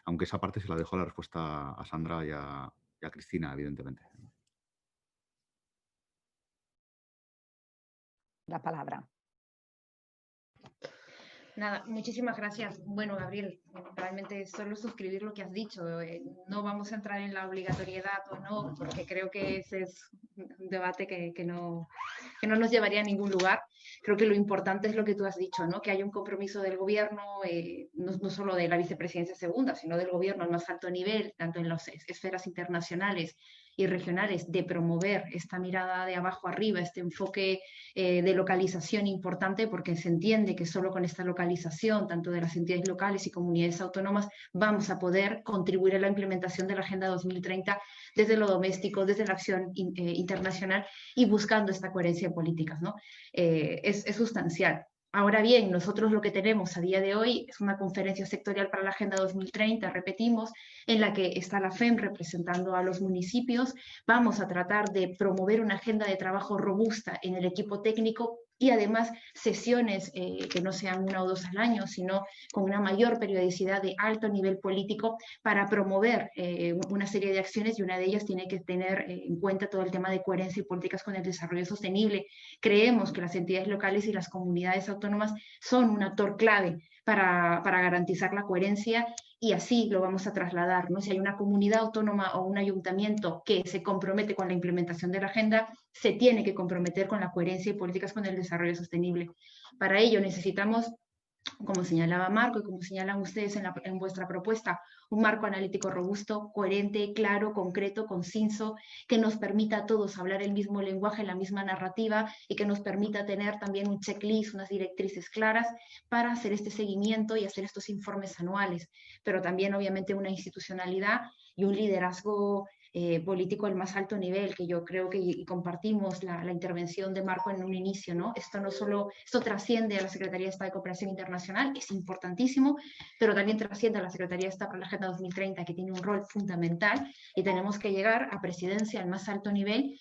aunque esa parte se la dejo la respuesta a Sandra y a Cristina, evidentemente. La palabra. Nada, muchísimas gracias. Bueno, Gabriel, realmente solo suscribir lo que has dicho. No vamos a entrar en la obligatoriedad o no, porque creo que ese es un debate que no nos llevaría a ningún lugar. Creo que lo importante es lo que tú has dicho, ¿no? Que haya un compromiso del gobierno, no solo de la vicepresidencia segunda, sino del gobierno al más alto nivel, tanto en las esferas internacionales y regionales, de promover esta mirada de abajo arriba, este enfoque de localización importante, porque se entiende que solo con esta localización, tanto de las entidades locales y comunidades autónomas, vamos a poder contribuir a la implementación de la Agenda 2030 desde lo doméstico, desde la acción internacional y buscando esta coherencia de políticas, ¿no? Es sustancial. Ahora bien, nosotros lo que tenemos a día de hoy es una conferencia sectorial para la Agenda 2030, repetimos, en la que está la FEM representando a los municipios. Vamos a tratar de promover una agenda de trabajo robusta en el equipo técnico y además sesiones que no sean 1 o 2 al año, sino con una mayor periodicidad de alto nivel político para promover una serie de acciones, y una de ellas tiene que tener en cuenta todo el tema de coherencia y políticas con el desarrollo sostenible. Creemos que las entidades locales y las comunidades autónomas son un actor clave para garantizar la coherencia, y así lo vamos a trasladar, ¿no? Si hay una comunidad autónoma o un ayuntamiento que se compromete con la implementación de la agenda, se tiene que comprometer con la coherencia y políticas con el desarrollo sostenible. Para ello necesitamos como señalaba Marco y como señalan ustedes en vuestra propuesta, un marco analítico robusto, coherente, claro, concreto, conciso, que nos permita a todos hablar el mismo lenguaje, la misma narrativa y que nos permita tener también un checklist, unas directrices claras para hacer este seguimiento y hacer estos informes anuales, pero también obviamente una institucionalidad y un liderazgo político al más alto nivel, que yo creo que compartimos la intervención de Marco en un inicio, ¿no? Esto trasciende a la Secretaría de Estado de Cooperación Internacional, es importantísimo, pero también trasciende a la Secretaría de Estado para la Agenda 2030, que tiene un rol fundamental, y tenemos que llegar a presidencia al más alto nivel,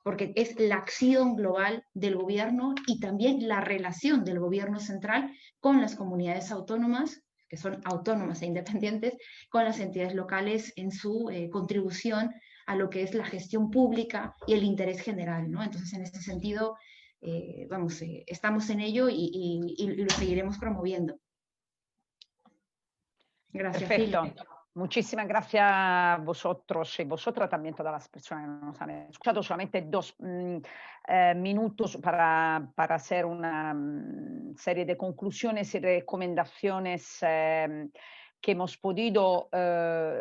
porque es la acción global del gobierno y también la relación del gobierno central con las comunidades autónomas, que son autónomas e independientes, con las entidades locales en su contribución a lo que es la gestión pública y el interés general, ¿no? Entonces, en este sentido, estamos en ello y lo seguiremos promoviendo. Gracias. Perfecto. Muchísimas gracias a vosotros y vosotras también, todas las personas que nos han escuchado. Solamente 2 minutos para hacer una serie de conclusiones y recomendaciones que hemos podido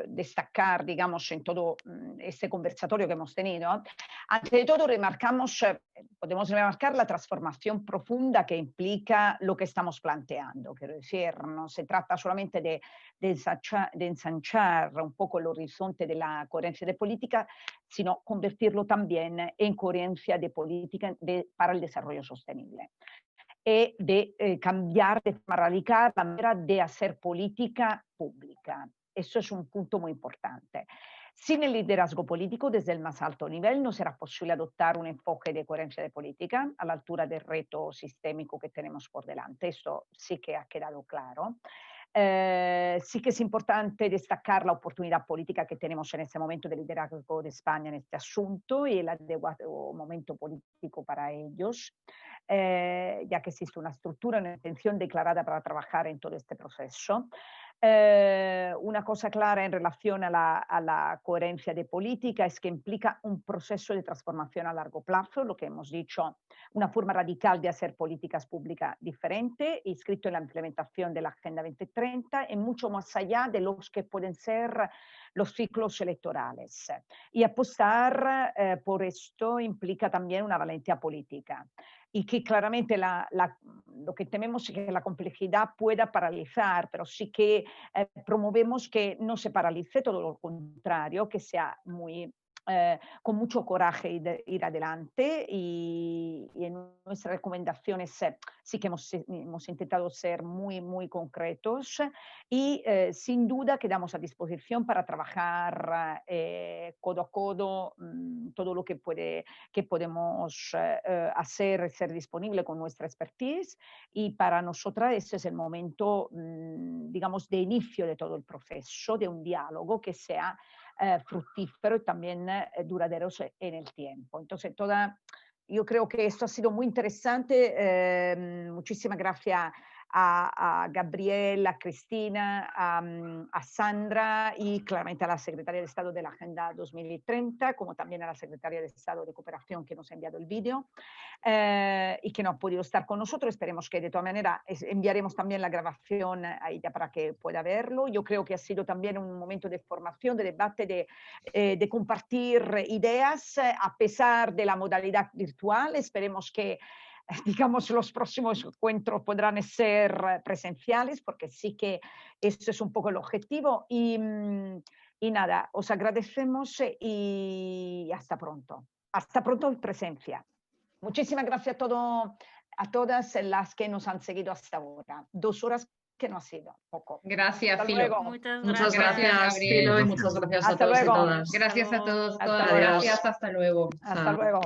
destacar, digamos, en todo este conversatorio que hemos tenido. Ante de todo, podemos remarcar la transformación profunda que implica lo que estamos planteando. Quiero decir, no se trata solamente de ensanchar un poco el horizonte de la coherencia de política, sino convertirlo también en coherencia de política para el desarrollo sostenible. Y de cambiar de forma radical la manera de hacer política pública. Eso es un punto muy importante. Sin el liderazgo político desde el más alto nivel no será posible adoptar un enfoque de coherencia de política a la altura del reto sistémico que tenemos por delante. Esto sí que ha quedado claro. Sí que es importante destacar la oportunidad política que tenemos en este momento de liderazgo de España en este asunto y el adecuado momento político para ellos, ya que existe una estructura, una intención declarada para trabajar en todo este proceso. Una cosa clara en relación a la coherencia de política es que implica un proceso de transformación a largo plazo, lo que hemos dicho, una forma radical de hacer políticas públicas diferente, inscrito en la implementación de la Agenda 2030 y mucho más allá de los que pueden ser los ciclos electorales. Y apostar por esto implica también una valentía política. Y que claramente lo que tememos es que la complejidad pueda paralizar, pero sí que promovemos que no se paralice, todo lo contrario, que sea con mucho coraje ir adelante y en nuestras recomendaciones sí que hemos intentado ser muy concretos y sin duda quedamos a disposición para trabajar codo a codo todo lo que podemos hacer, ser disponible con nuestra expertise y para nosotras ese es el momento, digamos, de inicio de todo el proceso, de un diálogo que sea fructífero y también duradero en el tiempo. Entonces, yo creo que esto ha sido muy interesante. Muchísimas gracias a Gabriel, a Cristina, a Sandra y claramente a la Secretaria de Estado de la Agenda 2030, como también a la Secretaria de Estado de Cooperación que nos ha enviado el vídeo y que no ha podido estar con nosotros. Esperemos que de todas maneras enviaremos también la grabación a ella para que pueda verlo. Yo creo que ha sido también un momento de formación, de debate, de compartir ideas a pesar de la modalidad virtual. Esperemos que digamos, los próximos encuentros podrán ser presenciales, porque sí que este es un poco el objetivo. Y nada, os agradecemos y hasta pronto. Hasta pronto en presencia. Muchísimas gracias a todas las que nos han seguido hasta ahora. 2 horas que no ha sido poco. Gracias, Filo. Muchas gracias, Filo, y muchas gracias a todos y todas. Gracias a todos. Gracias, hasta luego. Hasta luego.